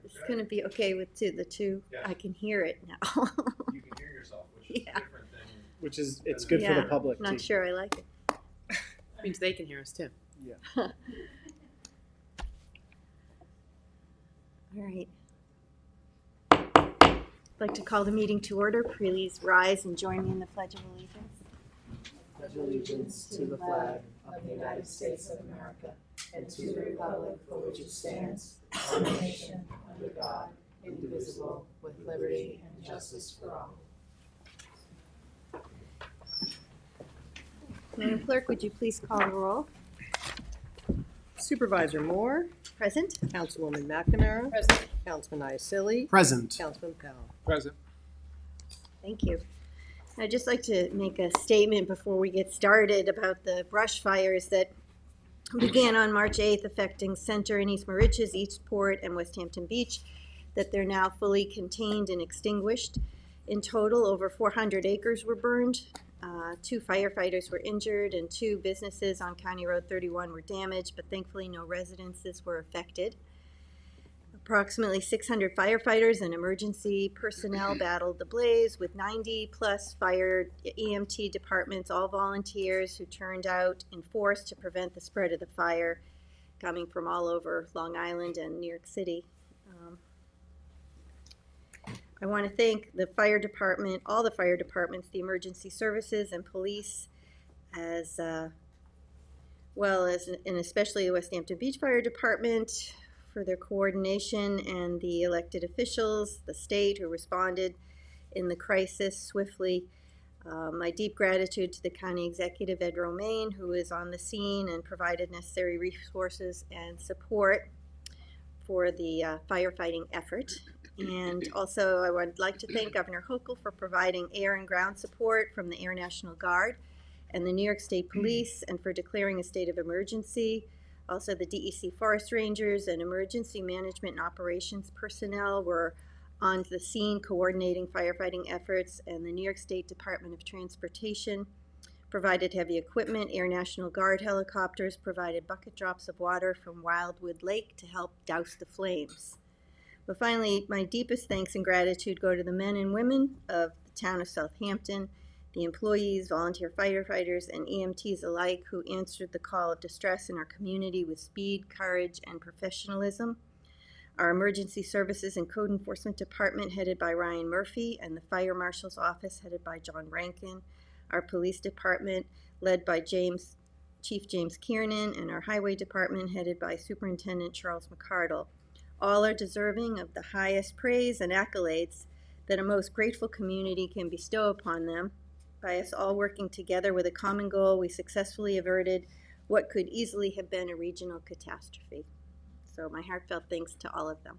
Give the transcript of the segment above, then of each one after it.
It's going to be okay with the two. Yeah. I can hear it now. You can hear yourself, which is different than. Which is, it's good for the public. Not sure I like it. Means they can hear us too. Yeah. All right. I'd like to call the meeting to order. Please rise and join me in the Pledge of Allegiance. Pledge allegiance to the flag of the United States of America and to the republic for which it stands, one nation, under God, indivisible, with liberty and justice for all. Madam Clerk, would you please call the roll? Supervisor Moore, Present. Councilwoman McNamara, Present. Councilman Iacilli, Present. Councilman Powell. Present. Thank you. I'd just like to make a statement before we get started about the brush fires that began on March 8th, affecting Center and East Moriches, Eastport, and West Hampton Beach, that they're now fully contained and extinguished. In total, over 400 acres were burned. 2 firefighters were injured and 2 businesses on County Road 31 were damaged, but thankfully no residences were affected. Approximately 600 firefighters and emergency personnel battled the blaze, with 90 plus fire EMT departments, all volunteers who turned out in force to prevent the spread of the fire, coming from all over Long Island and New York City. I want to thank the fire department, all the fire departments, the emergency services and police, as well as, and especially the West Hampton Beach Fire Department, for their coordination, and the elected officials, the state who responded in the crisis swiftly. My deep gratitude to the county executive, Ed Romaine, who is on the scene and provided necessary resources and support for the firefighting effort. And also I would like to thank Governor Hochul for providing air and ground support from the Air National Guard and the New York State Police, and for declaring a state of emergency. Also, the DEC Forest Rangers and emergency management and operations personnel were on the scene coordinating firefighting efforts, and the New York State Department of Transportation provided heavy equipment. Air National Guard helicopters provided bucket drops of water from Wildwood Lake to help douse the flames. But finally, my deepest thanks and gratitude go to the men and women of the town of Southampton, the employees, volunteer firefighters, and EMTs alike who answered the call of distress in our community with speed, courage, and professionalism. Our emergency services and code enforcement department, headed by Ryan Murphy, and the fire marshal's office, headed by John Rankin. Our police department, led by Chief James Kiernan, and our highway department, headed by Superintendent Charles McCardle. All are deserving of the highest praise and accolades that a most grateful community can bestow upon them. By us all working together with a common goal, we successfully averted what could easily have been a regional catastrophe. So my heartfelt thanks to all of them.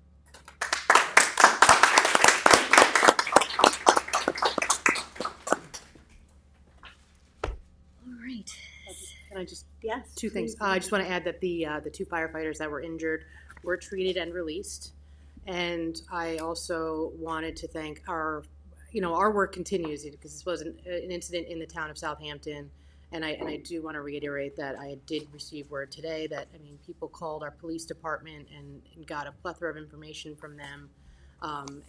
All right. Can I just, Yes. 2 things. I just want to add that the 2 firefighters that were injured were treated and released. And I also wanted to thank our work continues, because this was an incident in the town of Southampton. And I do want to reiterate that I did receive word today that, people called our police department and got a plethora of information from them.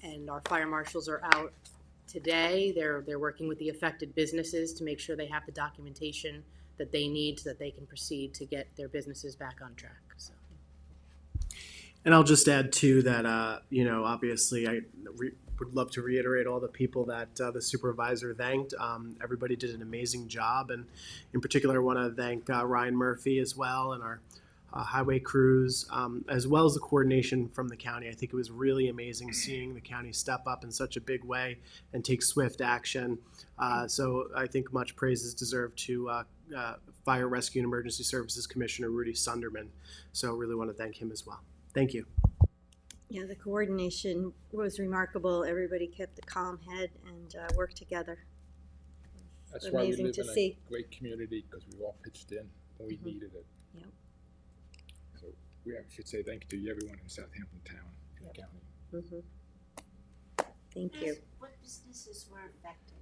And our fire marshals are out today. They're working with the affected businesses to make sure they have the documentation that they need so that they can proceed to get their businesses back on track. So. And I'll just add too that, obviously I would love to reiterate all the people that the supervisor thanked. Everybody did an amazing job. And in particular, I want to thank Ryan Murphy as well, and our highway crews, as well as the coordination from the county. I think it was really amazing seeing the county step up in such a big way and take swift action. So I think much praise is deserved to Fire Rescue and Emergency Services Commissioner Rudy Sunderman. So really want to thank him as well. Thank you. Yeah, the coordination was remarkable. Everybody kept a calm head and worked together. That's why we amazing live to in see. a great community, because we all pitched in when we needed it. Yep. So we should say thank you to everyone in Southampton town and the county. Thank you. What businesses were affected?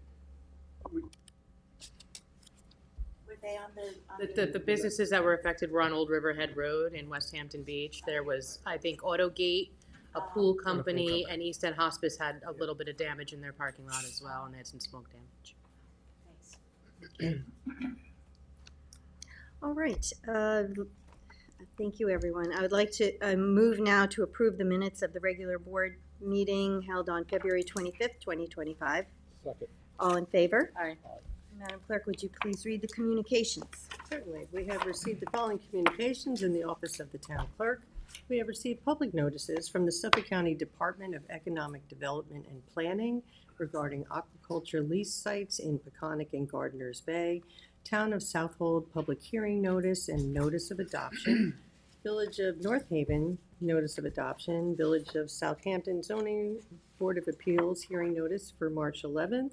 Were they on the? The businesses that were affected were on Old Riverhead Road in West Hampton Beach. There was, I think, Autogate, a pool company, and East End Hospice had a little bit of damage in their parking lot as well, and they had some smoke damage. Thanks. All right. Thank you, everyone. I would like to move now to approve the minutes of the regular board meeting held on February 25th, 2025. Second. All in favor? Aye. Madam Clerk, would you please read the communications? Certainly. We have received the following communications in the office of the town clerk. We have received public notices from the Suffolk County Department of Economic Development and Planning regarding aquaculture lease sites in Peconic and Gardeners Bay, Town of Southold public hearing notice and notice of adoption, Village of North Haven notice of adoption, Village of Southampton zoning board of appeals hearing notice for March 11th,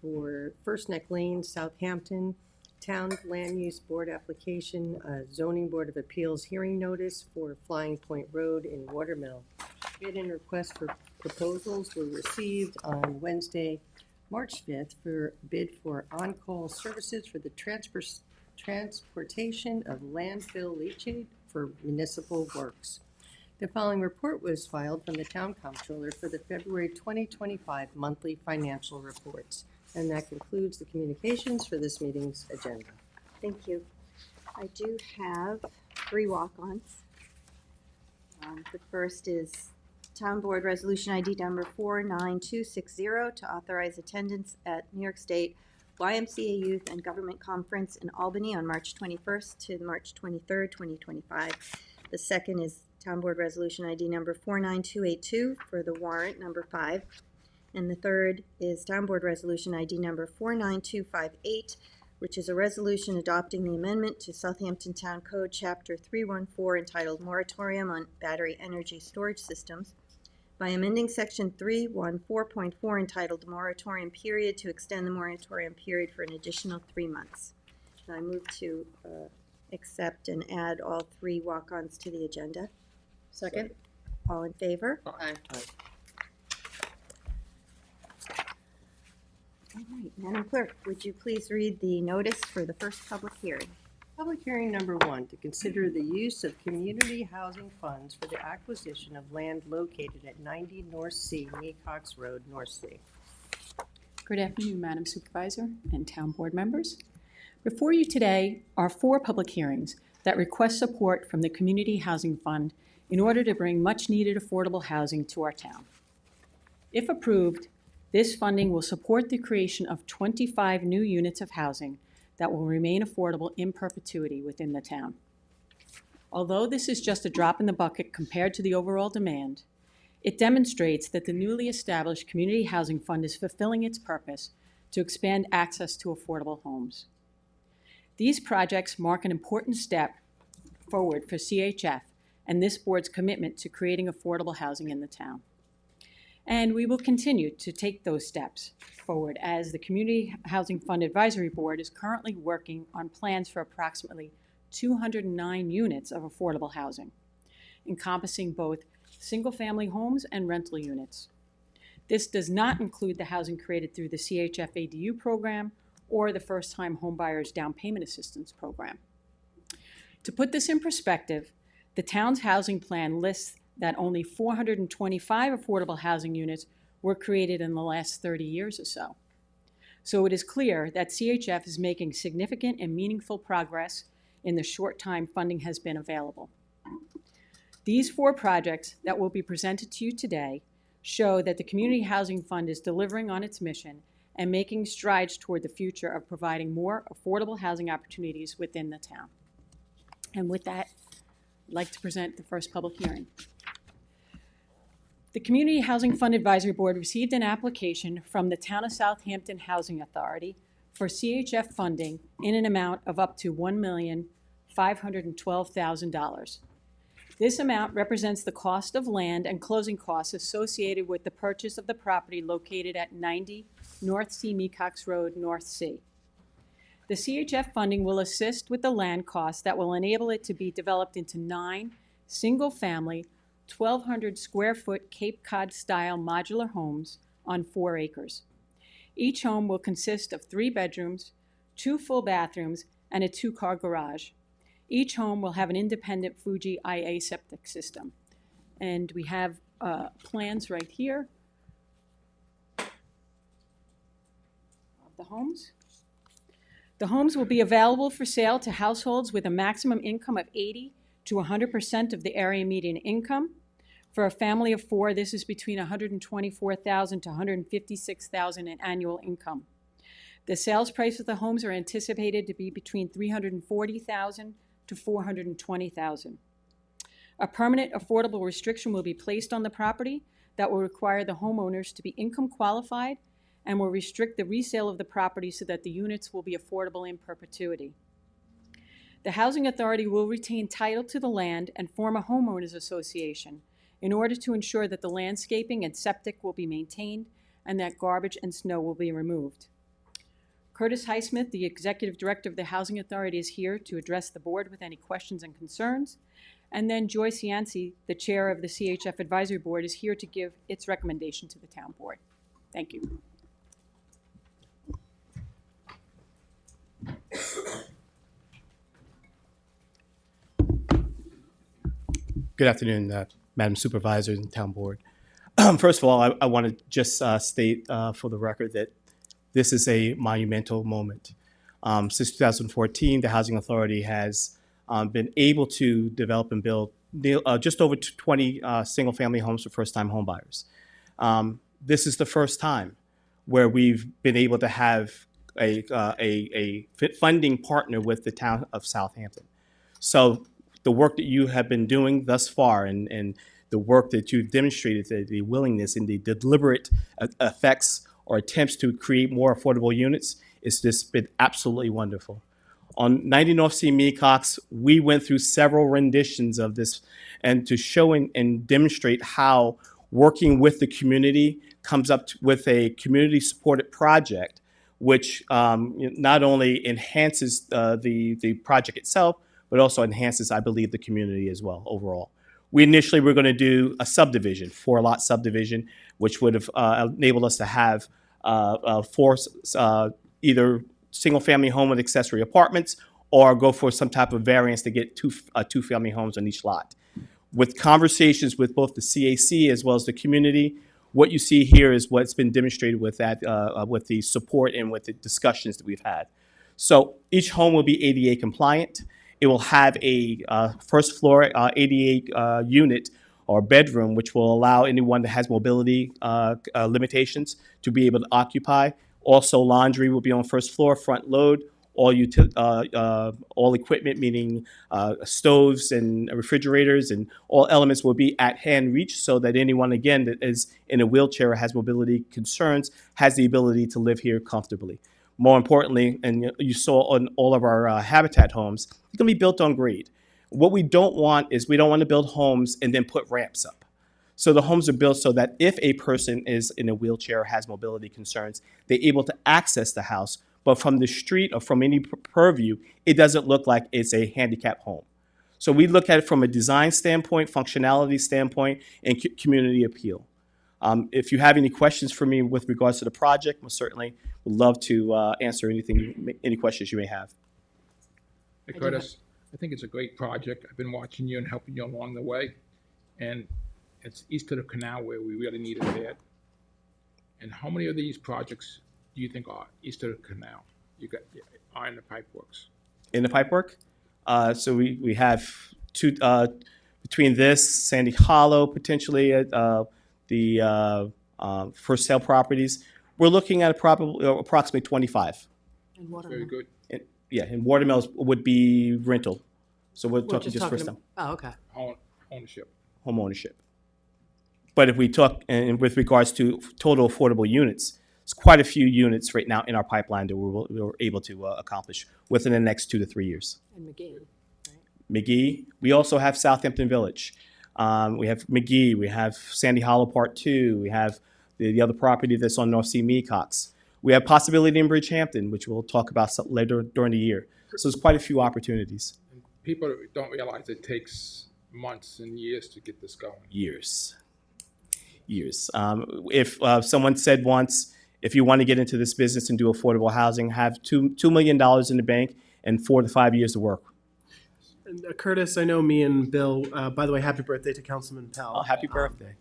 for First Neck Lane, Southampton, Town Land Use Board application, Zoning Board of Appeals hearing notice for Flying Point Road in Watermill. Bid and request for proposals were received on Wednesday, March 5th for bid for on-call services for the transportation of landfill leachate for municipal works. The following report was filed from the Town Comptroller for the February 2025 monthly financial reports. And that concludes the communications for this meeting's agenda. Thank you. I do have 3 walk-ons. The first is Town Board Resolution ID number 49260 to authorize attendance at New York State YMCA Youth and Government Conference in Albany on March 21st to March 23rd, 2025. The second is Town Board Resolution ID number 49282 for the warrant number 5. And the third is Town Board Resolution ID number 49258, which is a resolution adopting the amendment to Southampton Town Code Chapter 314 entitled Moratorium on Battery Energy Storage Systems by amending Section 314.4 entitled Moratorium Period to extend the moratorium period for an additional 3 months. And I move to accept and add all 3 walk-ons to the agenda. Second? All in favor? Aye. All right, Madam Clerk, would you please read the notice for the first public hearing? Public hearing number 1, to consider the use of community housing funds for the acquisition of land located at 90 North Sea, Mecox Road, North Sea. Good afternoon, Madam Supervisor and Town Board members. Before you today are 4 public hearings that request support from the Community Housing Fund in order to bring much-needed affordable housing to our town. If approved, this funding will support the creation of 25 new units of housing that will remain affordable in perpetuity within the town. Although this is just a drop in the bucket compared to the overall demand, it demonstrates that the newly established Community Housing Fund is fulfilling its purpose to expand access to affordable homes. These projects mark an important step forward for CHF and this board's commitment to creating affordable housing in the town. And we will continue to take those steps forward as the Community Housing Fund Advisory Board is currently working on plans for approximately 209 units of affordable housing, encompassing both single-family homes and rental units. This does not include the housing created through the CHF ADU program or the First-Time Homebuyers Down Payment Assistance Program. To put this in perspective, the town's housing plan lists that only 425 affordable housing units were created in the last 30 years or so. So it is clear that CHF is making significant and meaningful progress in the short time funding has been available. These 4 projects that will be presented to you today show that the Community Housing Fund is delivering on its mission and making strides toward the future of providing more affordable housing opportunities within the town. And with that, I'd like to present the first public hearing. The Community Housing Fund Advisory Board received an application from the Town of Southampton Housing Authority for CHF funding in an amount of up to $1,512,000. This amount represents the cost of land and closing costs associated with the purchase of the property located at 90 North Sea Mecox Road, North Sea. The CHF funding will assist with the land costs that will enable it to be developed into 9 single-family, 1,200 square foot Cape Cod style modular homes on 4 acres. Each home will consist of 3 bedrooms, 2 full bathrooms, and a 2-car garage. Each home will have an independent Fuji IA septic system. And we have plans right here of the homes. The homes will be available for sale to households with a maximum income of 80 to 100% of the area median income. For a family of 4, this is between $124,000 to $156,000 in annual income. The sales price of the homes are anticipated to be between $340,000 to $420,000. A permanent affordable restriction will be placed on the property that will require the homeowners to be income qualified and will restrict the resale of the property so that the units will be affordable in perpetuity. The Housing Authority will retain title to the land and form a homeowners association in order to ensure that the landscaping and septic will be maintained and that garbage and snow will be removed. Curtis Highsmith, the Executive Director of the Housing Authority, is here to address the board with any questions and concerns. And then Joyce Yancey, the Chair of the CHF Advisory Board, is here to give its recommendation to the town board. Thank you. Good afternoon, Madam Supervisor and Town Board. First of all, I want to just state for the record that this is a monumental moment. Since 2014, the Housing Authority has been able to develop and build just over 20 single-family homes for first-time homebuyers. This is the first time where we've been able to have a funding partner with the town of Southampton. So the work that you have been doing thus far and the work that you've demonstrated, the willingness and the deliberate effects or attempts to create more affordable units, it's just been absolutely wonderful. On 90 North C. Mecox, we went through several renditions of this and to show and demonstrate how working with the community comes up with a community-supported project which not only enhances the project itself, but also enhances, I believe, the community as well overall. We initially were going to do a subdivision, 4-lot subdivision, which would have enabled us to have 4 either single-family home with accessory apartments or go for some type of variance to get 2 family homes on each lot. With conversations with both the CAC as well as the community, what you see here is what's been demonstrated with that, with the support and with the discussions that we've had. So each home will be ADA compliant. It will have a first floor ADA unit or bedroom, which will allow anyone that has mobility limitations to be able to occupy. Also, laundry will be on first floor, front load. All equipment, meaning stoves and refrigerators and all elements, will be at hand reach so that anyone, again, that is in a wheelchair or has mobility concerns has the ability to live here comfortably. More importantly, and you saw on all of our Habitat homes, it's going to be built on grade. What we don't want is we don't want to build homes and then put ramps up. So the homes are built so that if a person is in a wheelchair or has mobility concerns, they're able to access the house. But from the street or from any purview, it doesn't look like it's a handicapped home. So we look at it from a design standpoint, functionality standpoint, and community appeal. If you have any questions for me with regards to the project, most certainly would love to answer any questions you may have. Hey, Curtis, I think it's a great project. I've been watching you and helping you along the way. And it's east of the canal where we really need it bad. And how many of these projects do you think are east of the canal are in the pipe works? In the pipe work? So we have 2, between this, Sandy Hollow, potentially, the first sale properties. We're looking at approximately 25. And Very good. And Watermills would be rental. So we're talking just first time. Oh, okay. Ownership. Home ownership. But if we talk, and with regards to total affordable units, it's quite a few units right now in our pipeline that we're able to accomplish within the next 2 to 3 years. And McGee, right? McGee. We also have Southampton Village. We have McGee. We have Sandy Hollow Part 2. We have the other property that's on North Sea Mecox. We have possibility in Bridgehampton, which we'll talk about later during the year. So there's quite a few opportunities. People don't realize it takes months and years to get this going. Years. If someone said once, if you want to get into this business and do affordable housing, have $2 million in the bank in 4 to 5 years of work. And Curtis, I know me and Bill, by the way, happy birthday to Councilman Pell. Oh, happy birthday.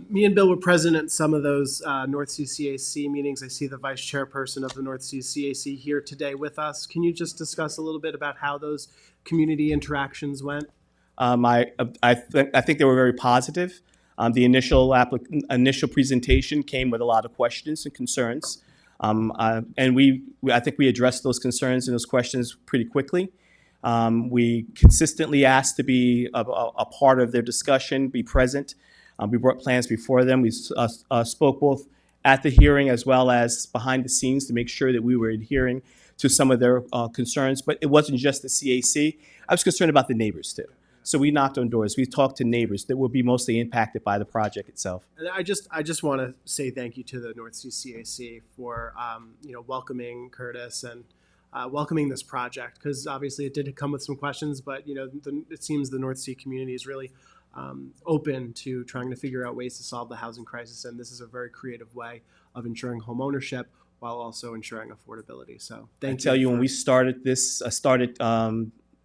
Me and Bill were present at some of those North Sea CAC meetings. I see the vice chairperson of the North Sea CAC here today with us. Can you just discuss a little bit about how those community interactions went? I think they were very positive. The initial presentation came with a lot of questions and concerns, and I think we addressed those concerns and those questions pretty quickly. We consistently asked to be a part of their discussion, be present. We brought plans before them. We spoke both at the hearing as well as behind the scenes to make sure that we were adhering to some of their concerns. But it wasn't just the CAC. I was concerned about the neighbors too. So we knocked on doors. We talked to neighbors that will be mostly impacted by the project itself. And I just want to say thank you to the North Sea CAC for welcoming Curtis and welcoming this project, because obviously it did come with some questions, but it seems the North Sea community is really open to trying to figure out ways to solve the housing crisis, and this is a very creative way of ensuring home ownership while also ensuring affordability. So thank you. I tell you, when we started this, I started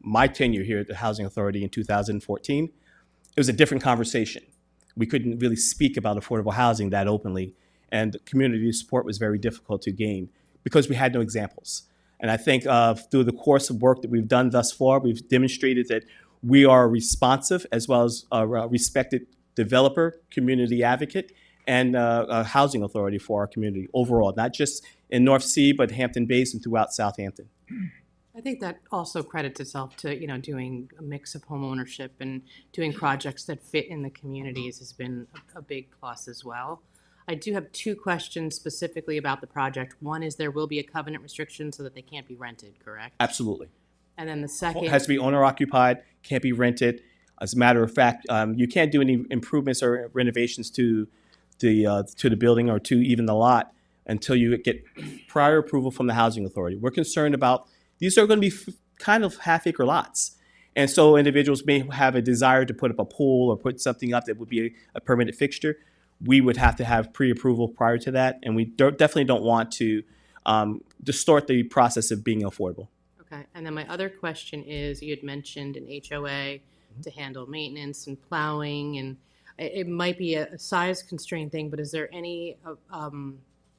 my tenure here at the Housing Authority in 2014, it was a different conversation. We couldn't really speak about affordable housing that openly, and community support was very difficult to gain because we had no examples. And I think through the course of work that we've done thus far, we've demonstrated that we are responsive as well as a respected developer, community advocate, and a housing authority for our community overall, not just in North Sea, but Hampton Bays and throughout Southampton. I think that also credits itself to, doing a mix of home ownership and doing projects that fit in the communities has been a big plus as well. I do have two questions specifically about the project. One is there will be a covenant restriction so that they can't be rented, correct? Absolutely. And then the second... It has to be owner occupied, can't be rented. As a matter of fact, you can't do any improvements or renovations to the building or to even the lot until you get prior approval from the housing authority. We're concerned about these are going to be kind of half-acre lots. And so individuals may have a desire to put up a pool or put something up that would be a permanent fixture. We would have to have pre-approval prior to that, and we definitely don't want to distort the process of being affordable. Okay, and then my other question is, you had mentioned an HOA to handle maintenance and plowing, and it might be a size constraint thing, but is there any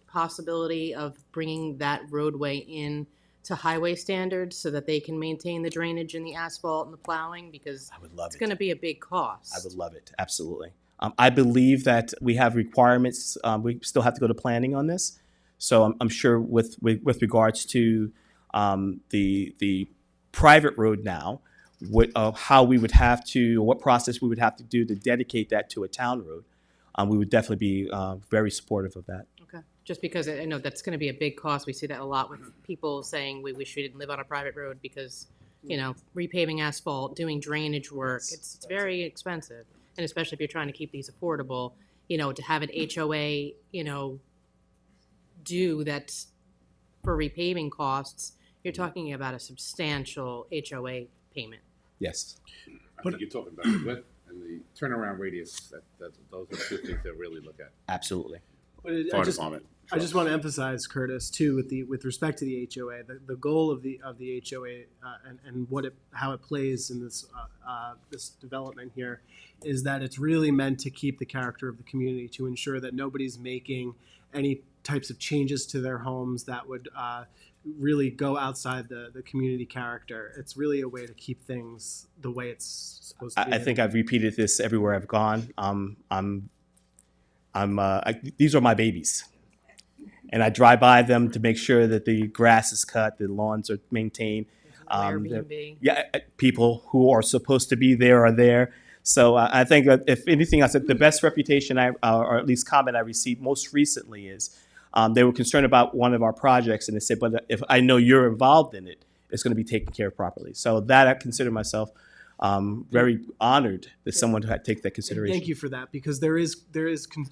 possibility of bringing that roadway in to highway standards so that they can maintain the drainage and the asphalt and the plowing? Because I would love it's going to be a big cost. I would love it, absolutely. I believe that we have requirements. We still have to go to planning on this. So I'm sure with regards to the private road now, how we would have to, what process we would have to do to dedicate that to a town road, we would definitely be very supportive of that. Okay, just because I know that's going to be a big cost. We see that a lot with people saying we wish we didn't live on a private road because, repaving asphalt, doing drainage work, it's very expensive. And especially if you're trying to keep these affordable, to have an HOA, do that for repaving costs, you're talking about a substantial HOA payment. Yes. I think you're talking about the width and the turnaround radius. Those are two things to really look at. Absolutely. Fire department. I just want to emphasize, Curtis, too, with respect to the HOA, the goal of the HOA and how it plays in this this development here is that it's really meant to keep the character of the community, to ensure that nobody's making any types of changes to their homes that would really go outside the community character. It's really a way to keep things the way it's supposed to be. I think I've repeated this everywhere I've gone. These are my babies. And I drive by them to make sure that the grass is cut, the lawns are maintained. Airbnb. People who are supposed to be there are there. So I think that if anything else, the best reputation or at least comment I received most recently is they were concerned about one of our projects, and they said, but if I know you're involved in it, it's going to be taken care of properly. So that I consider myself very honored that someone had take that consideration. Thank you for that, because there is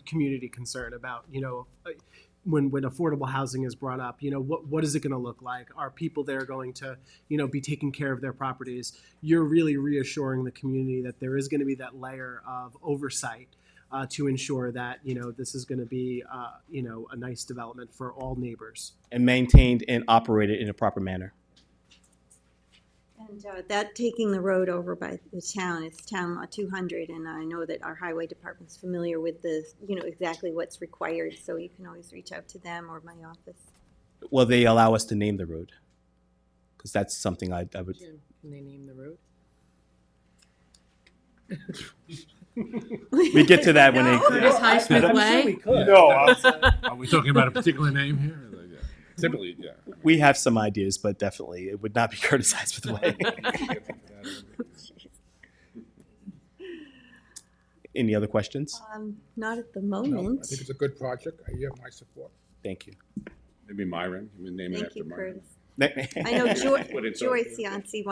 community concern about, when affordable housing is brought up, what is it going to look like? Are people there going to, be taking care of their properties? You're really reassuring the community that there is going to be that layer of oversight to ensure that, this is going to be, a nice development for all neighbors. And maintained and operated in a proper manner. And that taking the road over by the town, it's Town Law 200, and I know that our highway department's familiar with the, exactly what's required, so you can always reach out to them or my office. Well, they allow us to name the road, because that's something I would. Jim, can they name the road? We get to that when they. Curtis Highsmith Way. No, Are we talking about a particular name here? Typically, yeah. we have some ideas, but definitely it would not be Curtis Highsmith Way. Any other questions? Not at the No, I moment. think it's a good project. You have my support. Thank you. Maybe Myron. You would name it Thank after you, Myron. Curtis. I know What it's Joy over. Cianci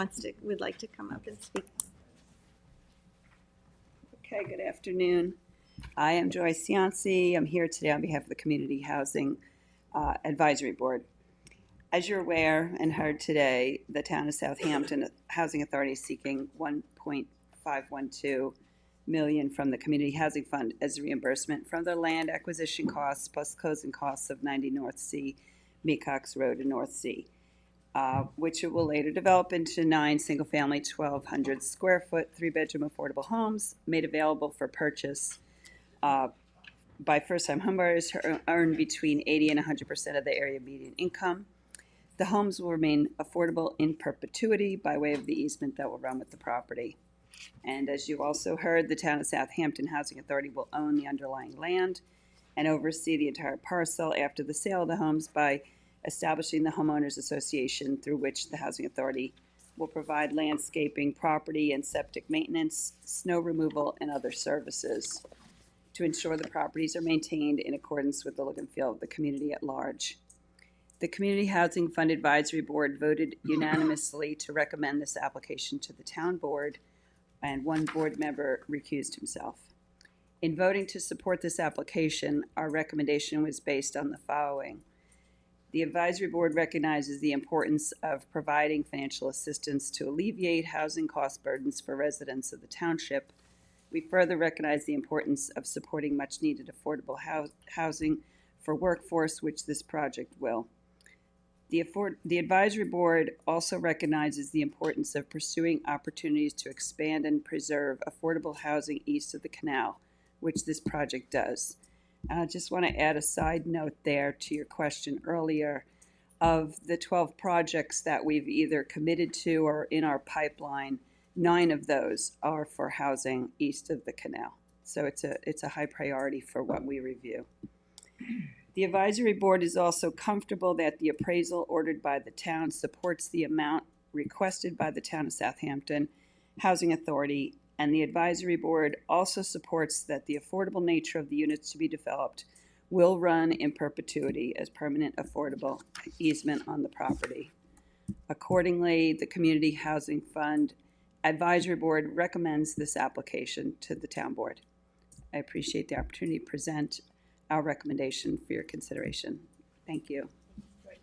would like to come up and speak. Okay, good afternoon. I am Joy Cianci. I'm here today on behalf of the Community Housing Advisory Board. As you're aware and heard today, the town of Southampton Housing Authority is seeking $1.512 million from the Community Housing Fund as reimbursement from their land acquisition costs plus closing costs of 90 North Sea, Mecox Road in North Sea, which it will later develop into 9 single-family, 1,200 square foot, 3-bedroom affordable homes made available for purchase by first-time homebuyers who earn between 80 and 100% of the area median income. The homes will remain affordable in perpetuity by way of the easement that will run with the property. And as you also heard, the town of Southampton Housing Authority will own the underlying land and oversee the entire parcel after the sale of the homes by establishing the homeowners association through which the housing authority will provide landscaping, property and septic maintenance, snow removal, and other services to ensure the properties are maintained in accordance with the look and feel of the community at large. The Community Housing Fund Advisory Board voted unanimously to recommend this application to the town board, and one board member recused himself. In voting to support this application, our recommendation was based on the following. The advisory board recognizes the importance of providing financial assistance to alleviate housing cost burdens for residents of the township. We further recognize the importance of supporting much-needed affordable housing for workforce, which this project will. The advisory board also recognizes the importance of pursuing opportunities to expand and preserve affordable housing east of the canal, which this project does. And I just want to add a side note there to your question earlier. Of the 12 projects that we've either committed to or in our pipeline, 9 of those are for housing east of the canal. So it's a high priority for what we review. The advisory board is also comfortable that the appraisal ordered by the town supports the amount requested by the town of Southampton Housing Authority, and the advisory board also supports that the affordable nature of the units to be developed will run in perpetuity as permanent affordable easement on the property. Accordingly, the Community Housing Fund Advisory Board recommends this application to the town board. I appreciate the opportunity to present our recommendation for your consideration. Thank you.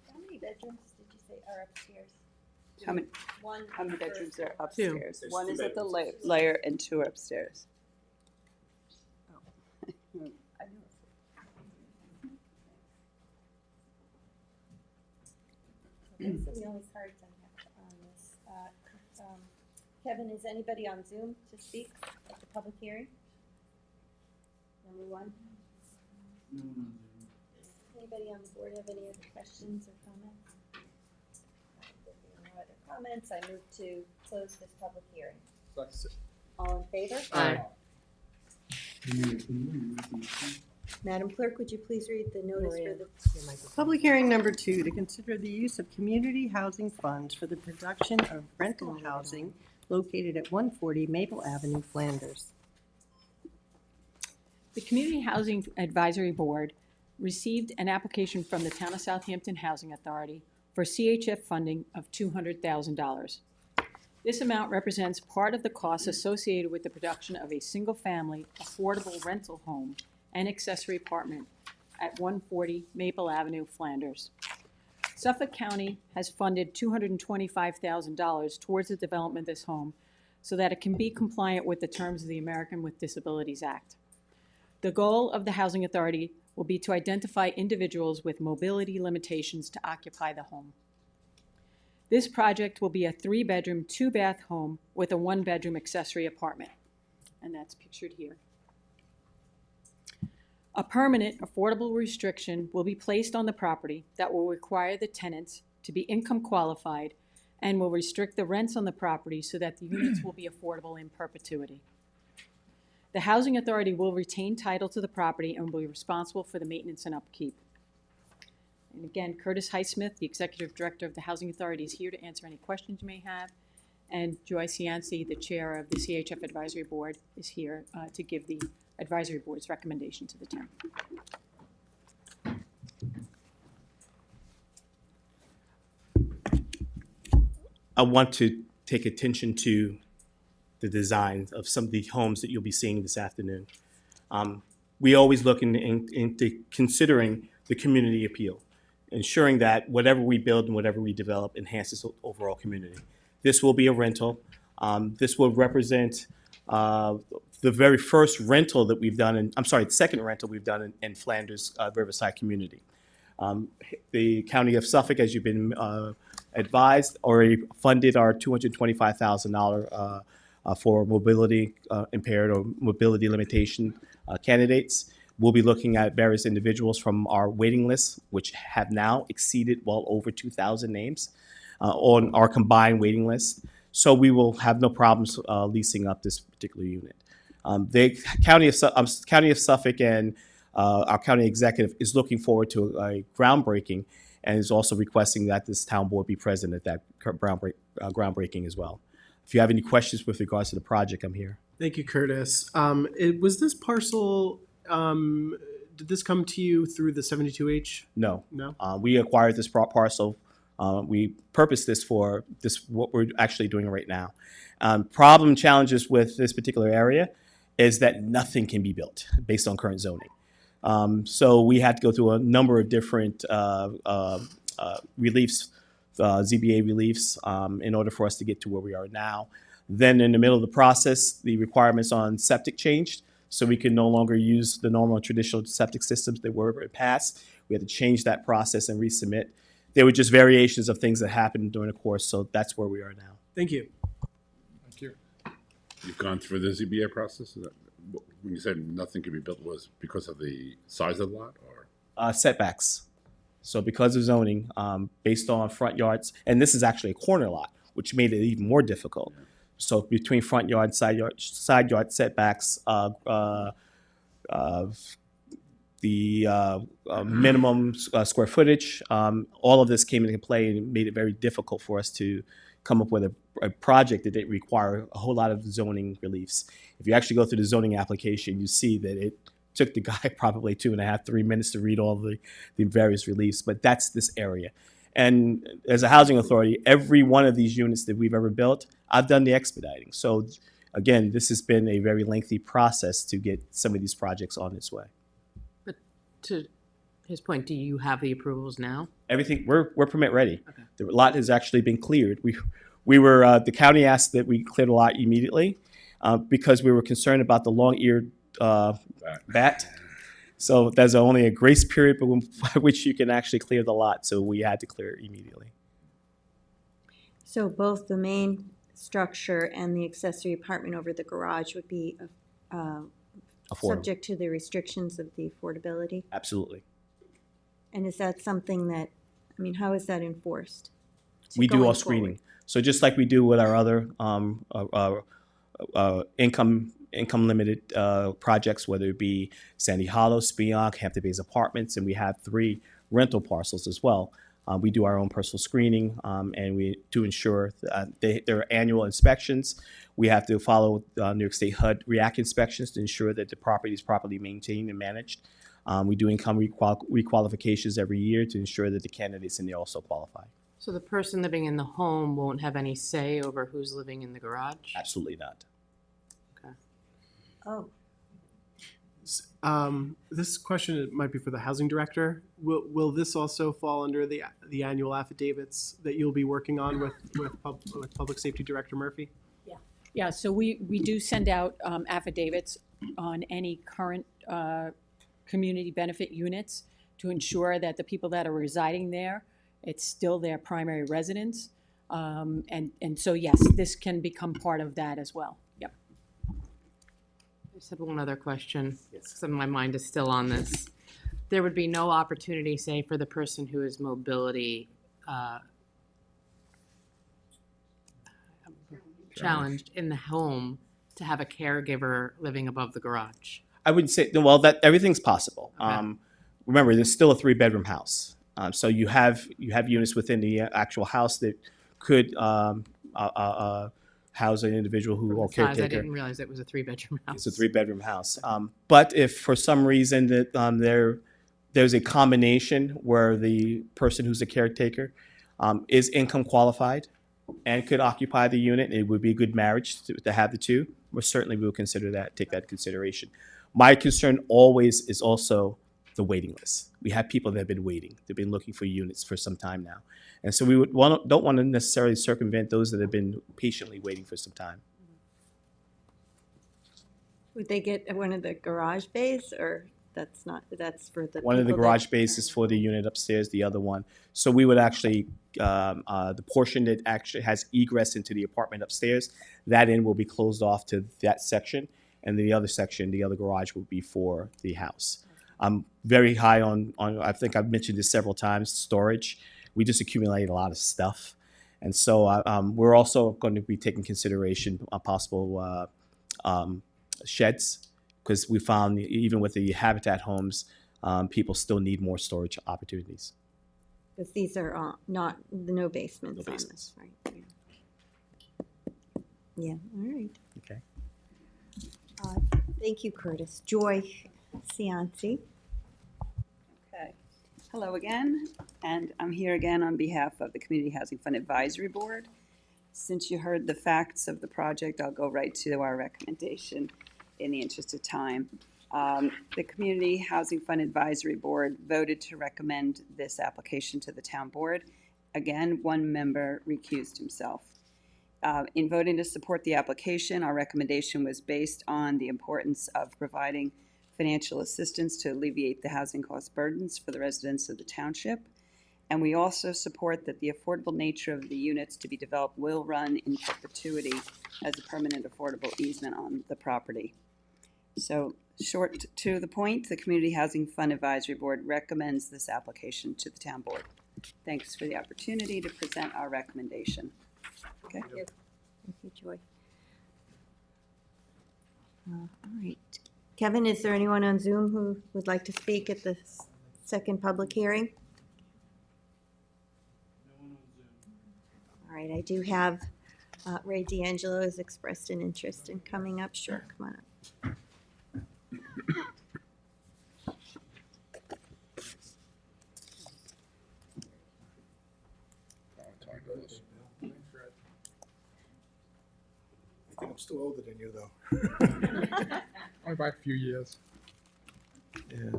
How many bedrooms did you say are upstairs? How many, One. how many bedrooms are 2. upstairs? There's One 2 is at the bedrooms. layer and 2 are upstairs. That's the only cards I have on this. Kevin, is anybody on Zoom to speak at the public hearing? Number 1. Anybody on the board have any other questions or comments? If there are no other comments, I move to close this public hearing. All in favor? Aye. Madam Clerk, would you please read the notice for the Public hearing number 2, to consider the use of community housing funds for the production of rental housing located at 140 Maple Avenue, Flanders. The Community Housing Advisory Board received an application from the Town of Southampton Housing Authority for CHF funding of $200,000. This amount represents part of the costs associated with the production of a single-family affordable rental home and accessory apartment at 140 Maple Avenue, Flanders. Suffolk County has funded $225,000 towards the development of this home so that it can be compliant with the terms of the American with Disabilities Act. The goal of the Housing Authority will be to identify individuals with mobility limitations to occupy the home. This project will be a 3-bedroom, 2-bath home with a 1-bedroom accessory apartment, and that's pictured here. A permanent affordable restriction will be placed on the property that will require the tenants to be income qualified and will restrict the rents on the property so that the units will be affordable in perpetuity. The Housing Authority will retain title to the property and will be responsible for the maintenance and upkeep. And again, Curtis Highsmith, the Executive Director of the Housing Authority, is here to answer any questions you may have. And Joyce Yancey, the Chair of the CHF Advisory Board, is here to give the Advisory Board's recommendation to the town. I want to take attention to the design of some of the homes that you'll be seeing this afternoon. We always look into considering the community appeal, ensuring that whatever we build and whatever we develop enhances the overall community. This will be a rental. This will represent the very first rental that we've done, the second rental we've done in Flanders Riverside community. The County of Suffolk, as you've been advised, already funded our $225,000 for mobility impaired or mobility limitation candidates. We'll be looking at various individuals from our waiting list, which have now exceeded well over 2,000 names on our combined waiting list. So we will have no problems leasing up this particular unit. The County of Suffolk and our county executive is looking forward to a groundbreaking and is also requesting that this town board be present at that groundbreaking as well. If you have any questions with regards to the project, I'm here. Thank you, Curtis. Was this parcel, did this come to you through the 72H? No. No? We acquired this parcel. We purposed this for what we're actually doing right now. Challenges with this particular area is that nothing can be built based on current zoning. So we had to go through a number of different reliefs, ZBA reliefs, in order for us to get to where we are now. Then in the middle of the process, the requirements on septic changed, so we could no longer use the normal traditional septic systems that were passed. We had to change that process and resubmit. There were just variations of things that happened during the course, so that's where we are now. Thank you. Thank you. You've gone through the ZBA process? Is that, when you said nothing could be built, was because of the size of the lot, or? Setbacks. So because of zoning, based on front yards, and this is actually a corner lot, which made it even more difficult. Yeah. So between front yard, side yard setbacks, the minimum square footage, all of this came into play and made it very difficult for us to come up with a project that didn't require a whole lot of zoning reliefs. If you actually go through the zoning application, you see that it took the guy probably 2.5, 3 minutes to read all the various reliefs, but that's this area. And as a housing authority, every one of these units that we've ever built, I've done the expediting. So again, this has been a very lengthy process to get some of these projects on its way. But to his point, do you have the approvals now? Everything, we're permit ready. Okay. The lot has actually been cleared. We were the county asked that we clear the lot immediately because we were concerned about the long-eared bat. So there's only a grace period by which you can actually clear the lot. So we had to clear it immediately. So both the main structure and the accessory apartment over the garage would be subject to the restrictions of the affordability? Absolutely. And is that something that, I mean, how is that enforced? We do all screening. So just like we do with our other income limited projects, whether it be Sandy Hollow, Spionk, Hampton Bays Apartments, and we have 3 rental parcels as well. We do our own personal screening, and we to ensure there are annual inspections. We have to follow New York State HUD REACT inspections to ensure that the property is properly maintained and managed. We do income requalifications every year to ensure that the candidates in there also qualify. So the person living in the home won't have any say over who's living in the garage? Absolutely not. Okay. Oh, This question might be for the housing director. Will this also fall under the annual affidavits that you'll be working on with Public Safety Director Murphy? Yeah, so we do send out affidavits on any current community benefit units to ensure that the people that are residing there, it's still their primary residence. And so, yes, this can become part of that as well. Yep. I just had one other question, because my mind is still on this. There would be no opportunity, say, for the person who is mobility challenged in the home to have a caregiver living above the garage. I would say, well, that everything's possible. Okay. Remember, there's still a 3-bedroom house, so you have units within the actual house that could house an individual who or Size, I caretaker. didn't realize it was a 3-bedroom house. It's a 3-bedroom house. But if for some reason that there's a combination where the person who's a caretaker is income qualified and could occupy the unit, it would be a good marriage to have the two. Well, certainly we will consider that, take that into consideration. My concern always is also the waiting list. We have people that have been waiting. They've been looking for units for some time now. And so we don't want to necessarily circumvent those that have been patiently waiting for some time. Would they get one of the garage bays, or that's for the One of the people that garage bays is for the unit upstairs, the other one. So we would actually, the portion that actually has egress into the apartment upstairs, that end will be closed off to that section. And the other section, the other garage will be for the house. I'm very high on I think I've mentioned this several times, storage. We just accumulate a lot of stuff. And so we're also going to be taking consideration of possible sheds, because we found even with the Habitat homes, people still need more storage opportunities. Because these are not, no basements No on basements. this, right? Yeah, all right. Okay. Thank you, Curtis. Joy Cianci. Okay. Hello again, and I'm here again on behalf of the Community Housing Fund Advisory Board. Since you heard the facts of the project, I'll go right to our recommendation in the interest of time. The Community Housing Fund Advisory Board voted to recommend this application to the town board. Again, one member recused himself. In voting to support the application, our recommendation was based on the importance of providing financial assistance to alleviate the housing cost burdens for the residents of the township. And we also support that the affordable nature of the units to be developed will run in perpetuity as a permanent affordable easement on the property. So, short to the point, the Community Housing Fund Advisory Board recommends this application to the town board. Thanks for the opportunity to present our recommendation. Okay. Thank you, Joy. All right. Kevin, is there anyone on Zoom who would like to speak at the second public hearing? All right, I do have Ray D'Angelo has expressed an interest in coming up. Sure, come on up. I think I'm still older than you, though. Only by a few years. Yeah.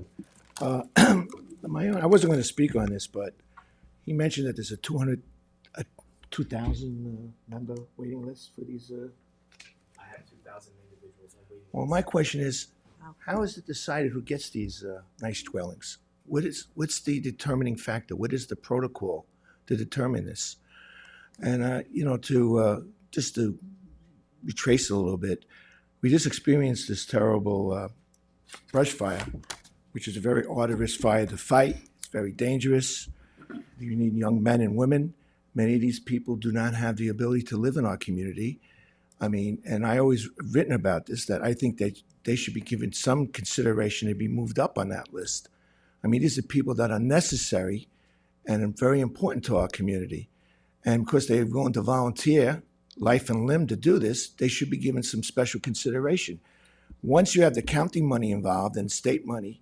I wasn't going to speak on this, but he mentioned that there's a 2,000 member waiting list for these. I have 2,000 individuals on waiting. Well, my question is, how is it decided who gets these nice dwellings? What's the determining factor? What is the protocol to determine this? And just to retrace it a little bit, we just experienced this terrible brush fire, which is a very arduous fire to fight. It's very dangerous. You need young men and women. Many of these people do not have the ability to live in our community. I mean, and I always written about this, that I think that they should be given some consideration to be moved up on that list. I mean, these are people that are necessary and very important to our community. And because they're willing to volunteer life and limb to do this, they should be given some special consideration. Once you have the county money involved and state money,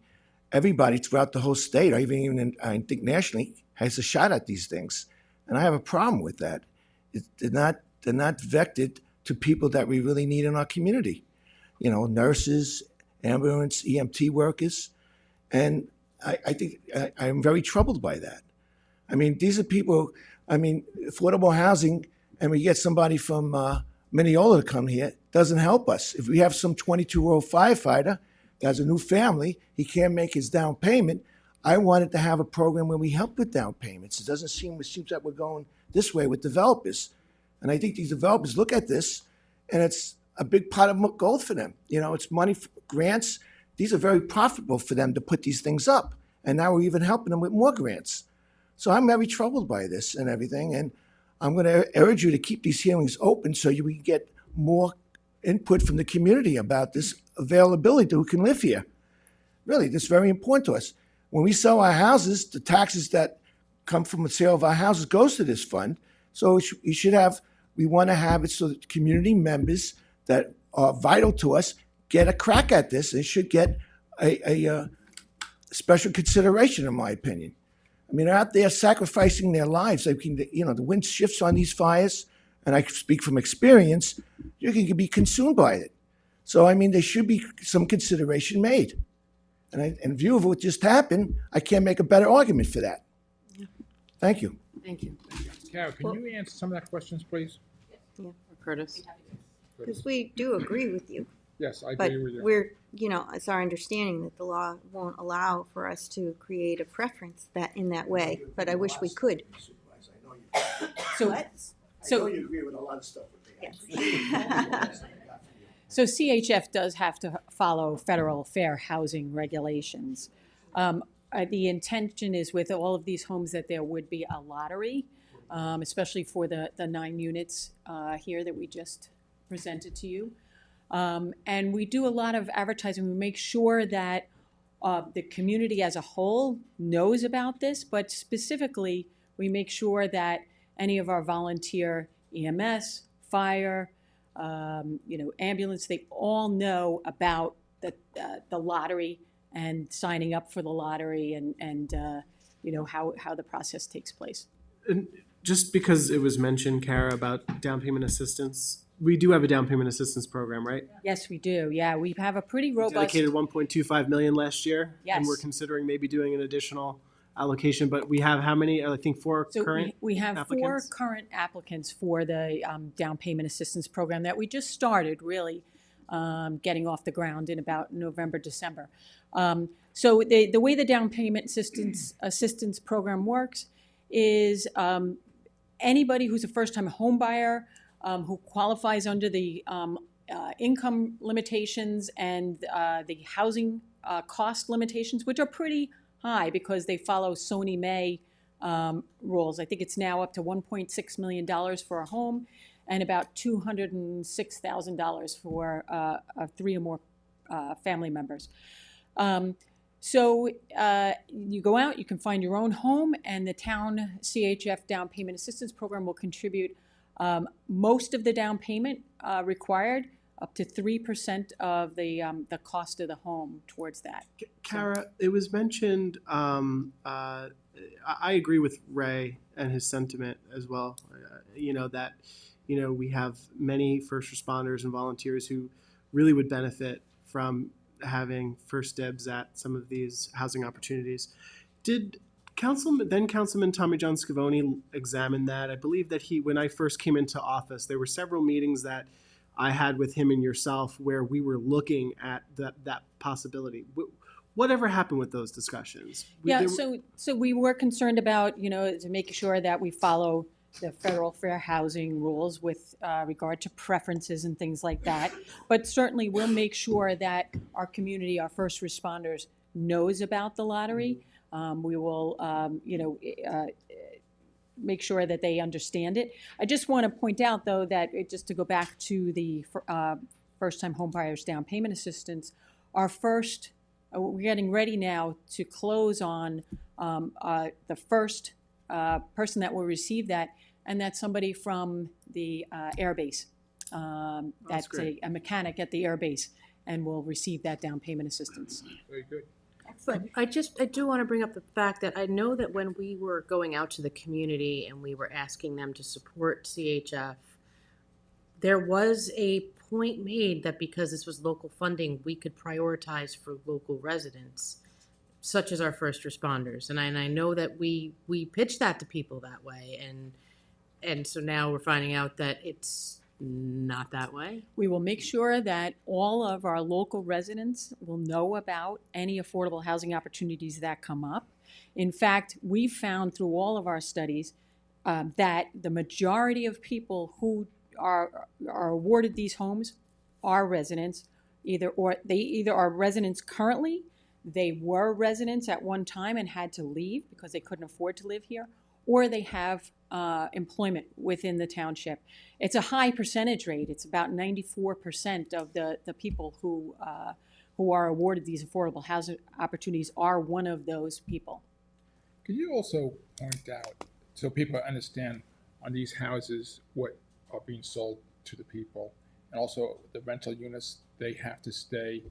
everybody throughout the whole state, or even I think nationally, has a shot at these things. And I have a problem with that. They're not vected to people that we really need in our community. You know, nurses, ambulance, EMT workers. And I think I'm very troubled by that. I mean, these are people, affordable housing, and we get somebody from Mineola to come here, doesn't help us. If we have some 22-year-old firefighter that has a new family, he can't make his down payment. I wanted to have a program where we help with down payments. It seems like we're going this way with developers. And I think these developers look at this, and it's a big pot of gold for them. You know, it's money for grants. These are very profitable for them to put these things up. And now we're even helping them with more grants. So I'm very troubled by this and everything. And I'm going to urge you to keep these hearings open so we can get more input from the community about this availability to who can live here. Really, this is very important to us. When we sell our houses, the taxes that come from the sale of our houses goes to this fund. So we want to have it so that community members that are vital to us get a crack at this. They should get a special consideration, in my opinion. I mean, they're out there sacrificing their lives. The wind shifts on these fires, and I speak from experience, you can be consumed by it. So, I mean, there should be some consideration made. And in view of what just happened, I can't make a better argument for that. Thank you. Thank you. Carol, can you answer some of that questions, please? Curtis? Because we do agree with you. Yes, I But agree with you. we're, it's our understanding that the law won't allow for us to create a preference in that way, but I wish we could. So, so, you agree with a lot of stuff. so CHF does have to follow federal fair housing regulations. The intention is with all of these homes that there would be a lottery, especially for the 9 units here that we just presented to you. And we do a lot of advertising. We make sure that the community as a whole knows about this, but specifically, we make sure that any of our volunteer EMS, fire, ambulance, they all know about the lottery and signing up for the lottery and how the process takes place. And just because it was mentioned, Kara, about down payment assistance, we do have a down payment assistance program, right? Yes, we do. Yeah, we have a pretty robust. Dedicated $1.25 million last year. Yes. And we're considering maybe doing an additional allocation, but we have how many? I think 4 So current we have applicants? 4 current applicants for the down payment assistance program that we just started really getting off the ground in about November, December. So the way the down payment assistance program works is anybody who's a first-time home buyer who qualifies under the income limitations and the housing cost limitations, which are pretty high because they follow Sony May rules. I think it's now up to $1.6 million for a home and about $206,000 for 3 or more family members. So you go out, you can find your own home, and the town CHF down payment assistance program will contribute most of the down payment required, up to 3% of the cost of the home towards that. Kara, it was mentioned, I agree with Ray and his sentiment as well, that we have many first responders and volunteers who really would benefit from having first dibs at some of these housing opportunities. Did Councilman Tommy John Scavone examine that? I believe that when I first came into office, there were several meetings that I had with him and yourself where we were looking at that possibility. Whatever happened with those discussions? So we were concerned about, to make sure that we follow the federal fair housing rules with regard to preferences and things like that. But certainly we'll make sure that our community, our first responders, knows about the lottery. We will, make sure that they understand it. I just want to point out, though, that just to go back to the first-time homebuyers down payment assistance, we're getting ready now to close on the first person that will receive that, and that's somebody from the Air Base. That's a mechanic at the Air Base, and will receive that down payment assistance. Very good. But I do want to bring up the fact that I know that when we were going out to the community and we were asking them to support CHF, there was a point made that because this was local funding, we could prioritize for local residents, such as our first responders. And I know that we pitched that to people that way. And so now we're finding out that it's Not that way. We will make sure that all of our local residents will know about any affordable housing opportunities that come up. In fact, we've found through all of our studies that the majority of people who are awarded these homes are residents, they either are residents currently, they were residents at one time and had to leave because they couldn't afford to live here, or they have employment within the township. It's a high percentage rate. It's about 94% of the people who are awarded these affordable housing opportunities are one of those people. Could you also point out, so people understand on these houses what are being sold to the people, and also the rental units, they have to stay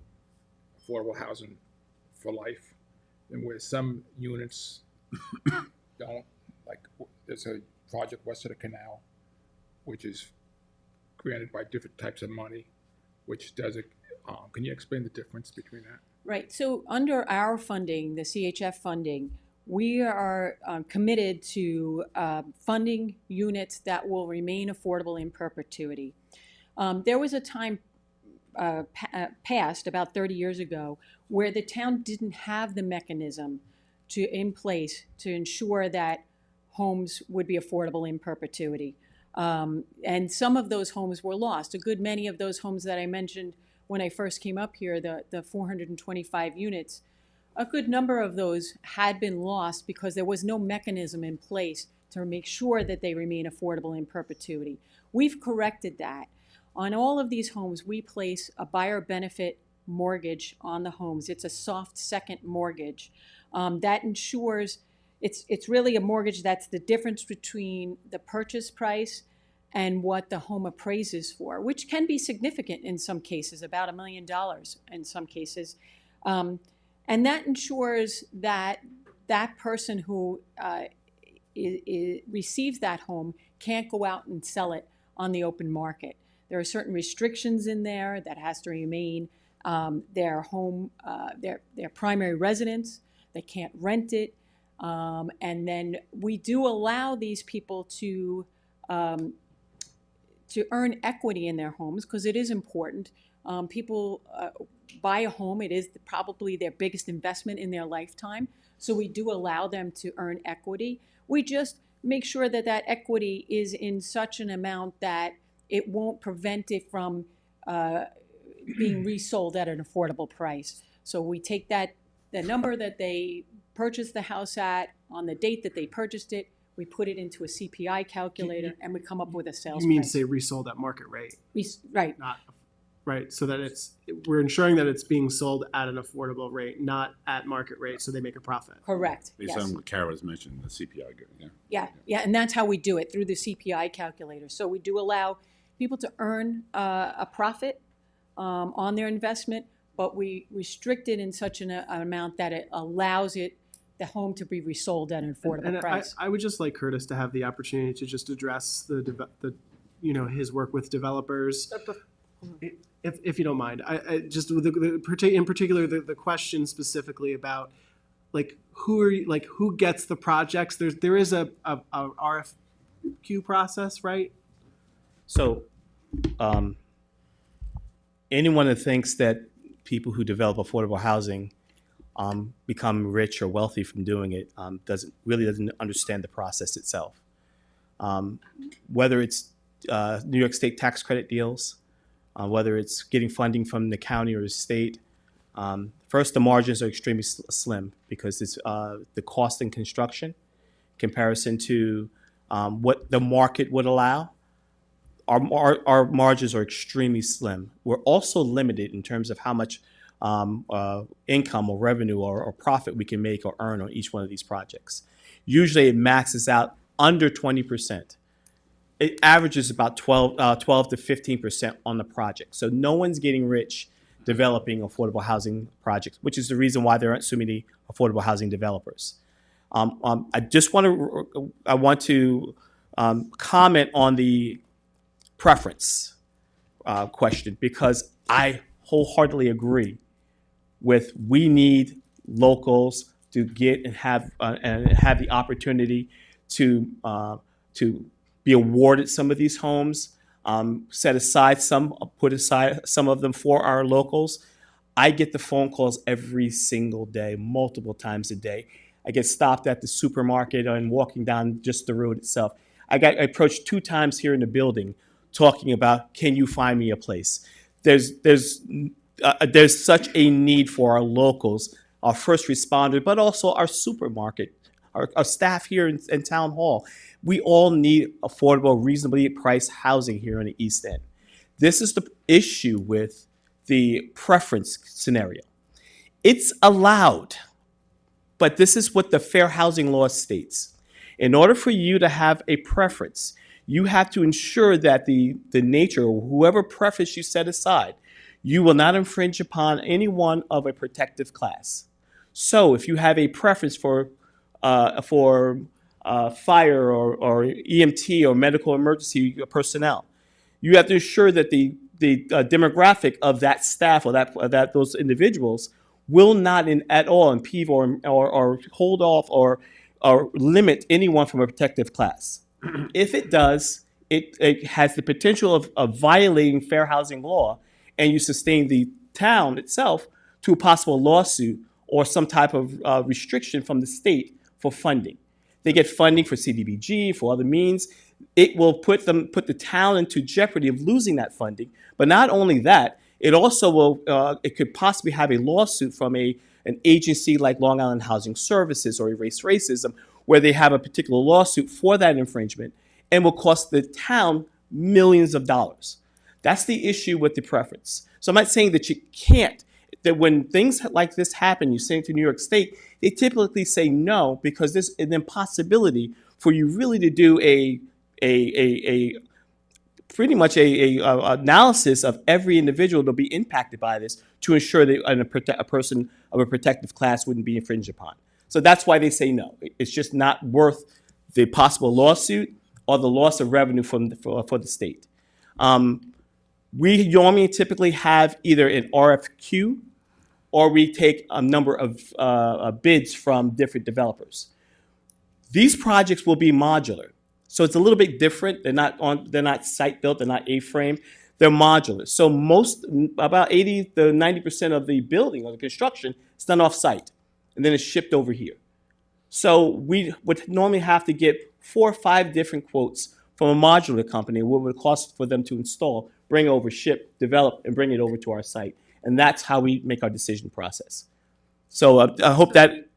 affordable housing for life, and where some units don't, like there's a project west of the canal, which is granted by different types of money, which does it. Can you explain the difference between that? Right. So under our funding, the CHF funding, we are committed to funding units that will remain affordable in perpetuity. There was a time past, about 30 years ago, where the town didn't have the mechanism in place to ensure that homes would be affordable in perpetuity. And some of those homes were lost. A good many of those homes that I mentioned when I first came up here, the 425 units, a good number of those had been lost because there was no mechanism in place to make sure that they remain affordable in perpetuity. We've corrected that. On all of these homes, we place a buyer benefit mortgage on the homes. It's a soft second mortgage that ensures it's really a mortgage that's the difference between the purchase price and what the home appraises for, which can be significant in some cases, about $1 million in some cases. And that ensures that that person who receives that home can't go out and sell it on the open market. There are certain restrictions in there that has to remain their home, their primary residence. They can't rent it. And then we do allow these people to earn equity in their homes because it is important. People buy a home. It is probably their biggest investment in their lifetime. So we do allow them to earn equity. We just make sure that that equity is in such an amount that it won't prevent it from being resold at an affordable price. So we take the number that they purchased the house at on the date that they purchased it, we put it into a CPI calculator, and we come up with a sales price. You mean to say resold at market rate? Right. Not, right, so that we're ensuring that it's being sold at an affordable rate, not at market rate, so they make a profit. Correct. Based on what Kara's mentioned, the CPI, yeah. Yeah, and that's how we do it, through the CPI calculator. So we do allow people to earn a profit on their investment, but we restrict it in such an amount that it allows the home to be resold at an affordable price. I would just like Curtis to have the opportunity to just address his work with developers, if you don't mind. I just in particular the question specifically about who gets the projects. There is a RFQ process, right? So, anyone that thinks that people who develop affordable housing become rich or wealthy from doing it doesn't understand the process itself. Whether it's New York State tax credit deals, whether it's getting funding from the county or the state, first the margins are extremely slim because it's the cost in construction in comparison to what the market would allow. Our margins are extremely slim. We're also limited in terms of how much income or revenue or profit we can make or earn on each one of these projects. Usually it maxes out under 20%. It averages about 12 to 15% on the project. So no one's getting rich developing affordable housing projects, which is the reason why there aren't so many affordable housing developers. I want to comment on the preference question, because I wholeheartly agree with we need locals to get and have the opportunity to be awarded some of these homes. set aside some, put aside some of them for our locals. I get the phone calls every single day, multiple times a day. I get stopped at the supermarket and walking down just the road itself. I got approached 2 times here in the building talking about, can you find me a place? There's such a need for our locals, our first responders, but also our supermarket, our staff here in Town Hall. We all need affordable, reasonably priced housing here in the East End. This is the issue with the preference scenario. It's allowed, but this is what the Fair Housing Law states. In order for you to have a preference, you have to ensure that the nature, or whoever preference you set aside, you will not infringe upon any one of a protective class. So if you have a preference for fire or EMT or medical emergency personnel, you have to ensure that the demographic of that staff or that those individuals will not at all impede or hold off or limit anyone from a protective class. If it does, it has the potential of violating fair housing law, and you sustain the town itself to a possible lawsuit or some type of restriction from the state for funding. They get funding for CDBG, for other means. It will put the town into jeopardy of losing that funding. But not only that, it also will, it could possibly have a lawsuit from an agency like Long Island Housing Services or Erase Racism, where they have a particular lawsuit for that infringement and will cost the town millions of dollars. That's the issue with the preference. So I'm not saying that you can't, that when things like this happen, you send it to New York State, they typically say no because there's an impossibility for you really to do pretty much a analysis of every individual to be impacted by this to ensure that a person of a protective class wouldn't be infringed upon. So that's why they say no. It's just not worth the possible lawsuit or the loss of revenue for the state. We normally typically have either an RFQ or we take a number of bids from different developers. These projects will be modular. So it's a little bit different. They're not site built, they're not A-frame, they're modular. So about 80 to 90% of the building or the construction is done off site and then it's shipped over here. So we would normally have to get 4 or 5 different quotes from a modular company, what would it cost for them to install, bring over, ship, develop, and bring it over to our site. And that's how we make our decision process. So I hope that.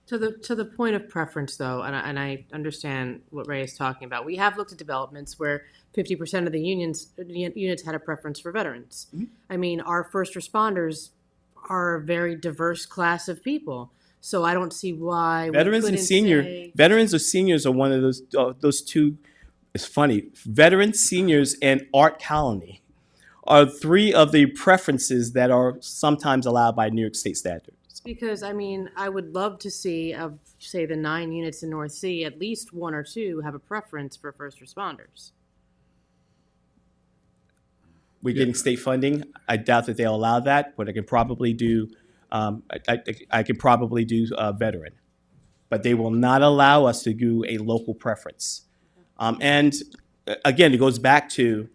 To the point of preference, though, and I understand what Ray is talking about. We have looked at developments where 50% of the units had a preference for veterans. Mm-hmm. I mean, our first responders are a very diverse class of people. So I don't see why veterans or seniors are one of those two. It's funny. Veterans, seniors, and art colony are 3 of the preferences that are sometimes allowed by New York State standards. Because, I mean, I would love to see, of, say, the 9 units in North Sea, at least 1 or 2 have a preference for first responders. We're getting state funding. I doubt that they'll allow that, but I can probably do veteran. But they will not allow us to do a local preference. And again, it goes back to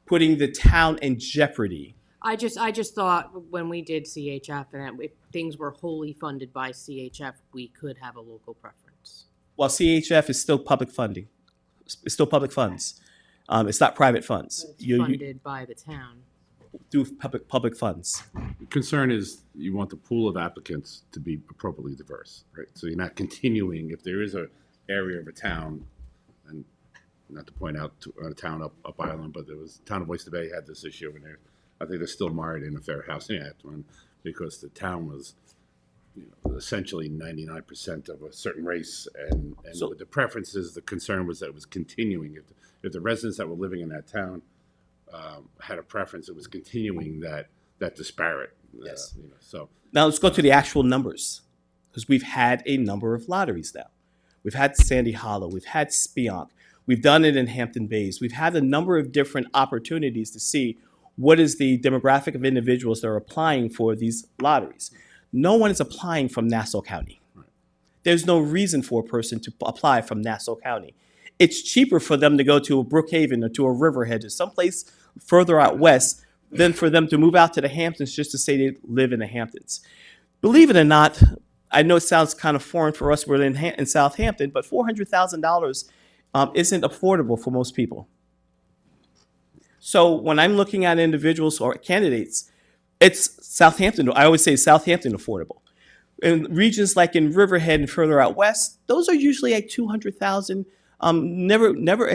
putting the town in jeopardy. I just thought when we did CHF and if things were wholly funded by CHF, we could have a local preference. Well, CHF is still public funding. It's still public funds. It's not private funds. But it's funded by the town. Through public funds. The concern is you want the pool of applicants to be appropriately diverse, right? So you're not continuing, if there is an area of a town, and not to point out a town up island, but there was town of Oyster Bay had this issue in there. I think they're still mired in a Fair Housing Act one because the town was essentially 99% of a certain race, and so, with the preferences, the concern was that it was continuing. If the residents that were living in that town had a preference, it was continuing that disparate. Yes. So now let's go to the actual numbers, because we've had a number of lotteries now. We've had Sandy Hollow, we've had Spionk, we've done it in Hampton Bays. We've had a number of different opportunities to see what is the demographic of individuals that are applying for these lotteries. No one is applying from Nassau County. Right. There's no reason for a person to apply from Nassau County. it's cheaper for them to go to a Brookhaven or to a Riverhead or someplace further out west than for them to move out to the Hamptons just to say they live in the Hamptons. Believe it or not, I know it sounds kind of foreign for us. We're in Southampton, but $400,000 isn't affordable for most people. So when I'm looking at individuals or candidates, it's Southampton. I always say Southampton affordable. In regions like in Riverhead and further out west, those are usually at 200,000, never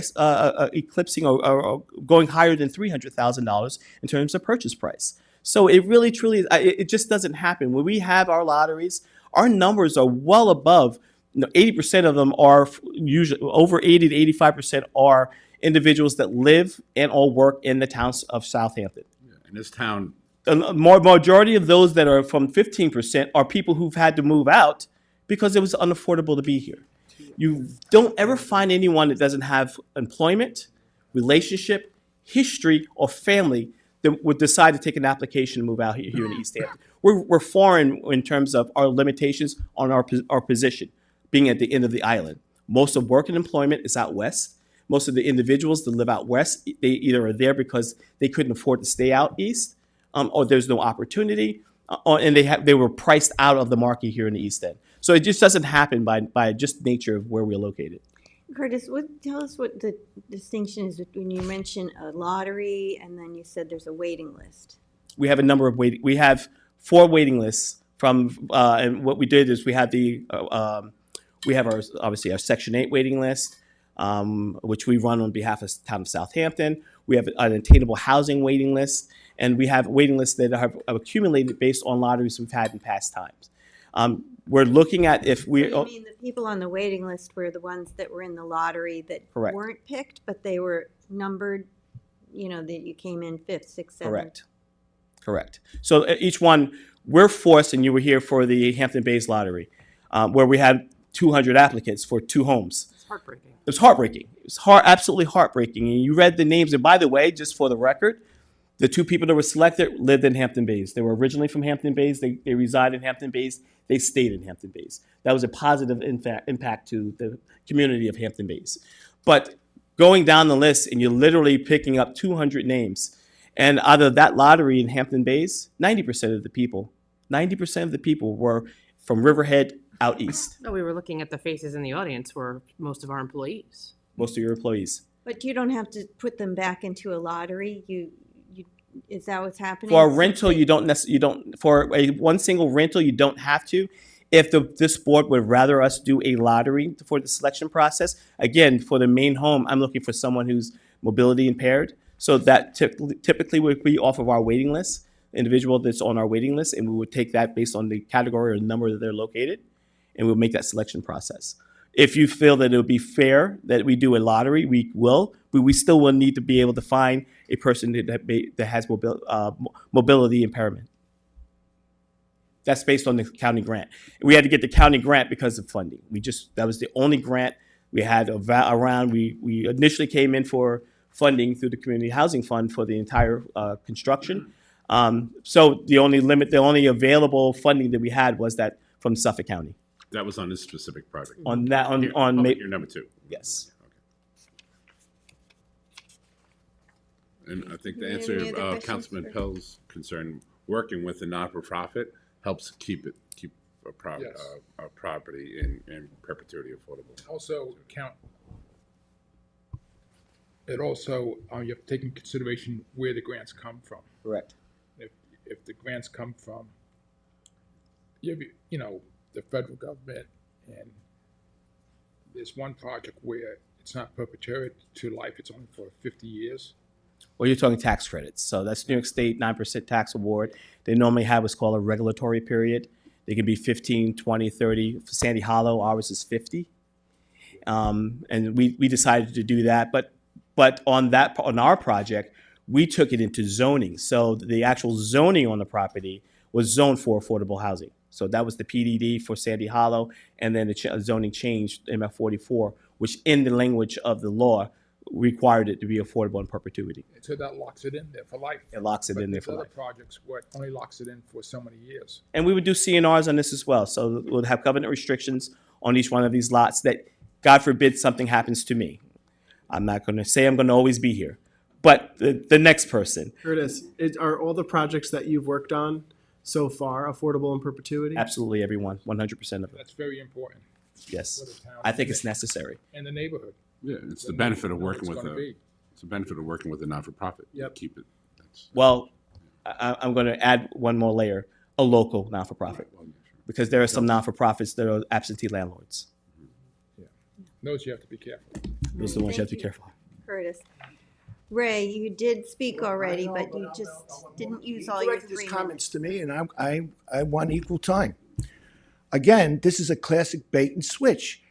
eclipsing or going higher than $300,000 in terms of purchase price. So it really, truly, it just doesn't happen. When we have our lotteries, our numbers are well above. 80% of them are usually over 80 to 85% are individuals that live and or work in the towns of Southampton. In this town, The majority of those that are from 15% are people who've had to move out because it was unaffordable to be here. You don't ever find anyone that doesn't have employment, relationship, history, or family that would decide to take an application to move out here in East Hampton. We're foreign in terms of our limitations on our position, being at the end of the island. Most of work and employment is out west. Most of the individuals that live out west, they either are there because they couldn't afford to stay out east, or there's no opportunity, and they were priced out of the market here in the East End. So it just doesn't happen by just nature of where we're located. Curtis, tell us what the distinction is when you mention a lottery and then you said there's a waiting list. We have a number of we have 4 waiting lists from, and what we did is we have obviously our Section 8 waiting list, which we run on behalf of the town of Southampton. We have an attainable housing waiting list, and we have waiting lists that have accumulated based on lotteries we've had in past times. We're looking at if we. So you mean the people on the waiting list were the ones that were in the lottery that Correct. weren't picked, but they were numbered, that you came in 5th, 6th, 7th? Correct. So each one, we're forced, and you were here for the Hampton Bays Lottery, where we had 200 applicants for 2 homes. It's heartbreaking. It was heartbreaking. It was absolutely heartbreaking. And you read the names. And by the way, just for the record, the 2 people that were selected lived in Hampton Bays. They were originally from Hampton Bays. They reside in Hampton Bays. They stayed in Hampton Bays. That was a positive impact to the community of Hampton Bays. But going down the list, and you're literally picking up 200 names. And out of that lottery in Hampton Bays, 90% of the people were from Riverhead out east. No, we were looking at the faces in the audience were most of our employees. Most of your employees. But you don't have to put them back into a lottery. Is that what's happening? For a rental, for one single rental, you don't have to. If this board would rather us do a lottery for the selection process, again, for the main home, I'm looking for someone who's mobility impaired. So that typically would be off of our waiting list, individual that's on our waiting list, and we would take that based on the category or number that they're located, and we'll make that selection process. If you feel that it would be fair that we do a lottery, we will, but we still will need to be able to find a person that has mobility impairment. That's based on the county grant. We had to get the county grant because of funding. That was the only grant we had around. We initially came in for funding through the Community Housing Fund for the entire construction. So the only available funding that we had was that from Suffolk County. that was on this specific project. On that, Here, on public year number 2. yes. And I think to Any answer other questions Councilman for- Pell's concern, working with a not-for-profit helps keep a Yes. property in perpetuity affordable. Also, it also, you have to take in consideration where the grants come from. Correct. If the grants come from, the federal government, and there's one project where it's not perpetuity to life, it's only for 50 years. Well, you're talking tax credits. So that's New York State 9% tax award. They normally have what's called a regulatory period. They can be 15, 20, 30. For Sandy Hollow, ours is 50. And we decided to do that. But on our project, we took it into zoning. So the actual zoning on the property was zoned for affordable housing. So that was the PDD for Sandy Hollow, and then the zoning changed in MF44, which in the language of the law required it to be affordable in perpetuity. And so that locks it in there for life. It locks it But in there there's for other life. projects where it only locks it in for so many years. And we would do CNRs on this as well. So we'll have covenant restrictions on each one of these lots that, God forbid, something happens to me. I'm not going to say I'm going to always be here, but the next person, Curtis, are all the projects that you've worked on so far affordable in perpetuity? absolutely everyone, 100% of it. That's very important Yes, for the town. I think it's necessary. And the neighborhood. Yeah, it's the Then benefit of know working it's with gonna be. it's the benefit of working with a not-for-profit. Yep. Keep it. That's, Well, I'm going to add one more layer, a local not-for-profit, well, yeah, sure. because there are some not-for-profits that are absentee landlords. Those you have to be careful. Those are the ones you have to be Thank you. careful. Curtis. Ray, you did speak already, I know, but you I'm- just I'm- didn't use he all your directed his 3 comments minutes. to me, and I want equal time. Again, this is a classic bait and switch.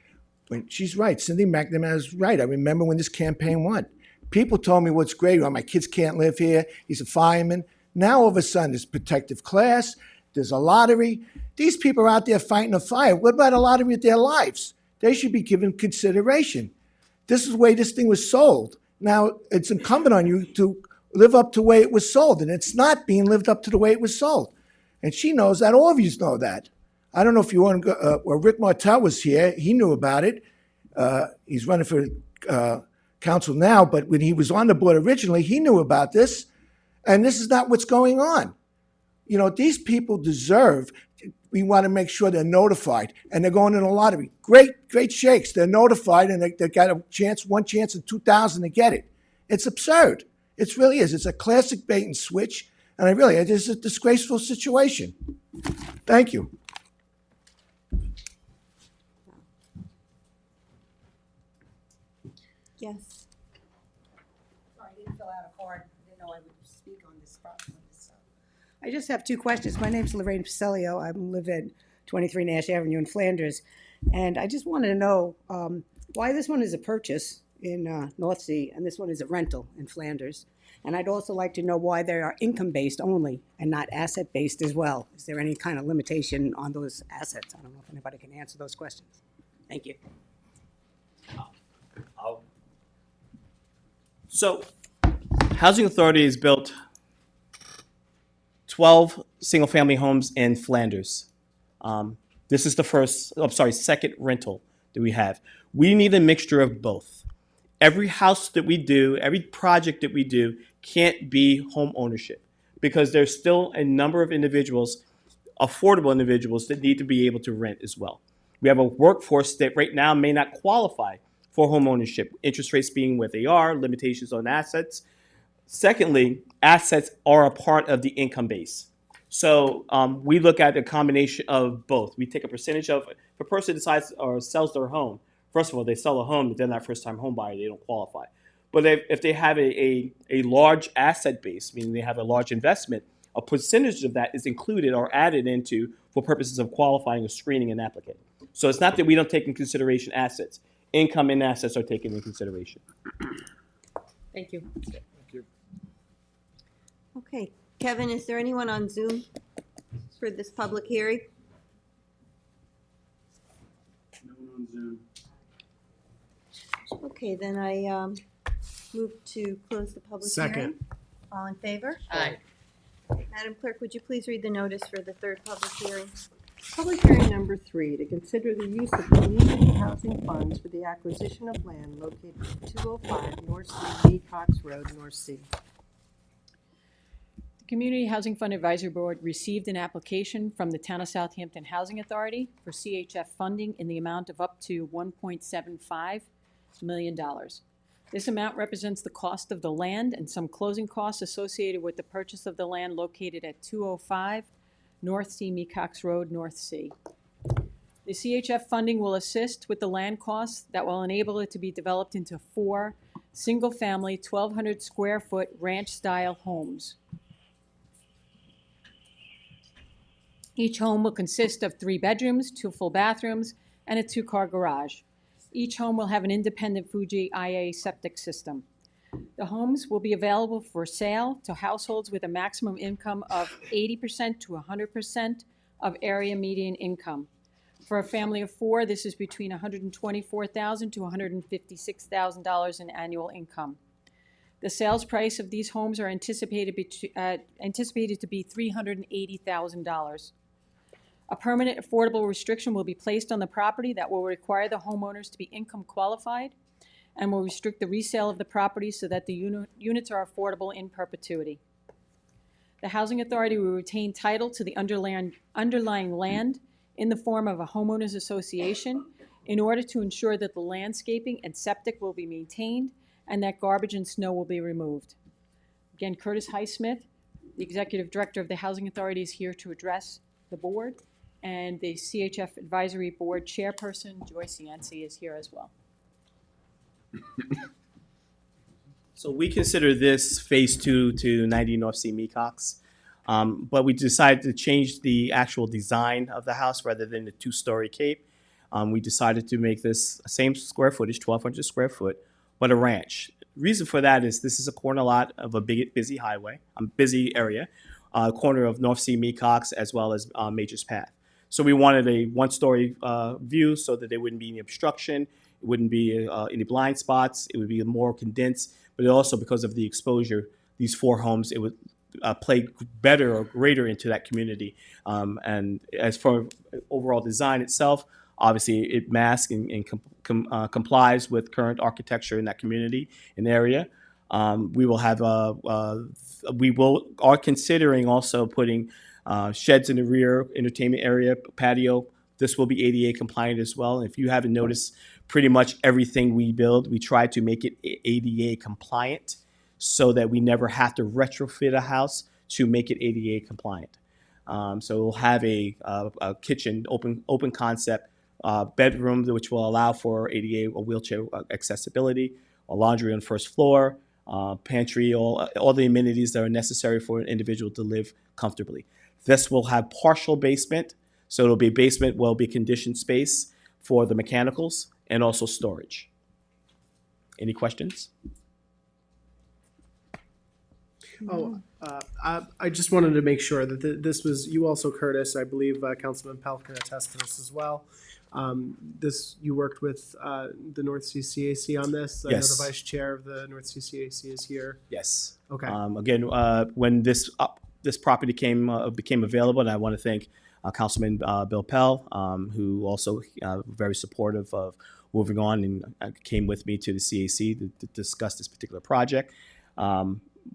When she's right, Cindy McNamara's right. I remember when this campaign won. People told me what's great. Oh, my kids can't live here. He's a fireman. Now all of a sudden, there's protective class. There's a lottery. These people are out there fighting a fire. What about a lottery with their lives? They should be given consideration. This is the way this thing was sold. Now, it's incumbent on you to live up to the way it was sold, and it's not being lived up to the way it was sold. And she knows that. All of you know that. I don't know if you want to go, well, Rick Martel was here. He knew about it. He's running for council now, but when he was on the board originally, he knew about this. And this is not what's going on. You know, these people deserve, we want to make sure they're notified. And they're going in a lottery. Great shakes. They're notified, and they got a chance, one chance in 2,000 to get it. It's absurd. It really is. It's a classic bait and switch. And it's a disgraceful situation. Thank you. Yes. Sorry, I didn't fill out a card. I didn't know I would speak on this. I just have 2 questions. My name's Lorraine Pacelio. I live at 23 Nash Avenue in Flanders. And I just wanted to know why this one is a purchase in North Sea and this one is a rental in Flanders. And I'd also like to know why they are income-based only and not asset-based as well. Is there any kind of limitation on those assets? I don't know if anybody can answer those questions. Thank you. So, Housing Authority has built 12 single-family homes in Flanders. This is the second rental that we have. We need a mixture of both. Every house that we do, every project that we do can't be home ownership because there's still a number of individuals, affordable individuals, that need to be able to rent as well. We have a workforce that right now may not qualify for home ownership, interest rates being what they are, limitations on assets. Secondly, assets are a part of the income base. So we look at a combination of both. We take a percentage of, if a person decides or sells their home, first of all, they sell a home, but they're not first-time home buyer, they don't qualify. But if they have a large asset base, meaning they have a large investment, a percentage of that is included or added into for purposes of qualifying or screening an applicant. So it's not that we don't take in consideration assets. Income and assets are taken into consideration. Thank you. Okay. Kevin, is there anyone on Zoom for this public hearing? No one on Zoom. Okay, then I move to close the public hearing. Second. All in favor? Aye. Madam Clerk, would you please read the notice for the 3rd public hearing? Public hearing number 3, to consider the use of community housing funds for the acquisition of land located at 205 North Sea, Mecox Road, North Sea. The Community Housing Fund Advisory Board received an application from the Town of Southampton Housing Authority for CHF funding in the amount of up to $1.75 million. This amount represents the cost of the land and some closing costs associated with the purchase of the land located at 205 North Sea, Mecox Road, North Sea. The CHF funding will assist with the land costs that will enable it to be developed into 4 single-family, 1,200 square foot ranch-style homes. Each home will consist of 3 bedrooms, 2 full bathrooms, and a 2-car garage. Each home will have an independent Fuji IA septic system. The homes will be available for sale to households with a maximum income of 80% to 100% of area median income. For a family of 4, this is between $124,000 to $156,000 in annual income. The sales price of these homes are anticipated to be $380,000. A permanent affordable restriction will be placed on the property that will require the homeowners to be income qualified, and will restrict the resale of the property so that the units are affordable in perpetuity. The Housing Authority will retain title to the underlying land in the form of a homeowners association in order to ensure that the landscaping and septic will be maintained and that garbage and snow will be removed. Again, Curtis Highsmith, the Executive Director of the Housing Authority, is here to address the board, and the CHF Advisory Board Chairperson, Joyce Yancey, is here as well. So we consider this phase 2 to 90 North C Mecox, but we decided to change the actual design of the house rather than the 2-story cape. We decided to make this same square footage, 1,200 square foot, but a ranch. Reason for that is this is a corner lot of a big, busy highway, busy area, corner of North C Mecox as well as Major's Path. So we wanted a 1-story view so that there wouldn't be any obstruction, it wouldn't be any blind spots, it would be more condensed, but also because of the exposure, these 4 homes, it would play better or greater into that community. And as for overall design itself, obviously it masks and complies with current architecture in that community and area. We will have are considering also putting sheds in the rear, entertainment area, patio. This will be ADA compliant as well. If you haven't noticed, pretty much everything we build, we try to make it ADA compliant so that we never have to retrofit a house to make it ADA compliant. So we'll have a kitchen, open concept, bedroom, which will allow for ADA or wheelchair accessibility, a laundry on the first floor, pantry, all the amenities that are necessary for an individual to live comfortably. This will have partial basement, so it'll be basement, will be conditioned space for the mechanicals and also storage. Any questions? Oh, I just wanted to make sure that this was, you also, Curtis, I believe Councilman Pell can attest to this as well. You worked with the North Sea CAC on this? I know Yes. the vice chair of the North Sea CAC is here. Yes. Okay. Again, when this property became available, and I want to thank Councilman Bill Pell, who also very supportive of moving on and came with me to the CAC to discuss this particular project.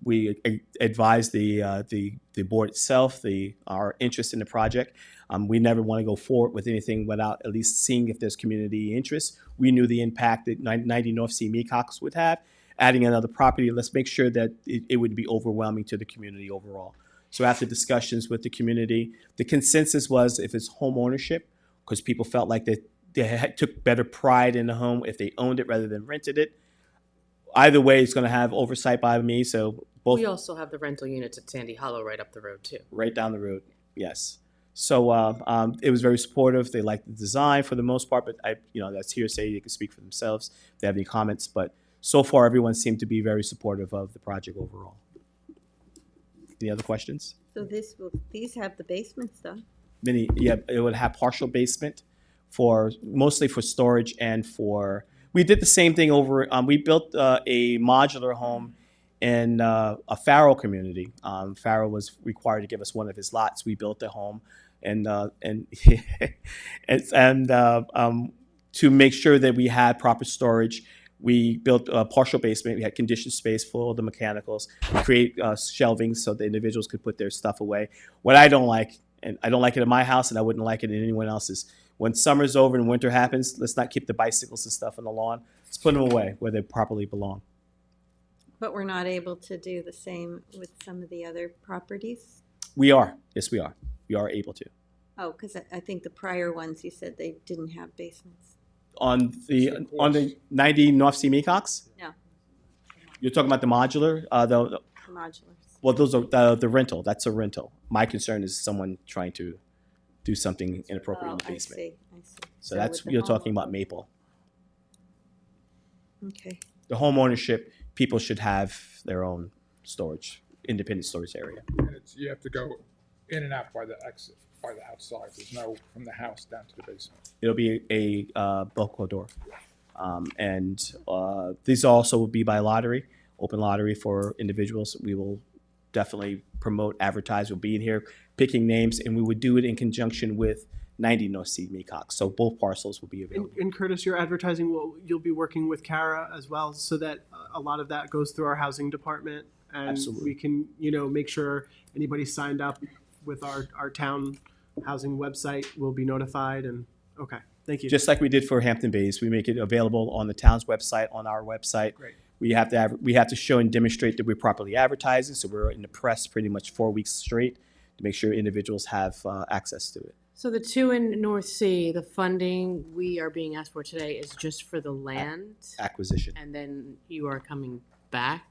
We advised the board itself our interest in the project. We never want to go forward with anything without at least seeing if there's community interest. We knew the impact that 90 North C Mecox would have. Adding another property, let's make sure that it would be overwhelming to the community overall. So after discussions with the community, the consensus was if it's home ownership, because people felt like they took better pride in the home if they owned it rather than rented it. Either way, it's going to have oversight by me. So both. We also have the rental units at Sandy Hollow right up the road too. Right down the road, yes. So it was very supportive. They liked the design for the most part, but that's hearsay. They can speak for themselves if they have any comments. But so far, everyone seemed to be very supportive of the project overall. Any other questions? So these have the basements though? It would have partial basement mostly for storage and for. We did the same thing over. We built a modular home in a Farrell community. Farrell was required to give us one of his lots. We built a home, and to make sure that we had proper storage, we built a partial basement. We had conditioned space for all the mechanicals, create shelving so the individuals could put their stuff away. What I don't like, and I don't like it in my house, and I wouldn't like it in anyone else's, when summer's over and winter happens, let's not keep the bicycles and stuff on the lawn. Let's put them away where they properly belong. But we're not able to do the same with some of the other properties? We are. Yes, we are. We are able to. Oh, because I think the prior ones, you said they didn't have basements. On the 90 North C Mecox? No. You're talking about the modular? The modulars. Well, those are the rental. That's a rental. My concern is someone trying to do something inappropriate in the basement. I see. So that's, you're talking about Maple. Okay. The home ownership, people should have their own storage, independent storage area. And you have to go in and out by the exit, by the outside. There's no from the house down to the basement. It'll be a balcony door. These also will be by lottery, open lottery for individuals. We will definitely promote, advertise, we'll be in here picking names, and we would do it in conjunction with 90 North C Mecox. So both parcels will be available. And Curtis, your advertising, you'll be working with Kara as well, so that a lot of that goes through our housing department, and Absolutely. we can, make sure anybody signed up with our town housing website will be notified. And okay, thank you. Just like we did for Hampton Bays, we make it available on the town's website, on our website. Great. We have to show and demonstrate that we're properly advertising, so we're in the press pretty much 4 weeks straight to make sure individuals have access to it. So the two in North Sea, the funding we are being asked for today is just for the land? Acquisition. And then you are coming back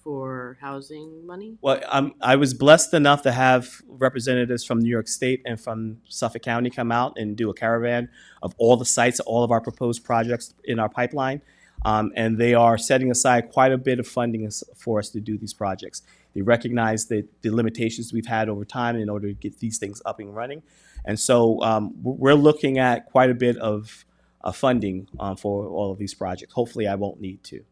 for housing money? Well, I was blessed enough to have representatives from New York State and from Suffolk County come out and do a caravan of all the sites, all of our proposed projects in our pipeline. And they are setting aside quite a bit of funding for us to do these projects. They recognize the limitations we've had over time in order to get these things up and running. And so we're looking at quite a bit of funding for all of these projects. Hopefully I won't need to.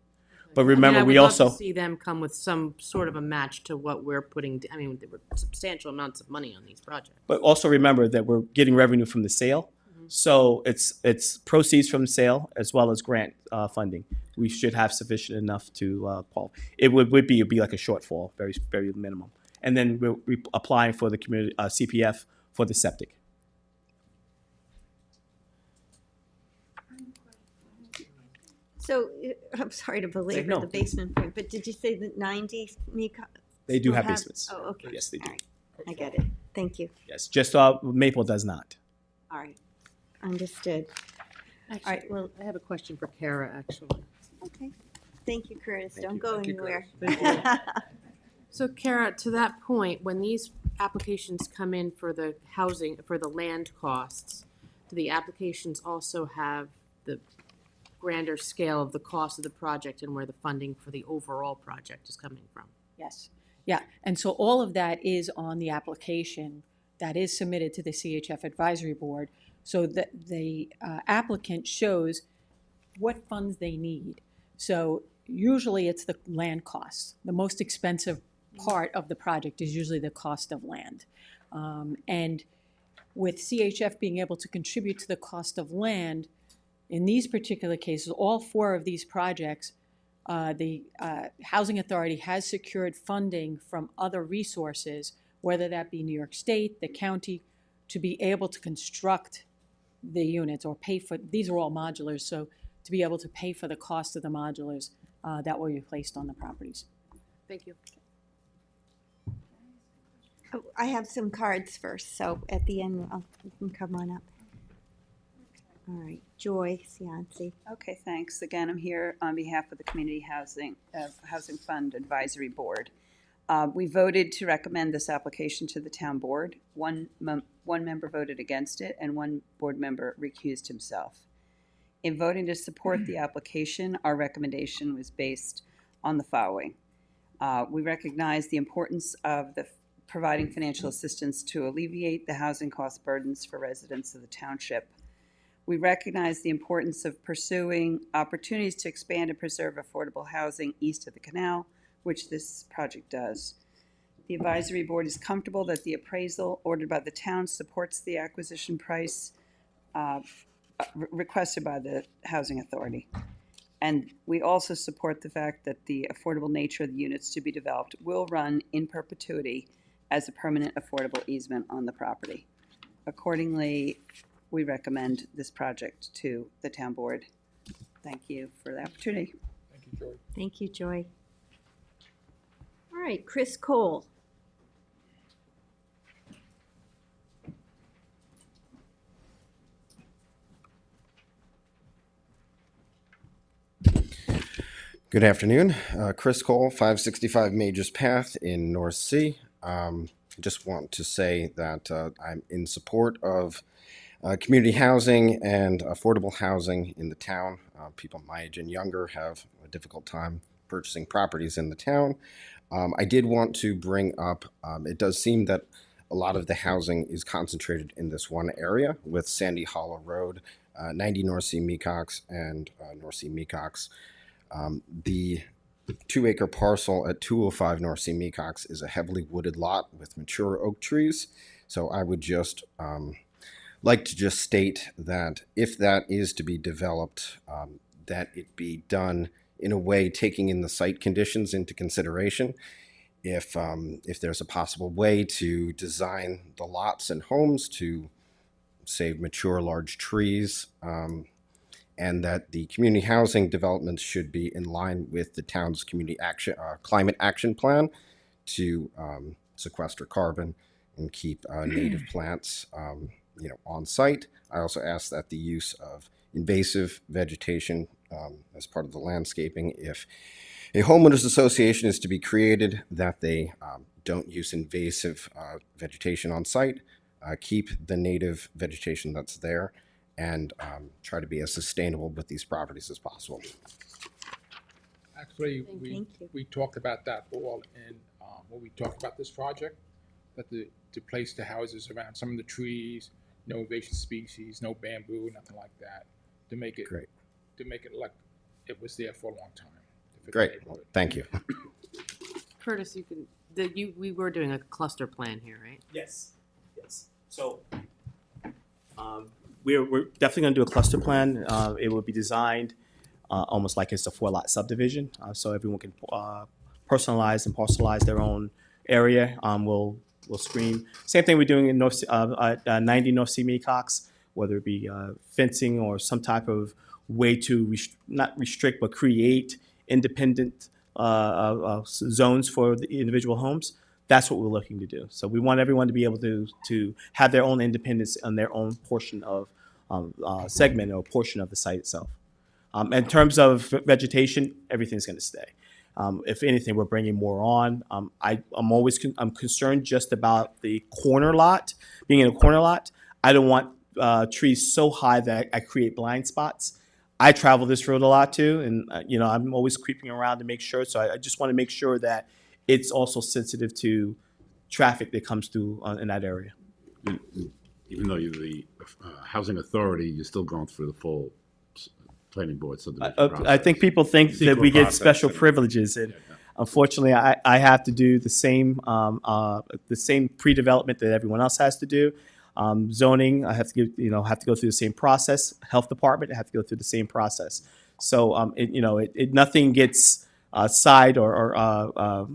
But remember, I we would also love to see them come with some sort of a match to what we're putting. I mean, there were substantial amounts of money on these projects. But also remember that we're getting revenue from the sale. So it's proceeds from sale as well as grant funding. We should have sufficient enough to qualify. It would be like a shortfall, very, very minimum. And then we're applying for the community CPF for the septic. So, I'm sorry to belabor No. the basement point, but did you say that 90 They do will have basements. Oh, okay. Yes, they do. All right. I get it. Thank you. Yes, just Maple does not. All right. Understood. All right, well, I have a question for Kara, actually. okay. Thank you, Curtis. Thank Don't you. go Thank you, anywhere. So Kara, to that point, when these applications come in for the housing, for the land costs, do the applications also have the grander scale of the cost of the project and where the funding for the overall project is coming from? Yes. Yeah, and so all of that is on the application that is submitted to the CHF Advisory Board, so that the applicant shows what funds they need. So usually it's the land costs. The most expensive part of the project is usually the cost of land. And with CHF being able to contribute to the cost of land, in these particular cases, all 4 of these projects, the Housing Authority has secured funding from other resources, whether that be New York State, the county, to be able to construct the units or pay for, these are all modulars, so to be able to pay for the cost of the modulars that will be placed on the properties. Thank you. Oh, I have some cards first, so at the end, you can come on up. All right, Joy Cianci. Okay, thanks. Again, I'm here on behalf of the Community Housing Fund Advisory Board. We voted to recommend this application to the town board. One member voted against it, and one board member recused himself. In voting to support the application, our recommendation was based on the following. We recognize the importance of providing financial assistance to alleviate the housing cost burdens for residents of the township. We recognize the importance of pursuing opportunities to expand and preserve affordable housing east of the canal, which this project does. The advisory board is comfortable that the appraisal ordered by the town supports the acquisition price requested by the Housing Authority. And we also support the fact that the affordable nature of the units to be developed will run in perpetuity as a permanent affordable easement on the property. Accordingly, we recommend this project to the town board. Thank you for the opportunity. Thank you, Joy. Thank you, Joy. All right, Chris Cole. Good afternoon. Chris Cole, 565 Majors Path in North Sea. Just want to say that I'm in support of community housing and affordable housing in the town. People my age and younger have a difficult time purchasing properties in the town. I did want to bring up, it does seem that a lot of the housing is concentrated in this one area with Sandy Hollow Road, 90 North Sea Mecox, and North Sea Mecox. The 2-acre parcel at 205 North Sea Mecox is a heavily wooded lot with mature oak trees. So I would just like to just state that if that is to be developed, that it be done in a way taking in the site conditions into consideration. If there's a possible way to design the lots and homes to save mature large trees, and that the community housing developments should be in line with the town's community action climate action plan to sequester carbon and keep native plants on site. I also ask that the use of invasive vegetation as part of the landscaping, if a homeowners association is to be created, that they don't use invasive vegetation on site, keep the native vegetation that's there, and try to be as sustainable with these properties as possible. Actually, Thank you. we talked about that all in, when we talked about this project, that to place the houses around some of the trees, no invasive species, no bamboo, nothing like that, to make it Great. to make it like it was there for a long time. to fit the Great. neighborhood. Thank you. Curtis, we were doing a cluster plan here, right? Yes, yes. So we're definitely going to do a cluster plan. It will be designed almost like it's a 4-lot subdivision, so everyone can personalize and parcelize their own area. We'll screen. Same thing we're doing in 90 North C. Mecox, whether it be fencing or some type of way to not restrict but create independent zones for the individual homes. That's what we're looking to do. So we want everyone to be able to have their own independence on their own portion of segment or portion of the site itself. In terms of vegetation, everything's going to stay. If anything, we're bringing more on. I'm concerned just about the corner lot, being in a corner lot. I don't want trees so high that I create blind spots. I travel this road a lot too, and I'm always creeping around to make sure. So I just want to make sure that it's also sensitive to traffic that comes through in that area. Even though you're the housing authority, you're still going through the full planning board subdivision process. I think people think that we get process special and- privileges, and unfortunately, I have to do the same pre-development that everyone else has to do. Zoning, I have to go through the same process. Health department, I have to go through the same process. So nothing gets side or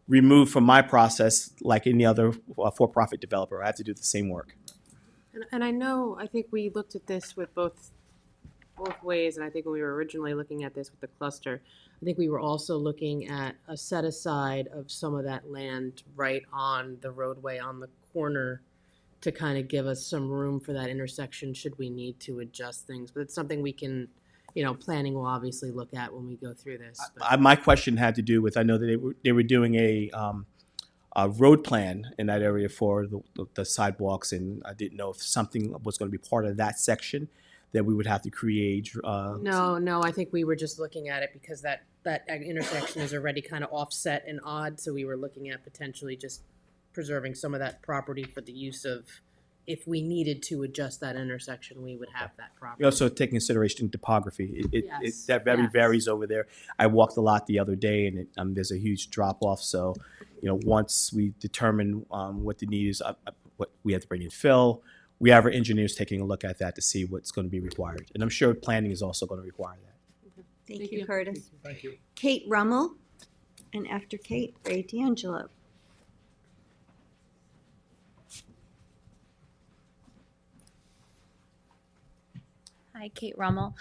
removed from my process like any other for-profit developer. I have to do the same work. And I think we looked at this with both ways, and I think when we were originally looking at this with the cluster, I think we were also looking at a set aside of some of that land right on the roadway on the corner to kind of give us some room for that intersection should we need to adjust things. But it's something we can, planning will obviously look at when we go through this. My question had to do with, I know that they were doing a road plan in that area for the sidewalks, and I didn't know if something was going to be part of that section that we would have to create. No, I think we were just looking at it because that intersection is already kind of offset and odd, so we were looking at potentially just preserving some of that property for the use of, if we needed to adjust that intersection, we would have that property. You also take into consideration topography. Yes, That varies over there. I walked a lot the other day, and there's a huge drop off. So, once we determine what the need is, what we have to bring in fill, we have our engineers taking a look at that to see what's going to be required. And I'm sure planning is also going to require that. Thank you, Curtis. Thank you. Kate Rummel, and after Kate, Ray D'Angelo. Hi, Kate Rummel.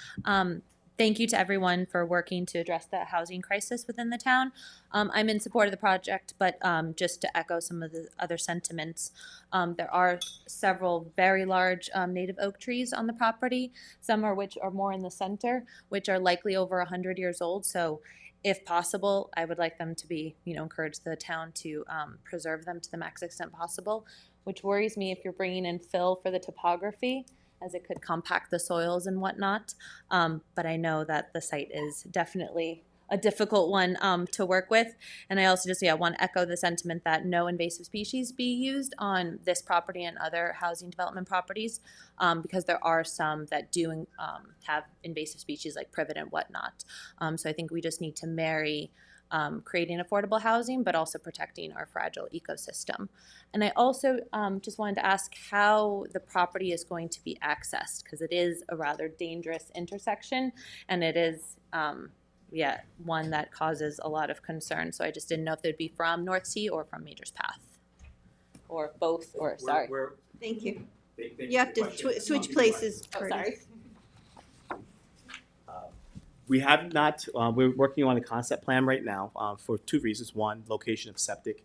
Thank you to everyone for working to address the housing crisis within the town. I'm in support of the project, but just to echo some of the other sentiments, there are several very large native oak trees on the property, some of which are more in the center, which are likely over 100 years old. So if possible, I would like them to be, encourage the town to preserve them to the max extent possible, which worries me if you're bringing in fill for the topography, as it could compact the soils and whatnot. But I know that the site is definitely a difficult one to work with. And I also just want to echo the sentiment that no invasive species be used on this property and other housing development properties, because there are some that do have invasive species like privet and whatnot. So I think we just need to marry creating affordable housing, but also protecting our fragile ecosystem. And I also just wanted to ask how the property is going to be accessed, because it is a rather dangerous intersection, and it is, one that causes a lot of concern. So I just didn't know if they'd be from North Sea or from Major's Path, or both, or sorry. Thank you. You have to switch places. Oh, sorry. We have not, we're working on a concept plan right now for two reasons. One, location of septic,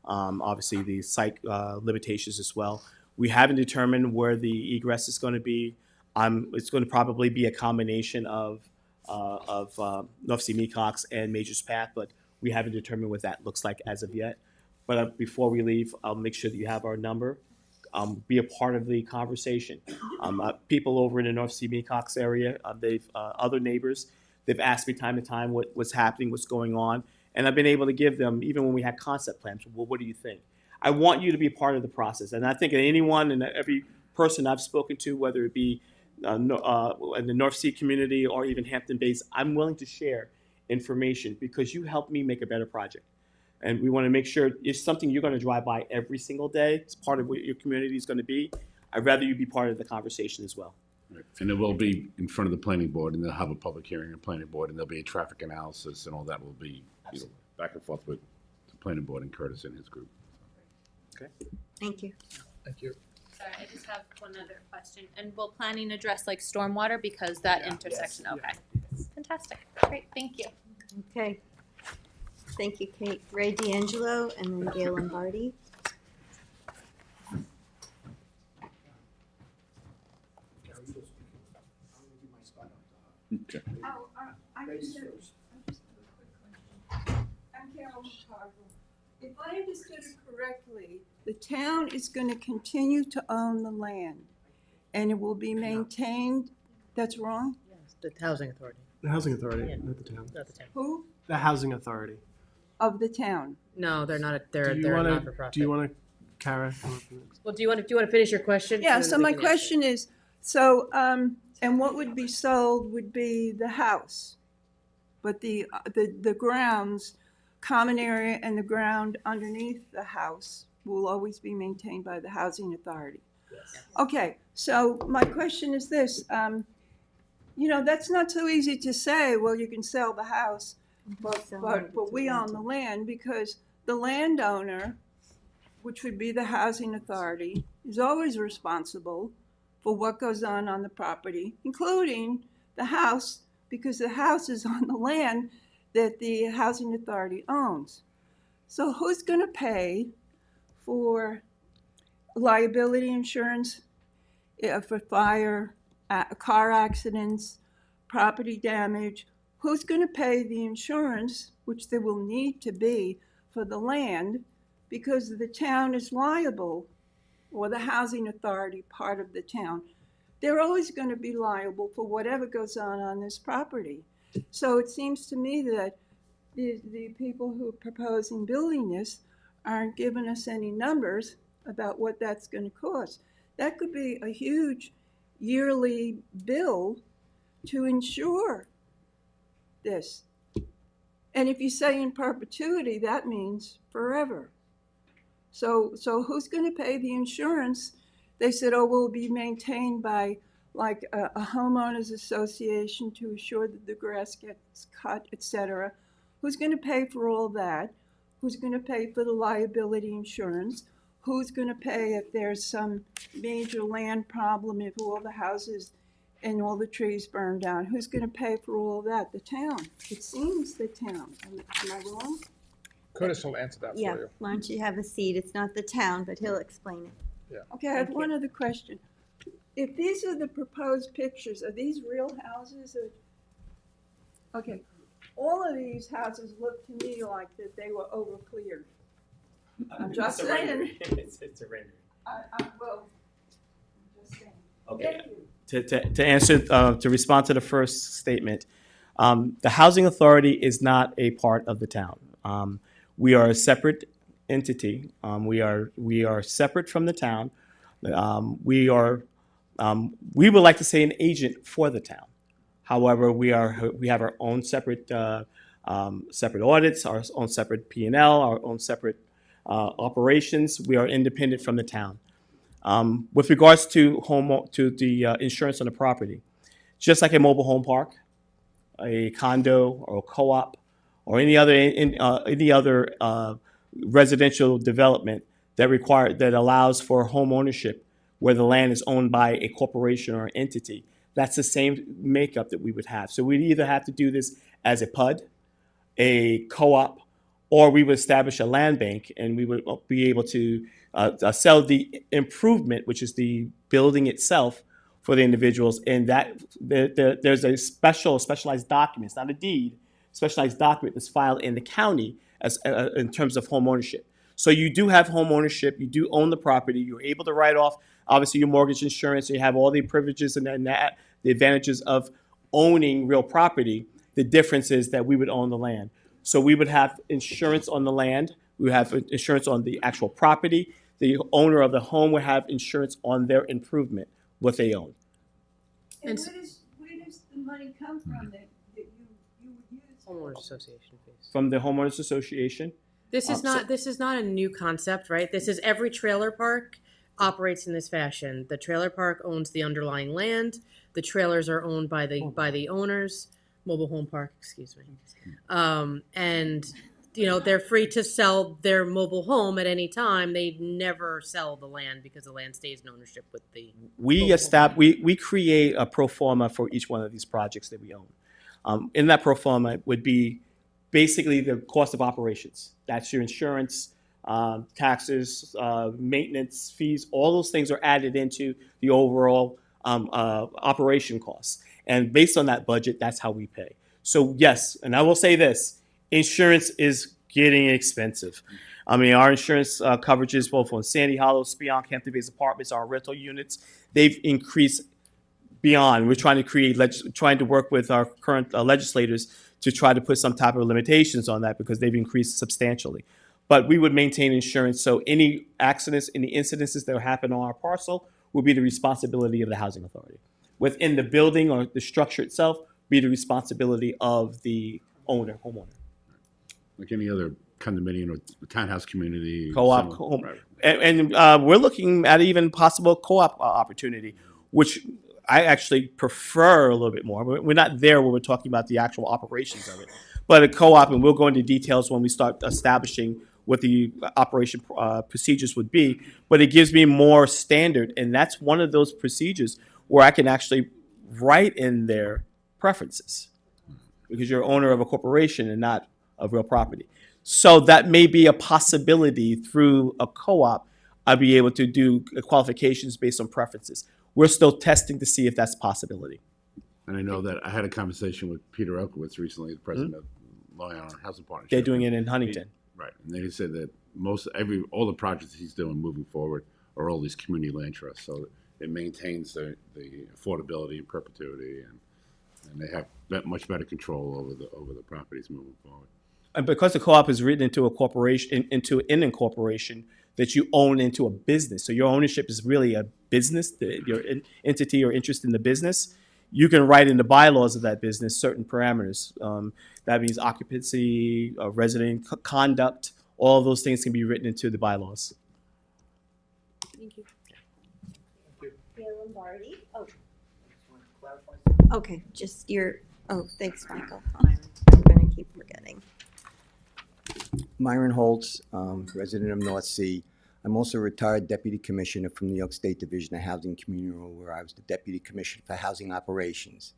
obviously the site limitations as well. We haven't determined where the egress is going to be. It's going to probably be a combination of North Sea Mecox and Major's Path, but we haven't determined what that looks like as of yet. But before we leave, I'll make sure that you have our number. Be a part of the conversation. People over in the North Sea Mecox area, other neighbors, they've asked me time to time what's happening, what's going on, and I've been able to give them, even when we had concept plans, well, what do you think? I want you to be part of the process, and I think that anyone and every person I've spoken to, whether it be in the North Sea community or even Hampton Bays, I'm willing to share information because you helped me make a better project. And we want to make sure it's something you're going to drive by every single day. It's part of what your community is going to be. I'd rather you be part of the conversation as well. Right. And it will be in front of the planning board, and they'll have a public hearing in planning board, and there'll be a traffic analysis, and all that will be, back and forth with the planning board and Curtis and his group. Okay. Thank you. Thank you. Sorry, I just have one other question. And will planning address like stormwater, because that intersection, yes, okay. Fantastic, great, thank you. Okay. Thank you, Kate. Ray D'Angelo and then Gail Lombardi. Okay. I'm Carol McCarville. If I understood it correctly, the town is going to continue to own the land, and it will be maintained. That's wrong? The housing authority, The housing authority, Yeah. not the town. not the town. Who? The housing authority. Of the town. No, they're not, they're Do you they're want not to, for profit. do you want to, Kara? come up next? Well, do you want to finish your question? Yeah, And then so we my can answer. question is, and what would be sold would be the house, but the grounds, common area and the ground underneath the house will always be maintained by the housing authority. Yes. Okay, so my question is this, that's not so easy to say, well, you can sell the house, but we own the land, because the landowner, which would be the housing authority, is always responsible for what goes on the property, including the house, because the house is on the land that the housing authority owns. So who's going to pay for liability insurance for fire, car accidents, property damage? Who's going to pay the insurance, which there will need to be for the land, because the town is liable, or the housing authority, part of the town? They're always going to be liable for whatever goes on this property. So it seems to me that the people who are proposing building this aren't giving us any numbers about what that's going to cost. That could be a huge yearly bill to insure this. And if you say in perpetuity, that means forever. So who's going to pay the insurance? They said, oh, will be maintained by like a homeowners association to assure that the grass gets cut, etc. Who's going to pay for all that? Who's going to pay for the liability insurance? Who's going to pay if there's some major land problem, if all the houses and all the trees burn down? Who's going to pay for all that? The town. It seems the town. Am I wrong? Curtis will answer that for Yeah, you. why don't you have a seat? It's not the town, but he'll explain it. Okay, I have one other question. If these are the proposed pictures, are these real houses? Okay, all of these houses look to me like that they were over cleared. I'm just saying. It's a rendering. Well, just saying. Okay. Thank you. To answer, to respond to the first statement, the housing authority is not a part of the town. We are a separate entity. We are separate from the town. We would like to say an agent for the town. However, we have our own separate separate audits, our own separate P&L, our own separate operations. We are independent from the town. With regards to the insurance on the property, just like a mobile home park, a condo or a co-op, or any other residential development that allows for home ownership where the land is owned by a corporation or an entity, that's the same makeup that we would have. So we'd either have to do this as a PUD, a co-op, or we would establish a land bank, and we would be able to sell the improvement, which is the building itself, for the individuals. And that there's a specialized document, it's not a deed, specialized document that's filed in the county as in terms of home ownership. So you do have home ownership, you do own the property, you're able to write off obviously your mortgage insurance, you have all the privileges and the advantages of owning real property. The difference is that we would own the land. So we would have insurance on the land, we would have insurance on the actual property. The owner of the home would have insurance on their improvement, what they own. And where does the money come from that you would use? Homeowners Association fees. From the homeowners association. This is not a new concept, right? This is every trailer park operates in this fashion. The trailer park owns the underlying land. The trailers are owned by the owners. Mobile home park, excuse me. And they're free to sell their mobile home at any time. They never sell the land because the land stays in ownership with the. We create a pro forma for each one of these projects that we own. In that pro forma would be basically the cost of operations. That's your insurance, taxes, maintenance fees. All those things are added into the overall operation costs. And based on that budget, that's how we pay. So yes, and I will say this, insurance is getting expensive. I mean, our insurance coverages both on Sandy Hollow, Spionk, Hampton Bays Apartments, our rental units, they've increased beyond. We're trying to work with our current legislators to try to put some type of limitations on that because they've increased substantially. But we would maintain insurance, so any accidents, any incidences that happen on our parcel would be the responsibility of the housing authority. Within the building or the structure itself, be the responsibility of the homeowner. Like any other condominium or townhouse community. Co-op, home. And we're looking at even possible co-op opportunity, which I actually prefer a little bit more. We're not there where we're talking about the actual operations of it. But a co-op, and we'll go into details when we start establishing what the operation procedures would be, but it gives me more standard, and that's one of those procedures where I can actually write in their preferences because you're owner of a corporation and not of real property. So that may be a possibility through a co-op. I'll be able to do qualifications based on preferences. We're still testing to see if that's a possibility. And I know that I had a conversation with Peter Elkowitz recently, the president of Long Island Housing Partnership. They're doing it in Huntington. Right, and they said that all the projects he's doing moving forward are all these community land trusts, so it maintains the affordability and perpetuity, and they have much better control over the properties moving forward. And because the co-op is written into a corporation, into an incorporation that you own into a business, so your ownership is really a business, your entity or interest in the business. You can write in the bylaws of that business certain parameters. That means occupancy, resident conduct, all of those things can be written into the bylaws. Thank you. Lombardi. Oh. Okay, just thanks, Michael. I'm going to keep forgetting. Myron Holtz, resident of North Sea. I'm also a retired deputy commissioner from New York State Division of Housing and Community Rule, where I was the deputy commissioner for housing operations.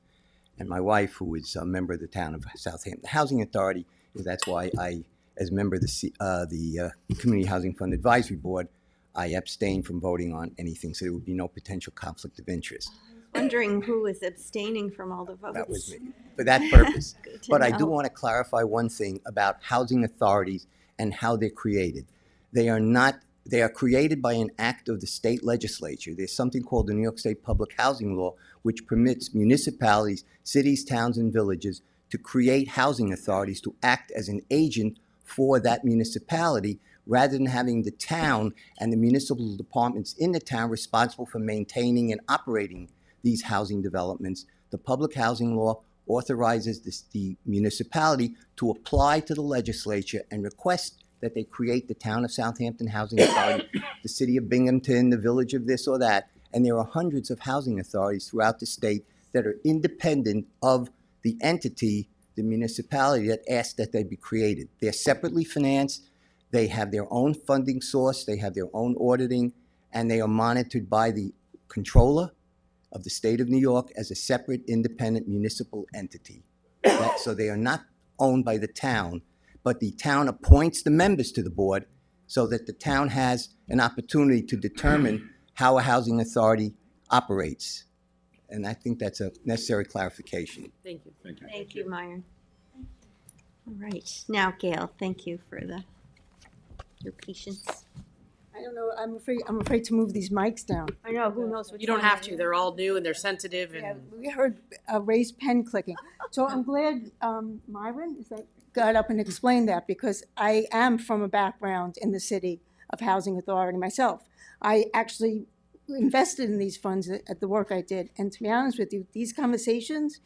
And my wife, who is a member of the town of Southampton Housing Authority, that's why I, as a member of the Community Housing Fund Advisory Board, I abstained from voting on anything, so there would be no potential conflict of interest. Wondering who was abstaining from all the votes. That was me, for that purpose. But I do know. want to clarify one thing about housing authorities and how they're created. They are created by an act of the state legislature. There's something called the New York State Public Housing Law, which permits municipalities, cities, towns, and villages to create housing authorities to act as an agent for that municipality, rather than having the town and the municipal departments in the town responsible for maintaining and operating these housing developments. The public housing law authorizes the municipality to apply to the legislature and request that they create the Town of Southampton Housing Authority, the City of Binghamton, the Village of this or that. And there are hundreds of housing authorities throughout the state that are independent of the entity, the municipality, that asked that they be created. They're separately financed. They have their own funding source. They have their own auditing, and they are monitored by the controller of the state of New York as a separate, independent municipal entity. So they are not owned by the town, but the town appoints the members to the board so that the town has an opportunity to determine how a housing authority operates. And I think that's a necessary clarification. Thank you. Thank you. Thank you, Myron. All right, now Gail, thank you for your patience. I don't know, I'm afraid to move these mics down. I know, who knows what You don't have to. They're all new and they're sensitive Yeah, and we heard a raised pen clicking. So I'm glad Myron got up and explained that, because I am from a background in the city of housing authority myself. I actually invested in these funds at the work I did. And to be honest with you, these conversations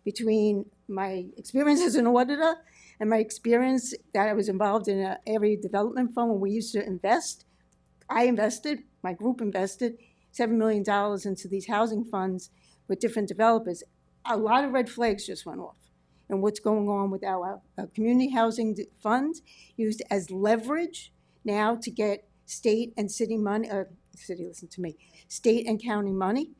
between my experience as an auditor and my experience that I was involved in an area development fund when we used to invest, I invested, my group invested $7 million into these housing funds with different developers. A lot of red flags just went off. And what's going on with our community housing funds used as leverage now to get state and city money, listen to me, state and county money.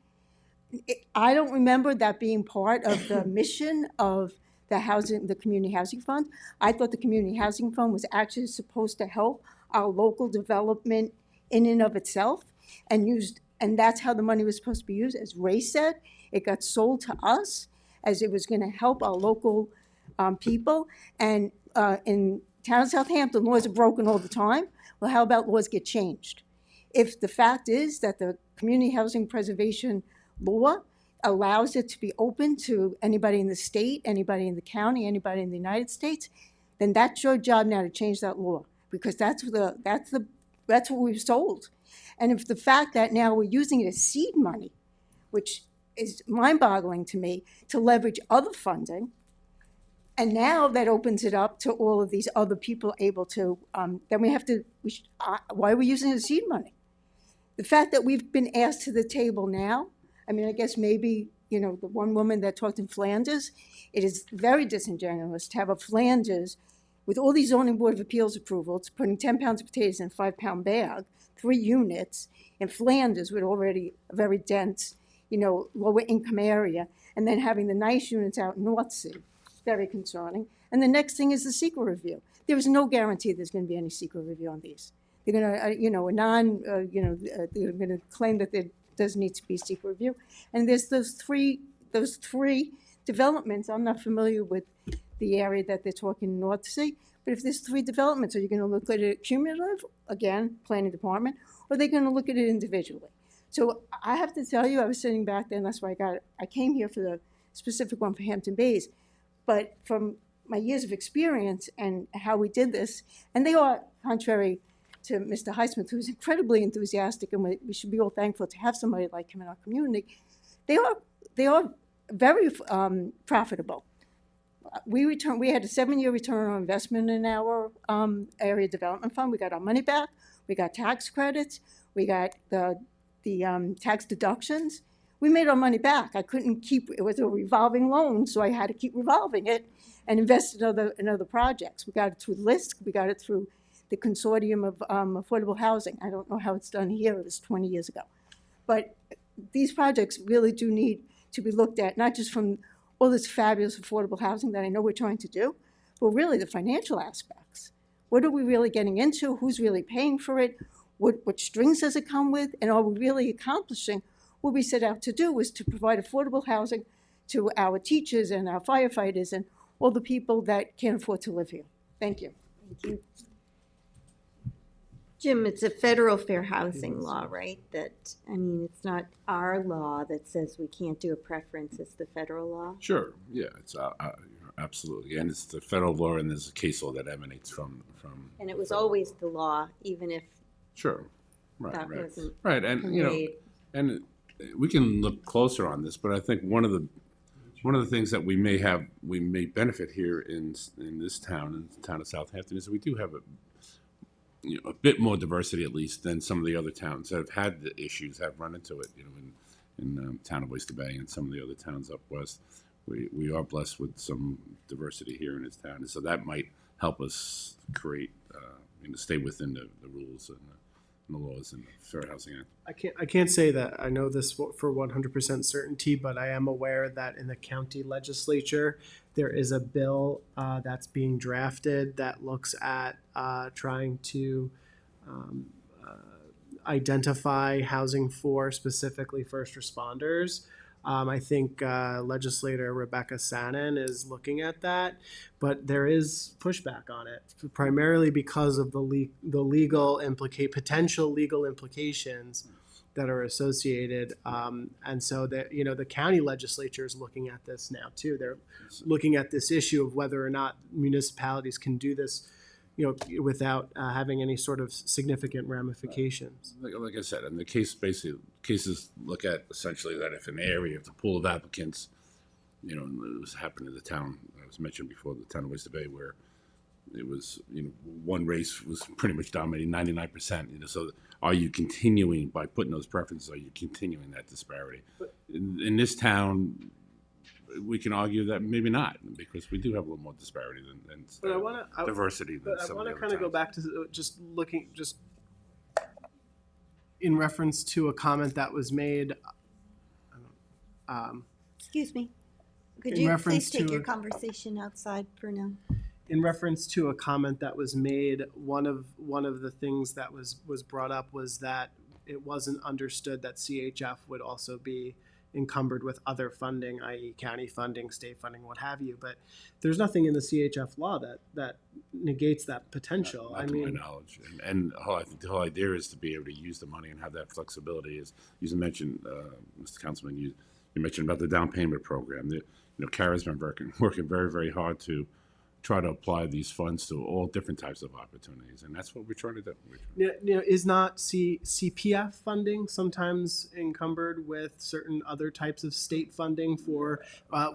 I don't remember that being part of the mission of the community housing fund. I thought the community housing fund was actually supposed to help our local development in and of itself, and that's how the money was supposed to be used. As Ray said, it got sold to us as it was going to help our local people. And in town of Southampton, laws are broken all the time. Well, how about laws get changed? If the fact is that the community housing preservation law allows it to be open to anybody in the state, anybody in the county, anybody in the United States, then that's your job now to change that law, because that's what we've sold. And if the fact that now we're using it as seed money, which is mind-boggling to me, to leverage other funding, and now that opens it up to all of these other people able to, then why are we using it as seed money? The fact that we've been asked to the table now, I mean, I guess maybe, the one woman that talked in Flanders, it is very disingenuous to have a Flanders with all these zoning board of appeals approvals, putting 10 pounds of potatoes in a 5-pound bag, 3 units in Flanders with already a very dense, lower income area, and then having the nice units out in North Sea. Very concerning. And the next thing is the secret review. There is no guarantee there's going to be any secret review on these. They're going to, they're going to claim that there does need to be secret review. And there's those three developments. I'm not familiar with the area that they're talking North Sea, but if there's 3 developments, are you going to look at it cumulative, again, planning department, or are they going to look at it individually? So I have to tell you, I was sitting back there, and that's why I came here for the specific one for Hampton Bays. But from my years of experience and how we did this, and they are, contrary to Mr. Highsmith, who's incredibly enthusiastic, and we should be all thankful to have somebody like him in our community, they are very profitable. We had a 7-year return on investment in our area development fund. We got our money back. We got tax credits. We got the tax deductions. We made our money back. I couldn't keep it was a revolving loan, so I had to keep revolving it and invest in other projects. We got it through LISC. We got it through the Consortium of Affordable Housing. I don't know how it's done here. It was 20 years ago. But these projects really do need to be looked at, not just from all this fabulous affordable housing that I know we're trying to do, but really the financial aspects. What are we really getting into? Who's really paying for it? What strings does it come with? And are we really accomplishing what we set out to do, was to provide affordable housing to our teachers and our firefighters and all the people that can't afford to live here. Thank you. Thank you. Jim, it's a federal fair housing law, right? It's not our law that says we can't do a preference. It's the federal law. Sure. Yeah. It's absolutely, and it's the federal law, and there's a case law that emanates from. And it was always the law, even if. Sure. Right. That Right. wasn't Right. And and we can look closer on this, but I think one of the One of the things that we may benefit here in this town, in the town of Southampton, is that we do have a bit more diversity, at least, than some of the other towns that have had the issues, have run into it, in town of Oyster Bay and some of the other towns up west. We are blessed with some diversity here in this town, and so that might help us create, stay within the rules and the laws and the Fair Housing Act. I can't say that I know this for 100% certainty, but I am aware that in the county legislature, there is a bill that's being drafted that looks at trying to identify housing for specifically first responders. I think legislator Rebecca Sanin is looking at that, but there is pushback on it, primarily because of the potential legal implications that are associated. And so that, the county legislature is looking at this now too. They're looking at this issue of whether or not municipalities can do this, without having any sort of significant ramifications. Like I said, and the cases look at essentially that if an area, if the pool of applicants, it was happened in the town, I was mentioned before, the town of Oyster Bay, where it was, one race was pretty much dominating 99%, so are you continuing, by putting those preferences, are you continuing that disparity? In this town, we can argue that maybe not, because we do have a little more disparity than diversity. But I want to kind of go back to just in reference to a comment that was made. Excuse me. Could In you reference please take to your a- conversation outside for now? In reference to a comment that was made, one of the things that was brought up was that it wasn't understood that CHF would also be encumbered with other funding, i.e. county funding, state funding, what have you. But there's nothing in the CHF law that negates that potential. Not to my knowledge. And I think the whole idea is to be able to use the money and have that flexibility. As you mentioned, Mr. Councilman, you mentioned about the down payment program. Kara's been working very, very hard to try to apply these funds to all different types of opportunities, and that's what we're trying to do. Is not CPF funding sometimes encumbered with certain other types of state funding for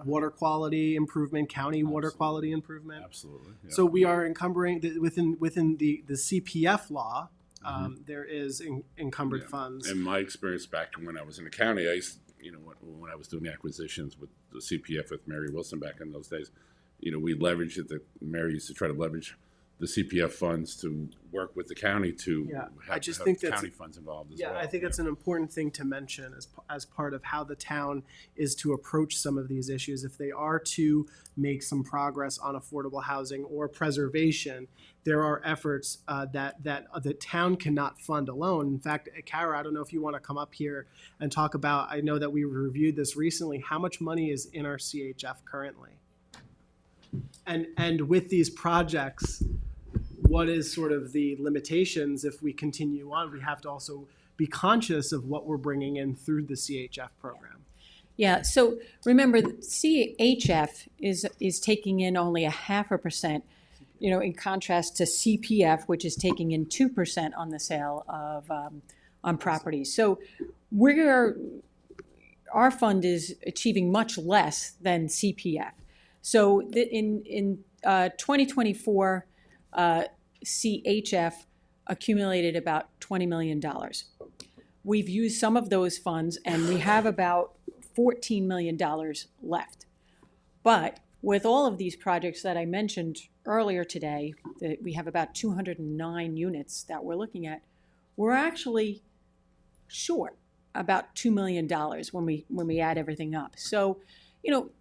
water quality improvement, county water quality improvement? Absolutely. Yeah. So we are encumbering within the CPF law. There is encumbered funds. In my experience back when I was in the county, I used, when I was doing the acquisitions with the CPF with Mary Wilson back in those days, we leveraged it. Mary used to try to leverage the CPF funds to work with the county to have county funds involved as well. Yeah, I think it's an important thing to mention as part of how the town is to approach some of these issues. If they are to make some progress on affordable housing or preservation, there are efforts that the town cannot fund alone. In fact, Kara, I don't know if you want to come up here and talk about, I know that we reviewed this recently, how much money is in our CHF currently? And with these projects, what is sort of the limitations if we continue on? We have to also be conscious of what we're bringing in through the CHF program. Yeah, so remember, CHF is taking in only 0.5%, in contrast to CPF, which is taking in 2% on the sale of on properties. So our fund is achieving much less than CPF. So in 2024, CHF accumulated about $20 million. We've used some of those funds, and we have about $14 million left. But with all of these projects that I mentioned earlier today, we have about 209 units that we're looking at. We're actually short about $2 million when we add everything up. So,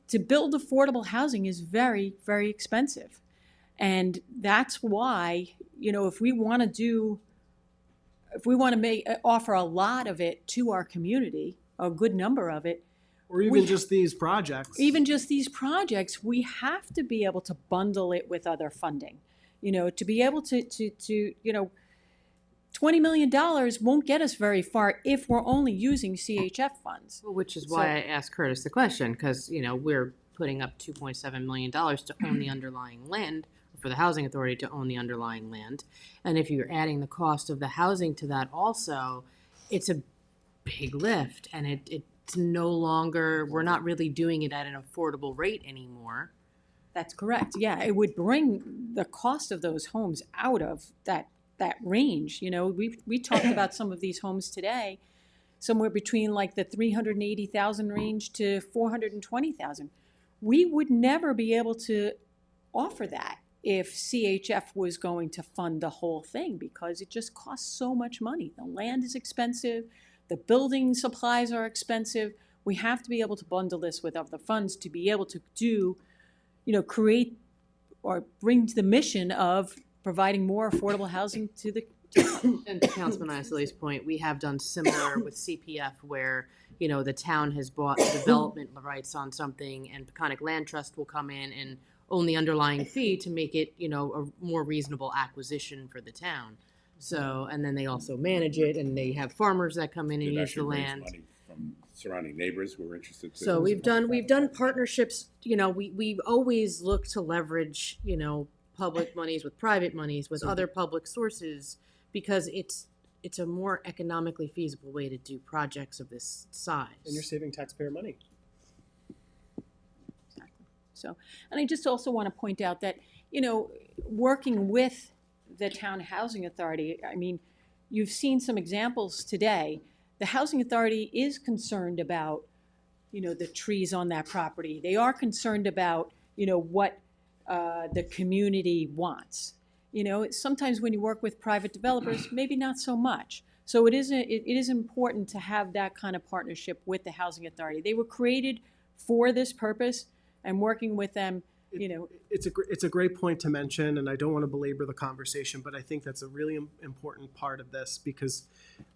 to build affordable housing is very, very expensive. And that's why, if we want to offer a lot of it to our community, a good number of it, or even just these projects, we have to be able to bundle it with other funding, to be able to $20 million won't get us very far if we're only using CHF funds. Well, which is why I asked Curtis the question, because, we're putting up $2.7 million to own the underlying land, for the housing authority to own the underlying land. And if you're adding the cost of the housing to that also, it's a big lift, and it's no longer, we're not really doing it at an affordable rate anymore. That's correct. Yeah, it would bring the cost of those homes out of that range. You know, we talked about some of these homes today, somewhere between like the 380,000 range to 420,000. We would never be able to offer that if CHF was going to fund the whole thing, because it just costs so much money. The land is expensive, the building supplies are expensive. We have to be able to bundle this with other funds to be able to do, you know, create or bring to the mission of providing more affordable housing to the And to Councilman Isley's point, we have done similar with CPF where, you know, the town has bought development rights on something and Peconic Land Trust will come in and own the underlying fee to make it, you know, a more reasonable acquisition for the town. So, and then they also manage it and they have farmers that come in and They've use the actually raised land. money from surrounding neighbors who were interested too. So we've done partnerships, you know, we've always looked to leverage, you know, public monies with private monies with other public sources because it's a more economically feasible way to do projects of this size. And you're saving taxpayer money. Exactly. So, and I just also want to point out that, you know, working with the Town Housing Authority, I mean, you've seen some examples today. The Housing Authority is concerned about, you know, the trees on that property. They are concerned about, you know, what the community wants. You know, sometimes when you work with private developers, maybe not so much. So it is important to have that kind of partnership with the Housing Authority. They were created for this purpose, and working with them, you know. It's a great point to mention, and I don't want to belabor the conversation, but I think that's a really important part of this because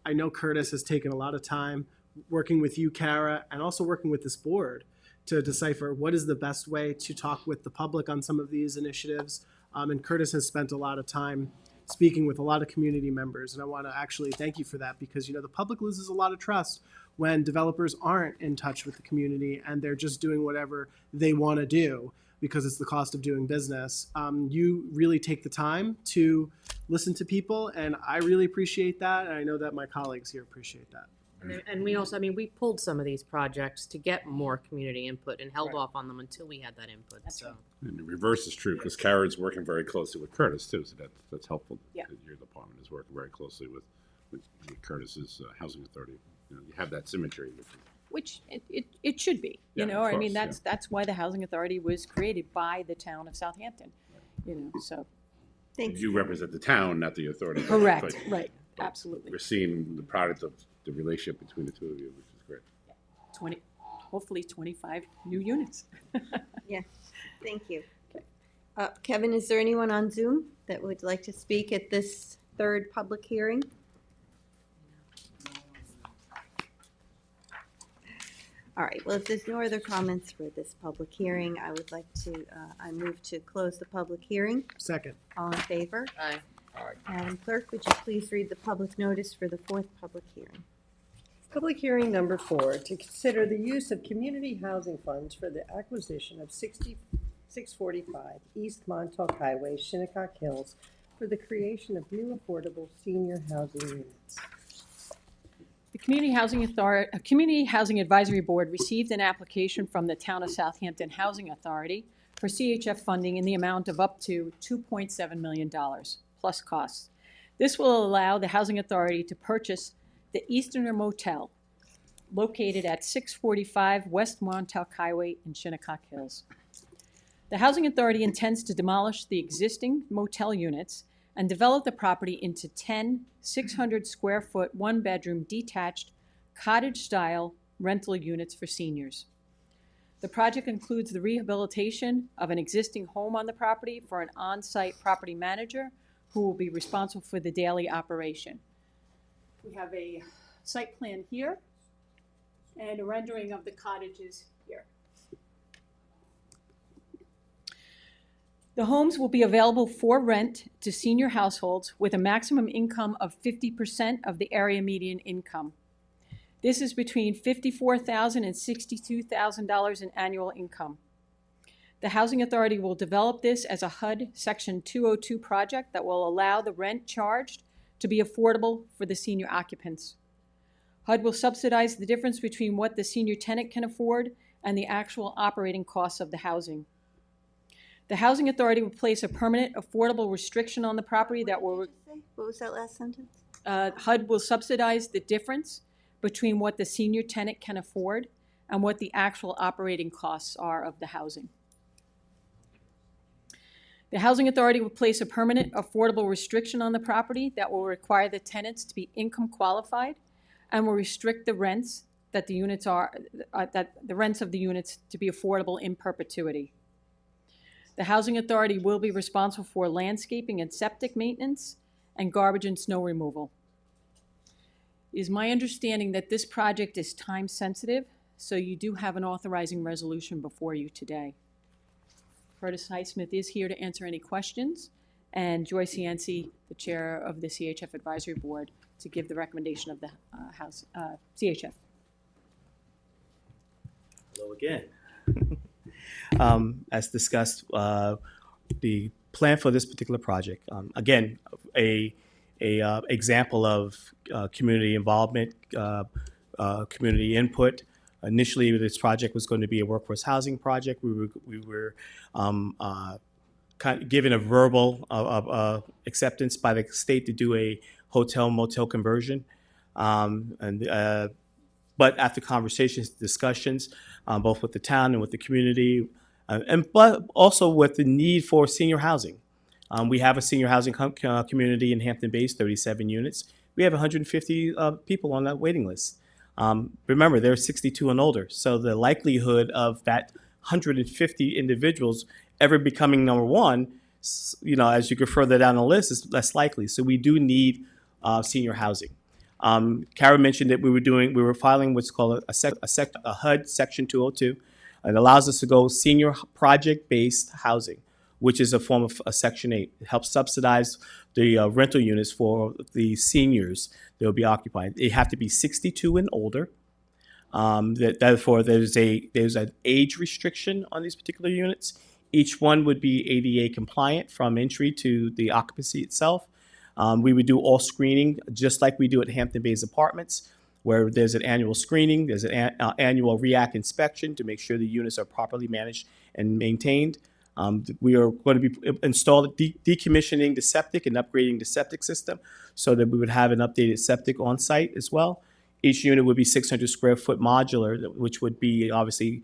I know Curtis has taken a lot of time working with you, Kara, and also working with this board to decipher what is the best way to talk with the public on some of these initiatives. And Curtis has spent a lot of time speaking with a lot of community members, and I want to actually thank you for that because, you know, the public loses a lot of trust when developers aren't in touch with the community and they're just doing whatever they want to do because it's the cost of doing business. You really take the time to listen to people, and I really appreciate that, and I know that my colleagues here appreciate that. And we also, I mean, we pulled some of these projects to get more community input and held off on them until we had that input, so. And the reverse is true because Kara's working very closely with Curtis too, so that's helpful. Yeah. That your department is working very closely with Curtis's housing authority. You know, you have that symmetry. Which it should be, you Yeah, know, of I mean, course, that's why the Housing Authority was created by the town of Southampton, you know, so. Thanks. You represent the town, not the authority. Correct, But- right, but absolutely. We're seeing the product of the relationship between the two of you, which is great. Hopefully 25 new units. Yeah, thank you. Kevin, is there anyone on Zoom that would like to speak at this third public hearing? All right, well, if there's no other comments for this public hearing, I would like to, I move to close the public hearing. Second. All in favor? Aye. Madam Clerk, would you please read the public notice for the fourth public hearing? Public hearing number 4, to consider the use of community housing funds for the acquisition of 6645 East Montauk Highway, Shinnecock Hills, for the creation of new affordable senior housing units. The Community Housing Advisory Board received an application from the Town of Southampton Housing Authority for CHF funding in the amount of up to $2.7 million, plus costs. This will allow the Housing Authority to purchase the Easterner Motel, located at 645 West Montauk Highway in Shinnecock Hills. The Housing Authority intends to demolish the existing motel units and develop the property into 10 600-square-foot, one-bedroom detached cottage-style rental units for seniors. The project includes the rehabilitation of an existing home on the property for an on-site property manager who will be responsible for the daily operation. We have a site plan here and a rendering of the cottages here. The homes will be available for rent to senior households with a maximum income of 50% of the area median income. This is between $54,000 and $62,000 in annual income. The Housing Authority will develop this as a HUD Section 202 project that will allow the rent charged to be affordable for the senior occupants. HUD will subsidize the difference between what the senior tenant can afford and the actual operating costs of the housing. The Housing Authority will place a permanent affordable restriction on the property that will... What was that last sentence? HUD will subsidize the difference between what the senior tenant can afford and what the actual operating costs are of the housing. The Housing Authority will place a permanent affordable restriction on the property that will require the tenants to be income qualified and will restrict the rents that the units are, that the rents of the units to be affordable in perpetuity. The Housing Authority will be responsible for landscaping and septic maintenance and garbage and snow removal. It is my understanding that this project is time sensitive, so you do have an authorizing resolution before you today. Curtis Highsmith is here to answer any questions, and Joyce Yancey, the chair of the CHF Advisory Board, to give the recommendation of the CHF. Hello again. As discussed, the plan for this particular project, again, a example of community involvement, community input. Initially, this project was going to be a workforce housing project. We were kind of given a verbal acceptance by the state to do a hotel motel conversion, but after conversations, discussions, both with the town and with the community, but also with the need for senior housing. We have a senior housing community in Hampton Bays, 37 units. We have 150 people on that waiting list. Remember, they're 62 and older, so the likelihood of that 150 individuals ever becoming number one, you know, as you go further down the list, is less likely. So we do need senior housing. Kara mentioned that we were filing what's called a HUD Section 202. It allows us to go senior project-based housing, which is a form of a Section 8. It helps subsidize the rental units for the seniors that will be occupied. They have to be 62 and older. Therefore, there's an age restriction on these particular units. Each one would be ADA compliant from entry to the occupancy itself. We would do all screening just like we do at Hampton Bays Apartments, where there's an annual screening, there's an annual REAC inspection to make sure the units are properly managed and maintained. We are going to be decommissioning the septic and upgrading the septic system so that we would have an updated septic on site as well. Each unit would be 600 square foot modular, which would be obviously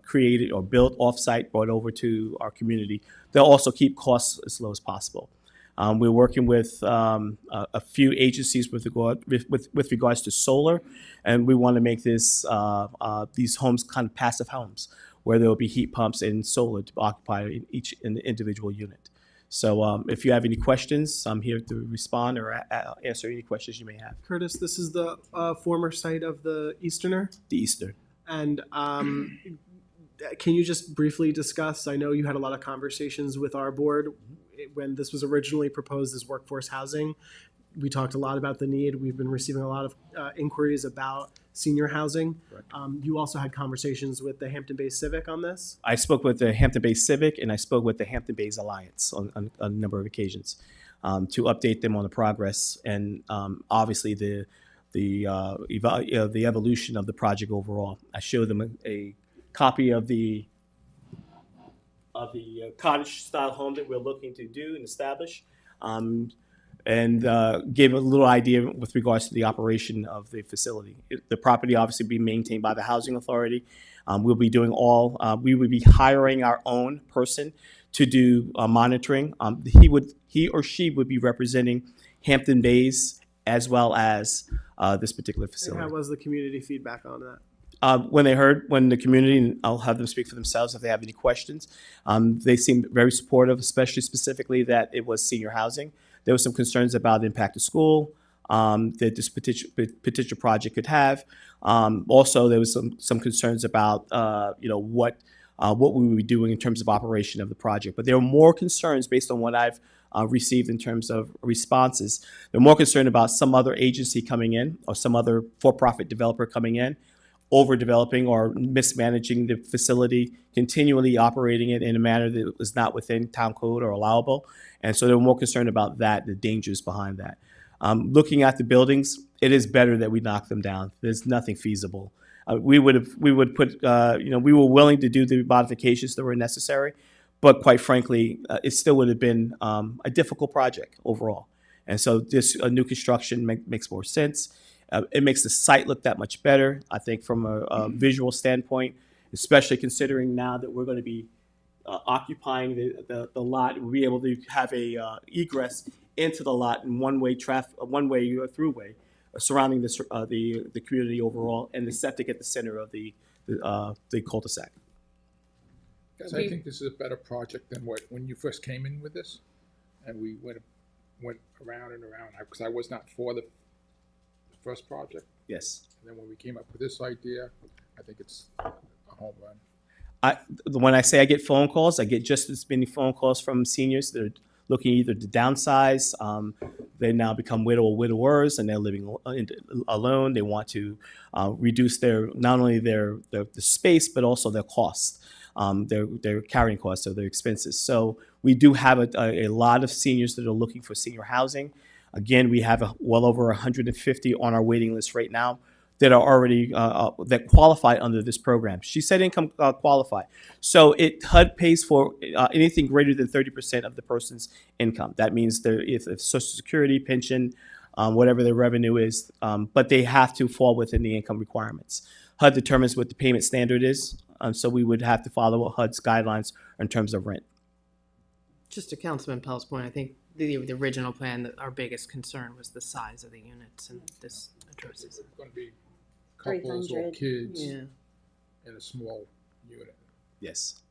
created or built off-site, brought over to our community. They'll also keep costs as low as possible. We're working with a few agencies with regards to solar, and we want to make these homes kind of passive homes, where there will be heat pumps and solar to occupy in the individual unit. So if you have any questions, I'm here to respond or answer any questions you may have. Curtis, this is the former site of the Easterner? The Eastern. And can you just briefly discuss, I know you had a lot of conversations with our board when this was originally proposed as workforce housing. We talked a lot about the need. We've been receiving a lot of inquiries about senior housing. You also had conversations with the Hampton Bays Civic on this? I spoke with the Hampton Bays Civic and I spoke with the Hampton Bays Alliance on a number of occasions to update them on the progress and obviously the evolution of the project overall. I showed them a copy of the cottage-style home that we're looking to do and establish, and gave a little idea with regards to the operation of the facility. The property obviously being maintained by the Housing Authority. We'll be doing we would be hiring our own person to do monitoring. He or she would be representing Hampton Bays as well as this particular facility. And how was the community feedback on that? When the community, and I'll have them speak for themselves if they have any questions, they seemed very supportive, especially specifically that it was senior housing. There were some concerns about the impact of school that this particular project could have. Also, there was some concerns about what we would be doing in terms of operation of the project. But there were more concerns based on what I've received in terms of responses. They're more concerned about some other agency coming in or some other for-profit developer coming in, overdeveloping or mismanaging the facility, continually operating it in a manner that was not within town code or allowable. And so they were more concerned about that, the dangers behind that. Looking at the buildings, it is better that we knock them down. There's nothing feasible. We would put, we were willing to do the modifications that were necessary, but quite frankly, it still would have been a difficult project overall. And so this new construction makes more sense. It makes the site look that much better, I think, from a visual standpoint, especially considering now that we're going to be occupying the lot. We'll be able to have a egress into the lot in one-way throughway surrounding the community overall, and the septic at the center of the cul-de-sac. Guys, I think this is a better project than when you first came in with this, and we went around and around, because I was not for the first project. Yes. And then when we came up with this idea, I think it's a home run. When I say I get phone calls, I get just as many phone calls from seniors that are looking either to downsize. They now become widowers and they're living alone. They want to reduce not only the space, but also their costs, their carrying costs or their expenses. So we do have a lot of seniors that are looking for senior housing. Again, we have well over 150 on our waiting list right now that are already that qualify under this program. She said income qualify. So HUD pays for anything greater than 30% of the person's income. That means if Social Security, pension, whatever their revenue is, but they have to fall within the income requirements. HUD determines what the payment standard is, so we would have to follow HUD's guidelines in terms of rent. Just to Councilman Pell's point, I think the original plan, our biggest concern was the size of the units, and this addresses it. It's going to be couples or 300. kids in a small unit. Yes.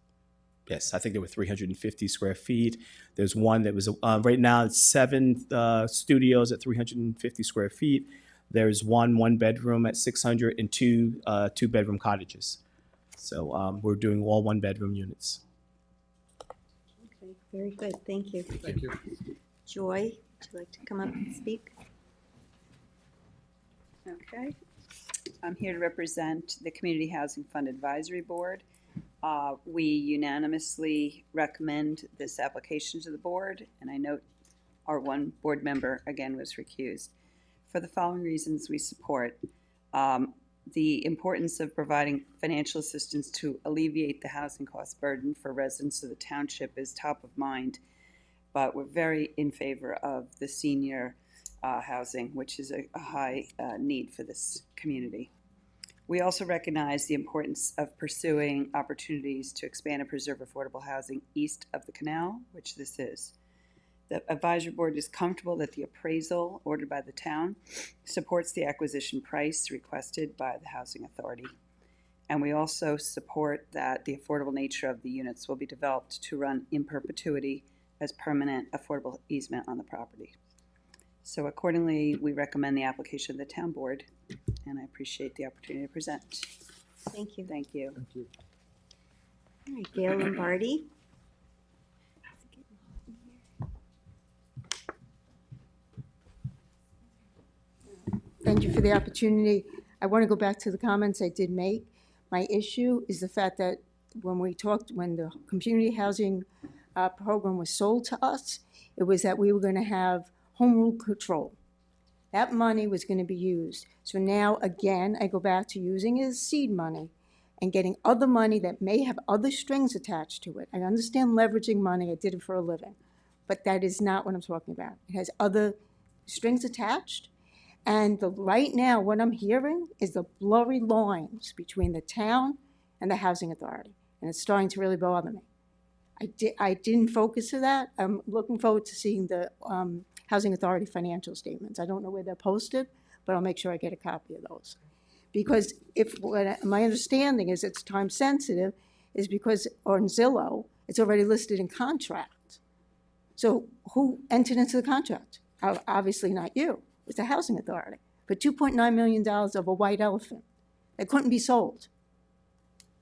Yes, I think there were 350 square feet. There's one that was, right now it's 7 studios at 350 square feet. There's one bedroom at 600 and two bedroom cottages. So we're doing all 1 bedroom units. Okay, very good, thank you. Thank you. Joy, would you like to come up and speak? Okay. I'm here to represent the Community Housing Fund Advisory Board. We unanimously recommend this application to the board, and I note our one board member, again, was recused. For the following reasons we support. The importance of providing financial assistance to alleviate the housing cost burden for residents of the township is top of mind, but we're very in favor of the senior housing, which is a high need for this community. We also recognize the importance of pursuing opportunities to expand and preserve affordable housing east of the canal, which this is. The advisory board is comfortable that the appraisal ordered by the town supports the acquisition price requested by the Housing Authority. And we also support that the affordable nature of the units will be developed to run in perpetuity as permanent affordable easement on the property. So accordingly, we recommend the application of the town board, and I appreciate the opportunity to present. Thank you. Thank you. Thank you. All right, Gail Lombardi. Thank you for the opportunity. I want to go back to the comments I did make. My issue is the fact that when the community housing program was sold to us, it was that we were going to have home rule control. That money was going to be used. So now, again, I go back to using it as seed money and getting other money that may have other strings attached to it. I understand leveraging money. I did it for a living. But that is not what I'm talking about. It has other strings attached. And right now, what I'm hearing is the blurry lines between the town and the housing authority. And it's starting to really bother me. I didn't focus on that. I'm looking forward to seeing the housing authority financial statements. I don't know where they're posted, but I'll make sure I get a copy of those. Because my understanding is it's time sensitive is because on Zillow, it's already listed in contract. So who entered into the contract? Obviously not you. It's the housing authority for $2.9 million of a white elephant that couldn't be sold.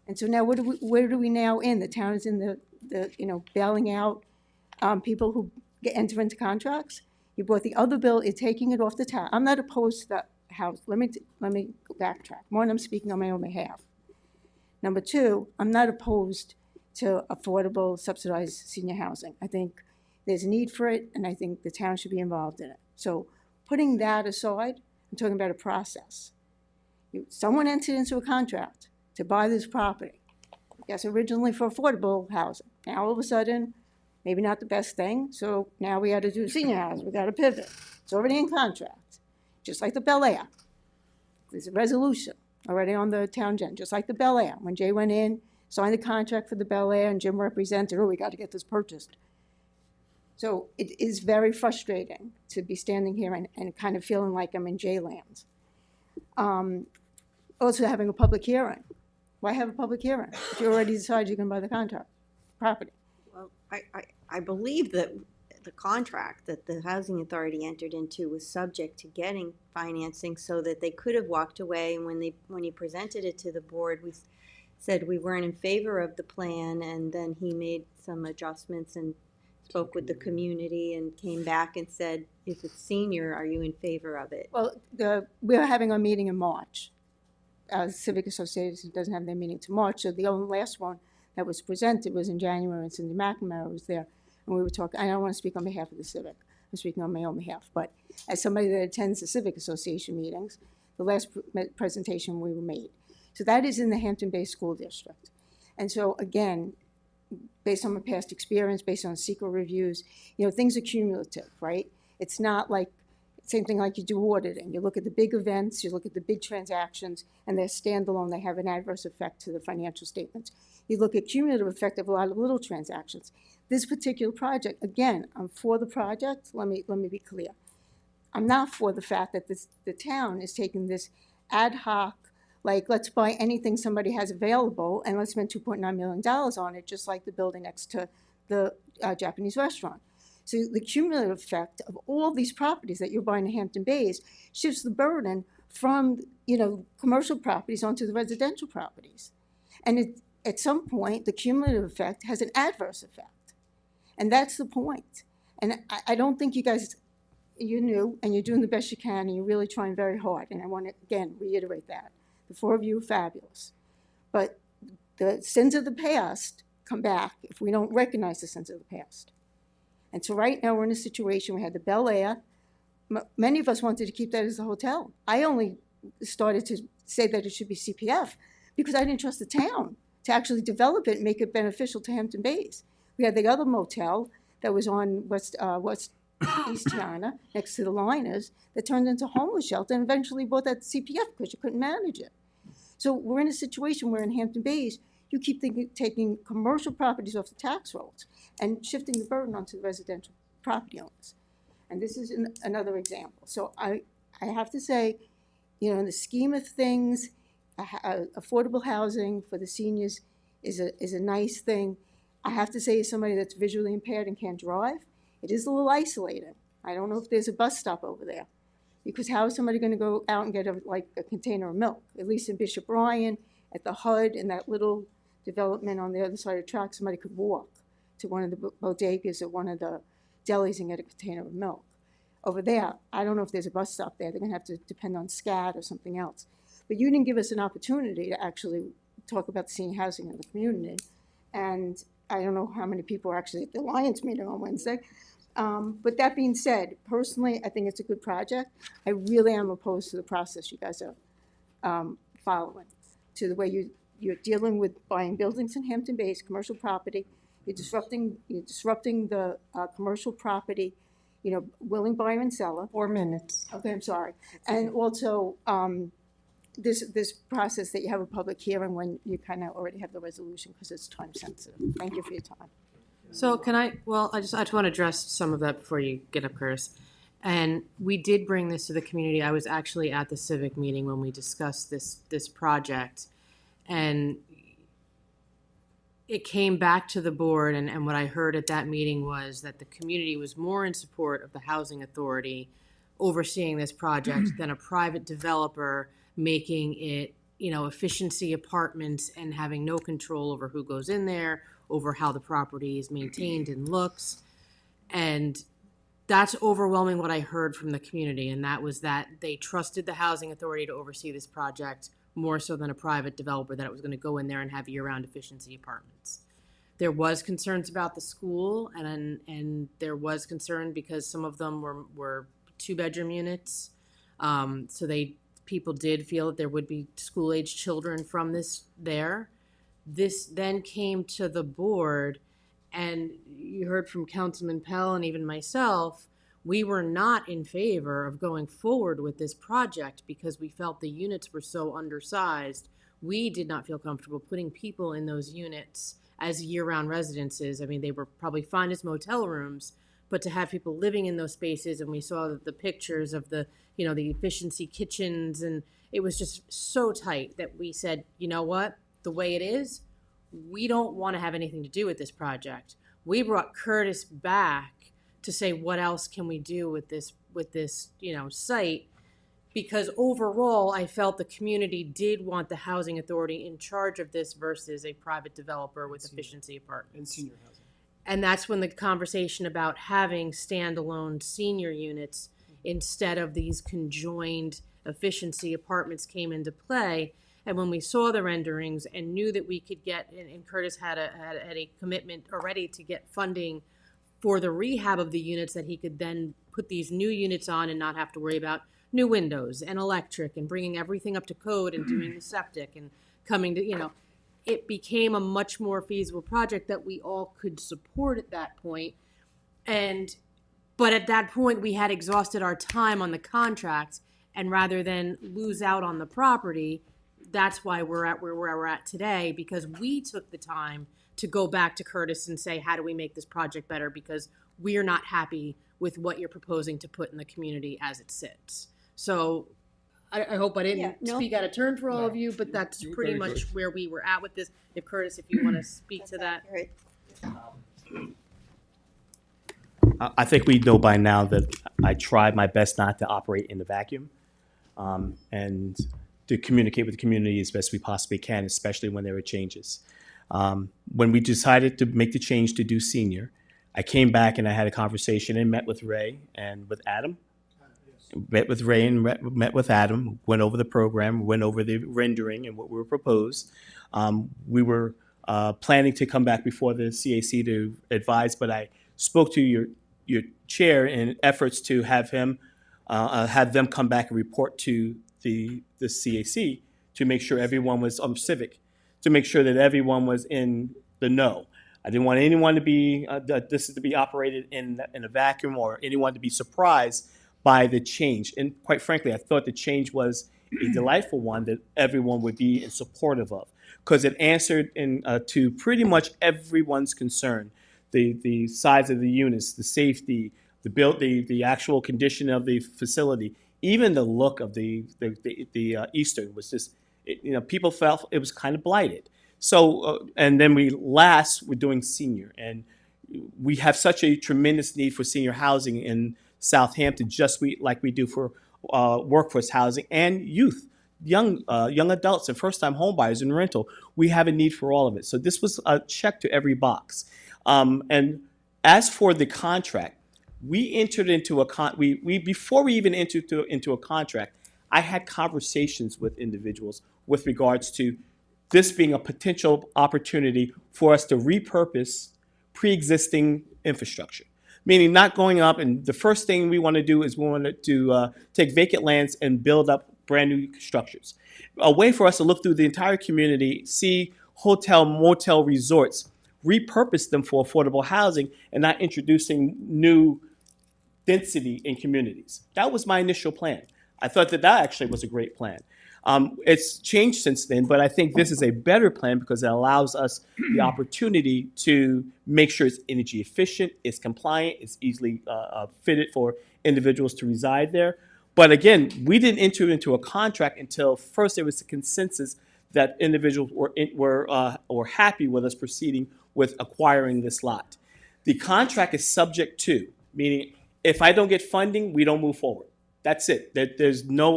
And so now where do we now in? The town is in the bailing out people who enter into contracts. You brought the other bill, you're taking it off the town. I'm not opposed to the house. Let me backtrack. One, I'm speaking on my own behalf. Number two, I'm not opposed to affordable subsidized senior housing. I think there's a need for it, and I think the town should be involved in it. So putting that aside, I'm talking about a process. Someone entered into a contract to buy this property. Yes, originally for affordable housing. Now all of a sudden, maybe not the best thing, so now we got to do senior housing. We got to pivot. It's already in contract, just like the Bel Air. There's a resolution already on the town gen, just like the Bel Air. When Jay went in, signed the contract for the Bel Air, and Jim represented, oh, we got to get this purchased. So it is very frustrating to be standing here and kind of feeling like I'm in Jay land. Also having a public hearing. Why have a public hearing if you already decided you're going to buy the contract property? Well, I believe that the contract that the housing authority entered into was subject to getting financing so that they could have walked away. And when he presented it to the board, we said we weren't in favor of the plan, and then he made some adjustments and spoke with the community and came back and said, if it's senior, are you in favor of it? Well, we're having our meeting in March. Civic Association doesn't have their meeting to March, so the only last one that was presented was in January, and Cindy McNamara was there, and we were talking. I don't want to speak on behalf of the Civic. I'm speaking on my own behalf, but as somebody that attends the Civic Association meetings, the last presentation we were made. So that is in the Hampton Bay School District. And so again, based on my past experience, based on secret reviews, things are cumulative, right? It's not like, same thing like you do auditing. You look at the big events, you look at the big transactions, and they're standalone. They have an adverse effect to the financial statements. You look at cumulative effect of a lot of little transactions. This particular project, again, I'm for the project. Let me be clear. I'm not for the fact that the town is taking this ad hoc, like, let's buy anything somebody has available and let's spend $2.9 million on it, just like the building next to the Japanese restaurant. So the cumulative effect of all these properties that you're buying in Hampton Bays shifts the burden from, commercial properties onto the residential properties. And at some point, the cumulative effect has an adverse effect. And that's the point. And I don't think you guys, you knew, and you're doing the best you can, and you're really trying very hard. And I want to, again, reiterate that. The four of you are fabulous. But the sins of the past come back if we don't recognize the sins of the past. And so right now we're in a situation, we had the Bel Air. Many of us wanted to keep that as a hotel. I only started to say that it should be CPF because I didn't trust the town to actually develop it and make it beneficial to Hampton Bays. We had the other motel that was on West East Tiana, next to the Liners, that turned into a homeless shelter and eventually bought that CPF because you couldn't manage it. So we're in a situation where in Hampton Bays, you keep taking commercial properties off the tax rolls and shifting the burden onto the residential property owners. And this is another example. So I have to say, in the scheme of things, affordable housing for the seniors is a nice thing. I have to say, as somebody that's visually impaired and can't drive, it is a little isolating. I don't know if there's a bus stop over there, because how is somebody going to go out and get a container of milk? At least in Bishop Ryan, at the HUD, in that little development on the other side of the track, somebody could walk to one of the bodegas or one of the delis and get a container of milk. Over there, I don't know if there's a bus stop there. They're going to have to depend on SCAD or something else. But you didn't give us an opportunity to actually talk about the senior housing in the community. And I don't know how many people are actually at the Alliance meeting on Wednesday. But that being said, personally, I think it's a good project. I really am opposed to the process you guys are following, to the way you're dealing with buying buildings in Hampton Bays, commercial property. You're disrupting the commercial property, willing buyer and seller. 4 minutes. Okay, I'm sorry. And also, this process that you have a public hearing when you kind of already have the resolution because it's time sensitive. Thank you for your time. So I just want to address some of that before you get up, Curtis. And we did bring this to the community. I was actually at the civic meeting when we discussed this project. And it came back to the board, and what I heard at that meeting was that the community was more in support of the housing authority overseeing this project than a private developer making it, efficiency apartments and having no control over who goes in there, over how the property is maintained and looks. And that's overwhelming what I heard from the community, and that was that they trusted the housing authority to oversee this project more so than a private developer, that it was going to go in there and have year-round efficiency apartments. There was concerns about the school, and there was concern because some of them were 2-bedroom units. So people did feel that there would be school-age children from this there. This then came to the board, and you heard from Councilman Pell and even myself, we were not in favor of going forward with this project because we felt the units were so undersized. We did not feel comfortable putting people in those units as year-round residences. I mean, they were probably fine as motel rooms, but to have people living in those spaces, and we saw the pictures of the efficiency kitchens, and it was just so tight that we said, you know what, the way it is, we don't want to have anything to do with this project. We brought Curtis back to say, what else can we do with this site? Because overall, I felt the community did want the housing authority in charge of this versus a private developer with efficiency apartments. And senior housing. And that's when the conversation about having standalone senior units instead of these conjoined efficiency apartments came into play. And when we saw the renderings and knew that we could get, and Curtis had a commitment already to get funding for the rehab of the units, that he could then put these new units on and not have to worry about new windows and electric and bringing everything up to code and doing the septic and coming to, it became a much more feasible project that we all could support at that point. But at that point, we had exhausted our time on the contract, and rather than lose out on the property, that's why we're at where we're at today, because we took the time to go back to Curtis and say, how do we make this project better? Because we are not happy with what you're proposing to put in the community as it sits. So I hope I didn't speak out of turn for all of you, but that's pretty much where we were at with this. If Curtis, if you want to speak to that. Right. I think we know by now that I tried my best not to operate in the vacuum, and to communicate with the community as best we possibly can, especially when there were changes. When we decided to make the change to do senior, I came back and I had a conversation and met with Ray and with Adam. Met with Ray and met with Adam, went over the program, went over the rendering and what we were proposed. We were planning to come back before the CAC to advise, but I spoke to your chair in efforts to have them come back and report to the CAC to make sure everyone was civic, to make sure that everyone was in the know. I didn't want anyone to be to be operated in a vacuum, or anyone to be surprised by the change. And quite frankly, I thought the change was a delightful one that everyone would be supportive of, because it answered to pretty much everyone's concern. The size of the units, the safety, the actual condition of the facility, even the look of the Eastern was just, people felt it was kind of blighted. So, and then we're doing senior, and we have such a tremendous need for senior housing in Southampton, like we do for workforce housing and youth, young adults and first-time homebuyers and rental. We have a need for all of it. So this was a check to every box. And as for the contract, we entered into before we even entered into a contract, I had conversations with individuals with regards to this being a potential opportunity for us to repurpose pre-existing infrastructure. Meaning not going up, and the first thing we want to do is we want to take vacant lands and build up brand new structures. A way for us to look through the entire community, see hotel, motel, resorts, repurpose them for affordable housing, and not introducing new density in communities. That was my initial plan. I thought that actually was a great plan. It's changed since then, but I think this is a better plan because it allows us the opportunity to make sure it's energy efficient, it's compliant, it's easily fitted for individuals to reside there. But again, we didn't enter into a contract until first there was a consensus that individuals were happy with us proceeding with acquiring this lot. The contract is subject to, meaning if I don't get funding, we don't move forward. That's it. There's no,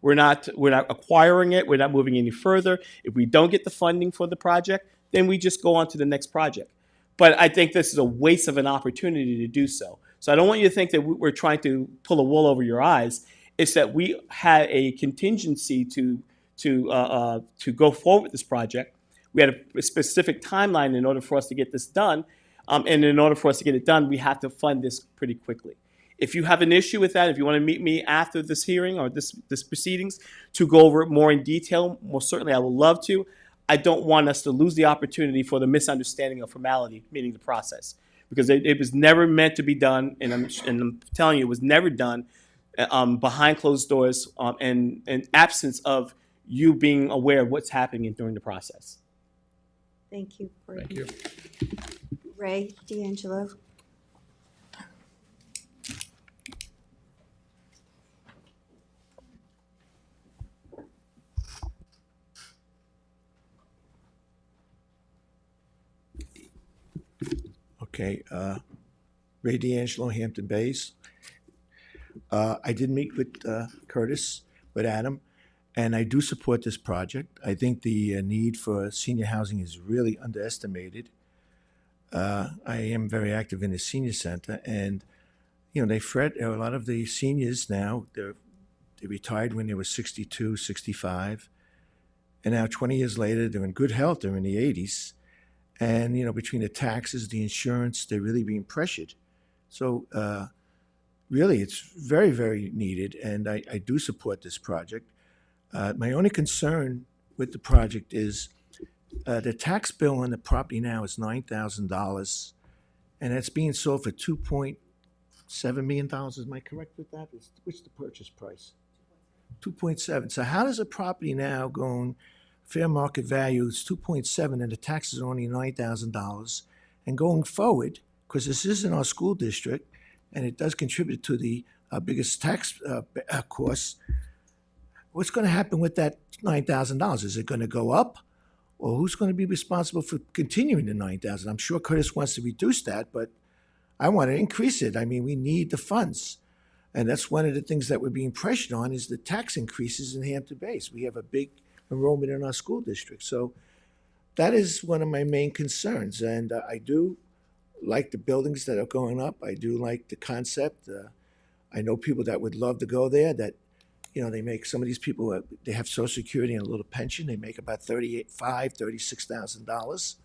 we're not acquiring it. We're not moving any further. If we don't get the funding for the project, then we just go on to the next project. But I think this is a waste of an opportunity to do so. So I don't want you to think that we're trying to pull a wool over your eyes. It's that we had a contingency to go forward with this project. We had a specific timeline in order for us to get this done. And in order for us to get it done, we have to fund this pretty quickly. If you have an issue with that, if you want to meet me after this hearing or this proceedings to go over it more in detail, most certainly I would love to. I don't want us to lose the opportunity for the misunderstanding of formality, meaning the process, because it was never meant to be done, and I'm telling you, it was never done behind closed doors and absence of you being aware of what's happening during the process. Thank you. Thank you. Ray D'Angelo. Okay, Ray D'Angelo, Hampton Bays. I did meet with Curtis, with Adam, and I do support this project. I think the need for senior housing is really underestimated. I am very active in the senior center, and they fret. A lot of the seniors now, they retired when they were 62, 65, and now 20 years later, they're in good health. They're in the 80s. And, between the taxes, the insurance, they're really being pressured. So, really, it's very, very needed, and I do support this project. My only concern with the project is the tax bill on the property now is $9,000, and it's being sold for $2.7 million. Am I correct with that? What's the purchase price? 2.7. So how does a property now going fair market value is 2.7 and the taxes are only $9,000? And going forward, because this is in our school district and it does contribute to the biggest tax costs, what's going to happen with that $9,000? Is it going to go up? Or who's going to be responsible for continuing the $9,000? I'm sure Curtis wants to reduce that, but I want to increase it. I mean, we need the funds. And that's one of the things that we're being pressured on is the tax increases in Hampton Bays. We have a big enrollment in our school district. So that is one of my main concerns. And I do like the buildings that are going up. I do like the concept. I know people that would love to go there that, they make, some of these people, they have Social Security and a little pension. They make about $36,000.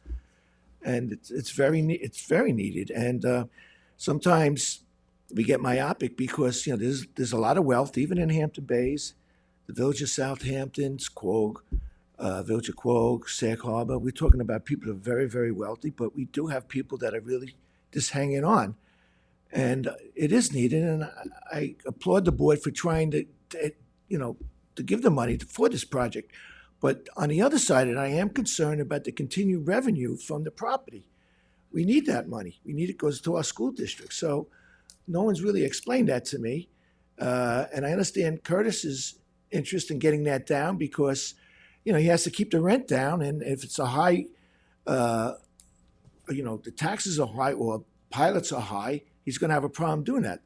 And it's very needed. And sometimes we get myopic because, there's a lot of wealth, even in Hampton Bays, the Village of Southampton, Quogue, Village of Quogue, Sag Harbor. We're talking about people that are very, very wealthy, but we do have people that are really just hanging on. And it is needed, and I applaud the board for trying to give the money for this project. But on the other side of it, I am concerned about the continued revenue from the property. We need that money. We need it goes to our school district. So no one's really explained that to me. And I understand Curtis's interest in getting that down because, he has to keep the rent down. And if it's a high, the taxes are high or pilots are high, he's going to have a problem doing that.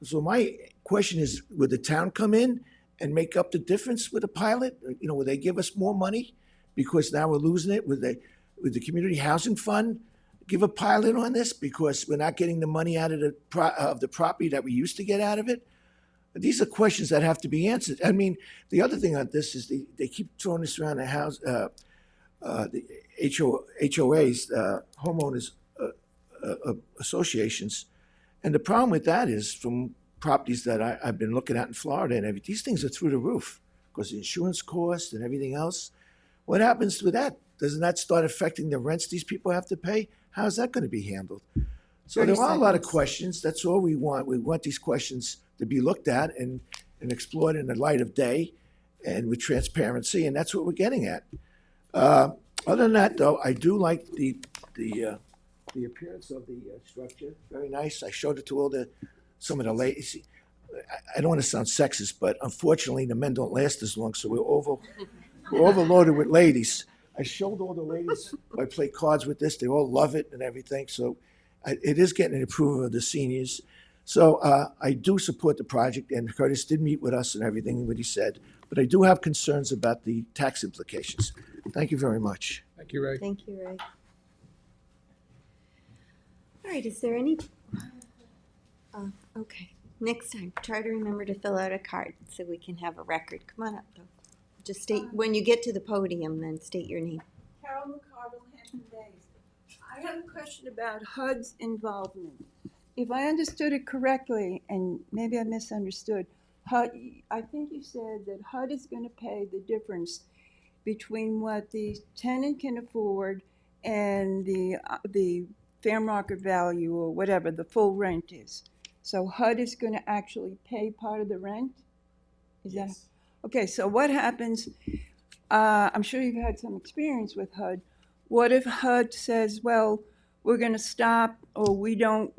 So my question is, would the town come in and make up the difference with a pilot? Will they give us more money because now we're losing it? Would the community housing fund give a pilot on this because we're not getting the money out of the property that we used to get out of it? These are questions that have to be answered. I mean, the other thing on this is they keep throwing this around the house, the HOAs, homeowners associations. And the problem with that is from properties that I've been looking at in Florida and everything, these things are through the roof because the insurance costs and everything else. What happens with that? Doesn't that start affecting the rents these people have to pay? How is that going to be handled? So there are a lot of questions. That's all we want. We want these questions to be looked at and explored in the light of day and with transparency, and that's what we're getting at. Other than that, though, I do like the appearance of the structure. Very nice. I showed it to some of the ladies. I don't want to sound sexist, but unfortunately, the men don't last as long, so we're overloaded with ladies. I showed all the ladies. I play cards with this. They all love it and everything. So it is getting an approval of the seniors. So I do support the project, and Curtis did meet with us and everything, what he said. But I do have concerns about the tax implications. Thank you very much. Thank you, Ray. Thank you, Ray. All right, is there any? Okay. Next time, try to remember to fill out a card so we can have a record. Come on up, though. Just state, when you get to the podium, then state your name. Carol McCardle, Hampton Bays. I have a question about HUD's involvement. if I understood it correctly, and maybe I misunderstood, HUD, I think you said that HUD is going to pay the difference between what the tenant can afford and the fair market value or whatever the full rent is. So HUD is going to actually pay part of the rent? Is that okay? So what happens? I'm sure you've had some experience with HUD. What if HUD says, "Well, we're going to stop, or we're not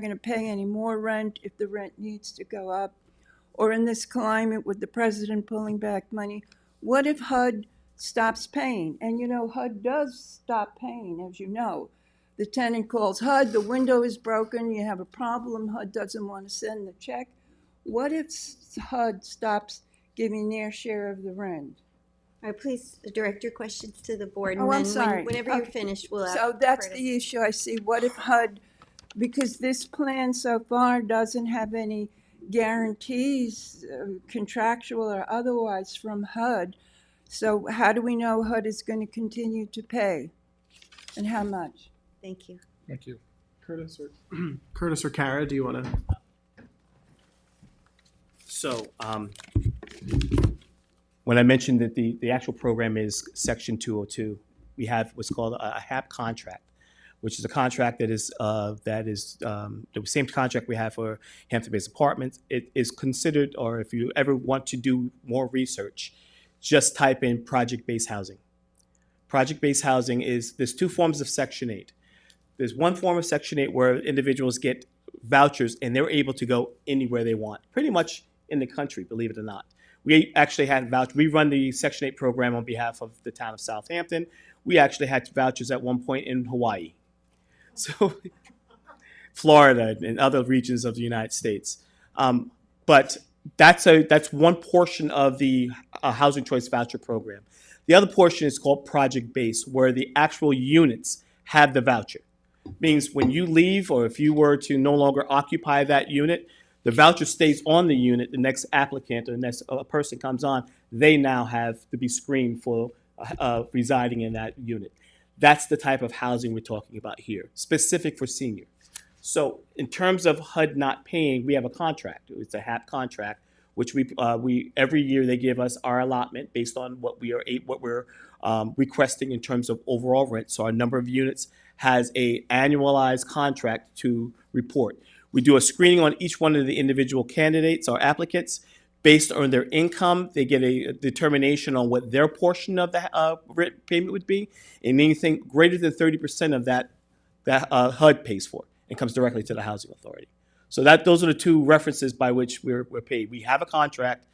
going to pay any more rent if the rent needs to go up," or in this climate with the president pulling back money, what if HUD stops paying? And HUD does stop paying, as you know. The tenant calls HUD, the window is broken, you have a problem, HUD doesn't want to send the check. What if HUD stops giving their share of the rent? All right, please direct your questions to the board. Oh, I'm then sorry. Whenever you're finished, we'll So that's the issue I see. What if HUD, because this plan so far doesn't have any guarantees, contractual or otherwise, from HUD. So how do we know HUD is going to continue to pay, and how much? Thank you. Thank you. Curtis or Kara, do you want to? So, when I mentioned that the actual program is Section 202, we have what's called a HAP contract, which is a contract that is the same contract we have for Hampton-based apartments. It is considered, or if you ever want to do more research, just type in project-based housing. Project-based housing there's two forms of Section 8. There's one form of Section 8 where individuals get vouchers and they're able to go anywhere they want, pretty much in the country, believe it or not. We actually had vouchers. We run the Section 8 program on behalf of the town of Southampton. We actually had vouchers at one point in Hawaii. So Florida and other regions of the United States. But that's one portion of the Housing Choice Voucher Program. The other portion is called Project Base, where the actual units have the voucher. Means when you leave, or if you were to no longer occupy that unit, the voucher stays on the unit. The next applicant or the next person comes on, they now have to be screened for residing in that unit. That's the type of housing we're talking about here, specific for senior. So in terms of HUD not paying, we have a contract. It's a HAP contract, which we every year they give us our allotment based on what we're requesting in terms of overall rent. So our number of units has a annualized contract to report. We do a screening on each one of the individual candidates or applicants. Based on their income, they get a determination on what their portion of the rent payment would be, and anything greater than 30% of that HUD pays for and comes directly to the housing authority. So those are the two references by which we're paid. We have a contract.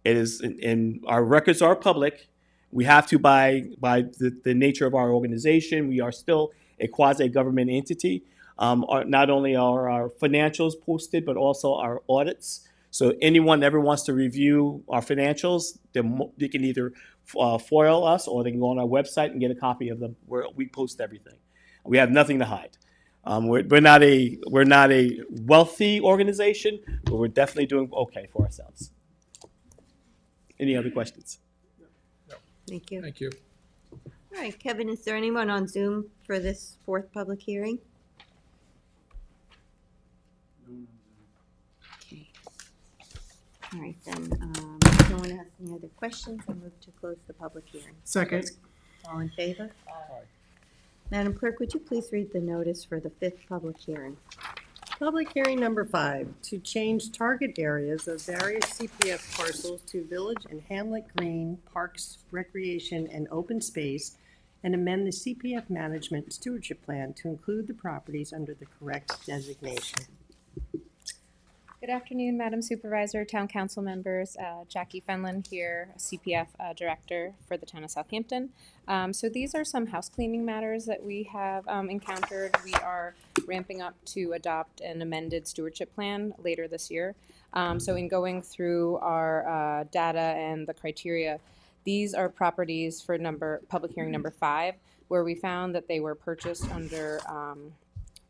It is, and our records are public. We have to by the nature of our organization. We are still a quasi-government entity. Not only are our financials posted, but also our audits. So anyone that ever wants to review our financials, they can either foil us or they can go on our website and get a copy of them where we post everything. We have nothing to hide. We're not a wealthy organization, but we're definitely doing okay for ourselves. Any other questions? Thank you. Thank you. All right, Kevin, is there anyone on Zoom for this fourth public hearing? Okay. All right, then, if no one has any other questions, I'll move to close the public hearing. Second. All in favor? Aye. Madam Clerk, would you please read the notice for the fifth public hearing? Public hearing number 5, to change target areas of various CPF parcels to Village and Hamlet Green, Parks, Recreation, and Open Space, and amend the CPF Management Stewardship Plan to include the properties under the correct designation. Good afternoon, Madam Supervisor, Town Council members. Jackie Fenlon here, CPF Director for the Town of Southampton. So these are some house cleaning matters that we have encountered. We are ramping up to adopt an amended stewardship plan later this year. So in going through our data and the criteria, these are properties for public hearing number 5, where we found that they were purchased under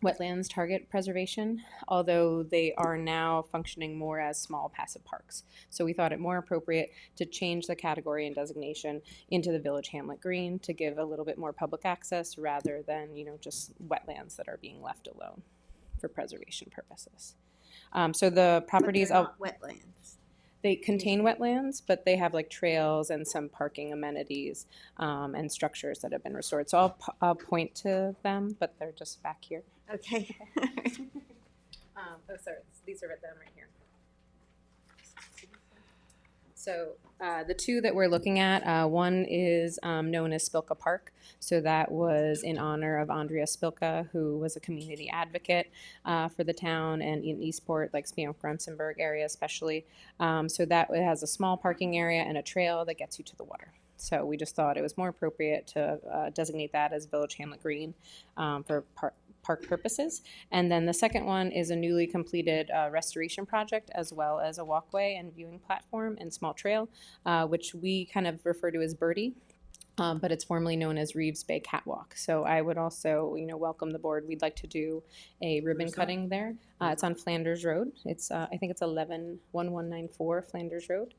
wetlands target preservation, although they are now functioning more as small passive parks. So we thought it more appropriate to change the category and designation into the Village Hamlet Green to give a little bit more public access rather than, just wetlands that are being left alone. for preservation purposes. So the properties, But they're not wetlands. they contain wetlands, but they have like trails and some parking amenities and structures that have been restored. So I'll point to them, but they're just back here. Okay. Oh, sorry, these are them right here. So the two that we're looking at, one is known as Spilka Park. So that was in honor of Andrea Spilka, who was a community advocate for the town and in Eastport, like Spion-Remsenburg area especially. So that it has a small parking area and a trail that gets you to the water. So we just thought it was more appropriate to designate that as Village Hamlet Green for park purposes. And then the second one is a newly completed restoration project, as well as a walkway and viewing platform and small trail, which we kind of refer to as Birdie. But it's formerly known as Reeves Bay Catwalk. So I would also, welcome the board. We'd like to do a ribbon cutting there. It's on Flanders Road. It's I think it's 1194 Flanders Road.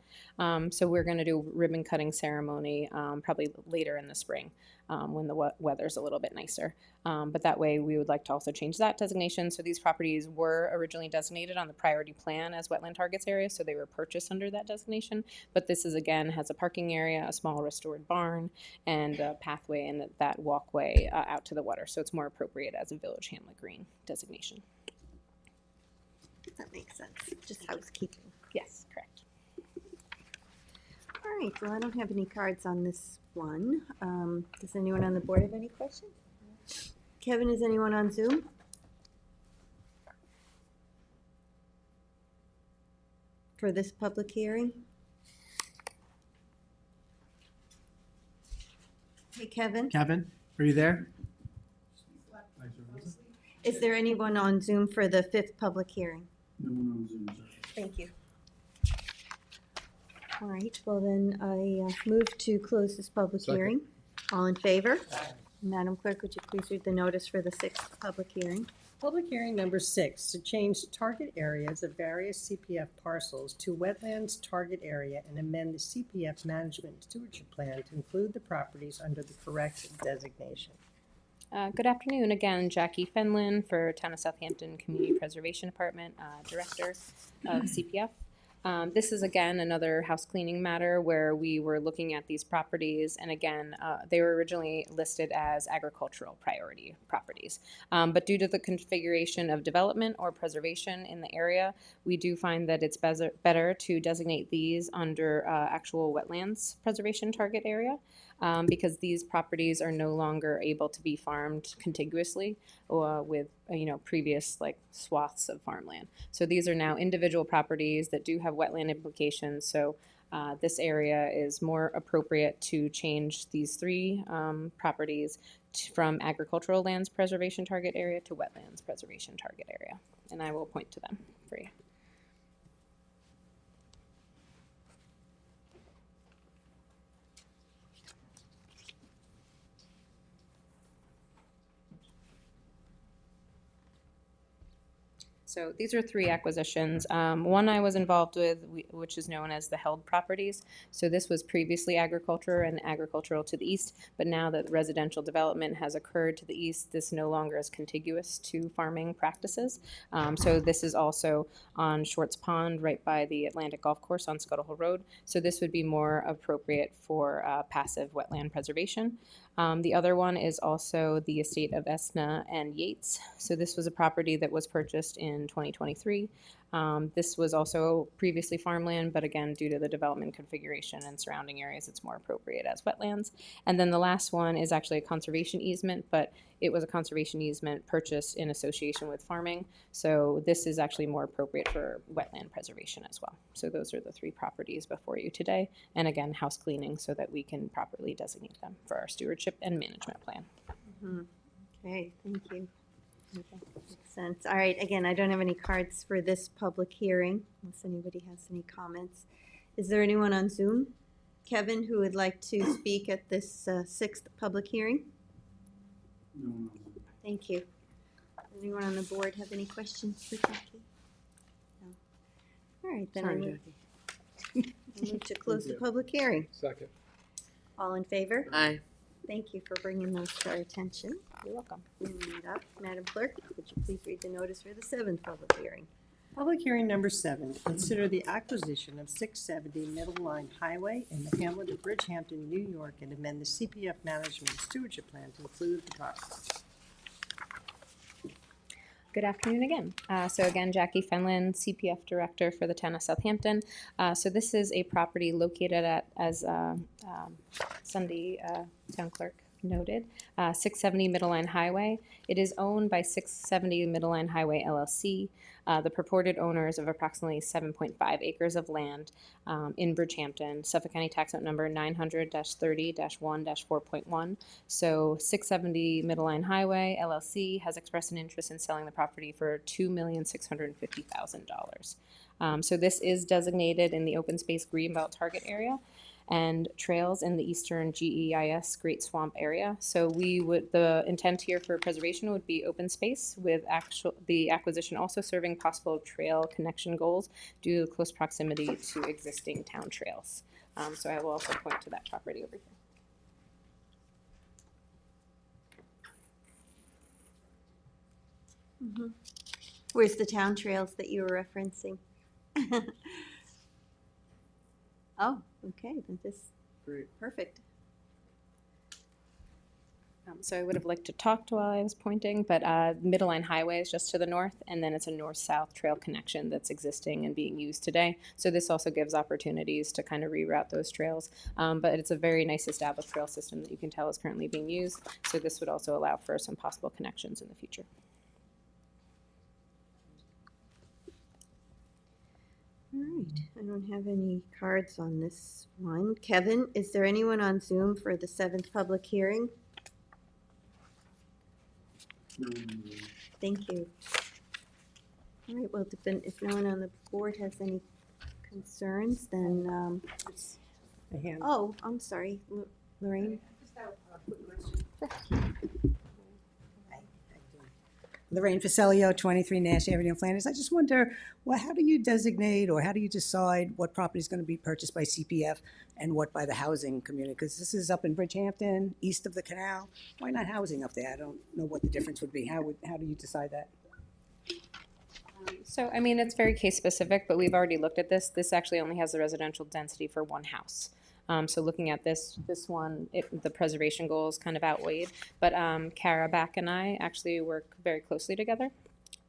So we're going to do ribbon cutting ceremony probably later in the spring when the weather's a little bit nicer. But that way we would like to also change that designation. So these properties were originally designated on the priority plan as wetland targets area, so they were purchased under that designation. But this is, again, has a parking area, a small restored barn, and a pathway and that walkway out to the water. So it's more appropriate as a Village Hamlet Green designation. That makes sense. Just housekeeping. Yes, correct. All right, well, I don't have any cards on this one. Does anyone on the board have any questions? Kevin, is anyone on Zoom? For this public hearing? Hey, Kevin? Kevin, are you there? Is there anyone on Zoom for the 5th public hearing? No one on Zoom, sir. Thank you. All right, well then I move to close this public hearing. All in favor? Madam Clerk, would you please read the notice for the 6th public hearing? Public hearing number 6, to change target areas of various CPF parcels to wetlands target area and amend the CPF management stewardship plan to include the properties under the correct designation. Good afternoon. Again, Jackie Fenlon for Town of Southampton Community Preservation Department, Director of CPF. This is, again, another house cleaning matter where we were looking at these properties, and again, they were originally listed as agricultural priority properties. But due to the configuration of development or preservation in the area, we do find that it's better to designate these under actual wetlands preservation target area. Because these properties are no longer able to be farmed contiguously with previous like swaths of farmland. So these are now individual properties that do have wetland implications. So this area is more appropriate to change these 3 properties from agricultural lands preservation target area to wetlands preservation target area. And I will point to them for you. So these are 3 acquisitions. One I was involved with, which is known as the held properties. So this was previously agriculture and agricultural to the east, but now that residential development has occurred to the east, this no longer is contiguous to farming practices. So this is also on Shorts Pond, right by the Atlantic Golf Course on Scuttle Hill Road. So this would be more appropriate for passive wetland preservation. The other one is also the estate of Esna and Yates. So this was a property that was purchased in 2023. This was also previously farmland, but again, due to the development configuration and surrounding areas, it's more appropriate as wetlands. And then the last one is actually a conservation easement, but it was a conservation easement purchased in association with farming. So this is actually more appropriate for wetland preservation as well. So those are the 3 properties before you today. And again, house cleaning so that we can properly designate them for our stewardship and management plan. Mm-hmm. Okay, thank you. Makes sense. All right, again, I don't have any cards for this public hearing, unless anybody has any comments. Is there anyone on Zoom, Kevin, who would like to speak at this 6th public hearing? No one on Zoom. Thank you. Does anyone on the board have any questions for Jackie? No. All right, then I move to close the public hearing. Second. All in favor? Aye. Thank you for bringing those to our attention. You're welcome. And, Madam Clerk, would you please read the notice for the 7th public hearing? Public hearing number 7, consider the acquisition of 670 Middle Line Highway in the hamlet of Bridgehampton, New York, and amend the CPF management stewardship plan to include the property. Good afternoon again. So again, Jackie Fenlon, CPF Director for the town of Southampton. So this is a property located at, as Sunday Town Clerk noted, 670 Middle Line Highway. It is owned by 670 Middle Line Highway LLC. The purported owners of approximately 7.5 acres of land in Bridgehampton, Suffolk County Tax Note Number 900-30-1-4.1. So 670 Middle Line Highway LLC has expressed an interest in selling the property for $2,650,000. So this is designated in the open space greenbelt target area and trails in the eastern GEIS Great Swamp area. So the intent here for preservation would be open space with the acquisition also serving possible trail connection goals due to close proximity to existing town trails. So I will also point to that property over here. Where's the town trails that you were referencing? Oh, okay, then this, Great. perfect. So I would have liked to talk to while I was pointing, but Middle Line Highway is just to the north, and then it's a north-south trail connection that's existing and being used today. So this also gives opportunities to kind of reroute those trails. But it's a very nice established trail system that you can tell is currently being used. So this would also allow for some possible connections in the future. All right, I don't have any cards on this one. Kevin, is there anyone on Zoom for the 7th public hearing? Thank you. All right, well, then if no one on the board has any concerns, then, A hand. oh, I'm sorry, Lorraine? Lorraine Facelio, 23 Nash Avenue, Flanders. I just wonder, well, how do you designate or how do you decide what property is going to be purchased by CPF and what by the housing community? Because this is up in Bridgehampton, east of the canal. Why not housing up there? I don't know what the difference would be. How do you decide that? So, I mean, it's very case specific, but we've already looked at this. This actually only has the residential density for one house. So looking at this one, the preservation goals kind of outweighed. But Kara Back and I actually work very closely together.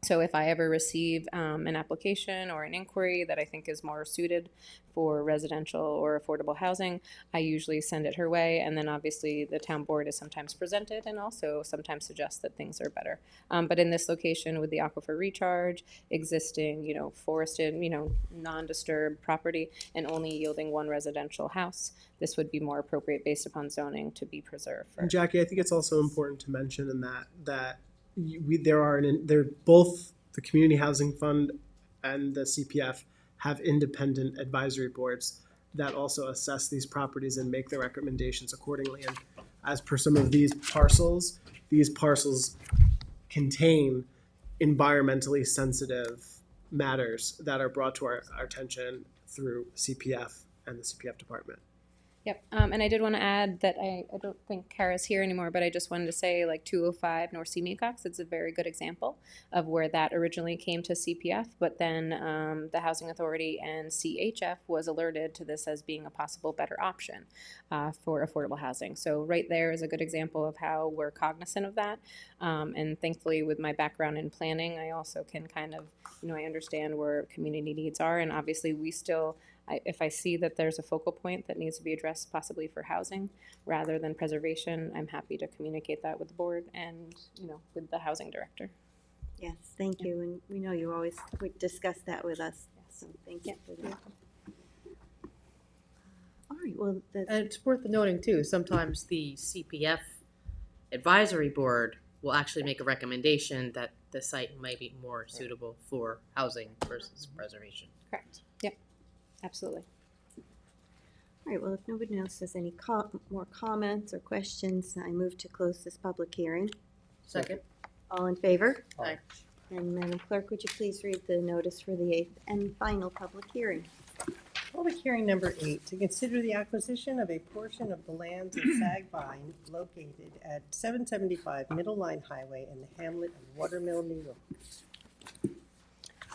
So if I ever receive an application or an inquiry that I think is more suited for residential or affordable housing, I usually send it her way. And then obviously the town board is sometimes presented and also sometimes suggests that things are better. But in this location with the aquifer recharge, existing, forested, non-disturbed property and only yielding one residential house, this would be more appropriate based upon zoning to be preserved. And Jackie, I think it's also important to mention in that there both the Community Housing Fund and the CPF have independent advisory boards that also assess these properties and make their recommendations accordingly. And as per some of these parcels contain environmentally sensitive matters that are brought to our attention through CPF and the CPF department. Yep, and I did want to add that I don't think Kara's here anymore, but I just wanted to say 205 North Sea Mecox, it's a very good example of where that originally came to CPF, but then the Housing Authority and CHF was alerted to this as being a possible better option for affordable housing. So right there is a good example of how we're cognizant of that, and thankfully with my background in planning, I also can kind of, I understand where community needs are, and obviously we still, if I see that there's a focal point that needs to be addressed possibly for housing rather than preservation, I'm happy to communicate that with the board and, with the housing director. Yes, thank you, and we know you always would discuss that with us, so thank you for that. All right, well, And it's worth noting too, sometimes the CPF advisory board will actually make a recommendation that the site might be more suitable for housing versus preservation. Correct. Yep. Absolutely. All right, well, if nobody else has any more comments or questions, I move to close this public hearing. Second. All in favor? Aye. And Madam Clerk, would you please read the notice for the 8th and final public hearing? Public hearing number 8, to consider the acquisition of a portion of the lands of Sag Vine located at 775 Middle Line Highway in the hamlet of Watermill, New York.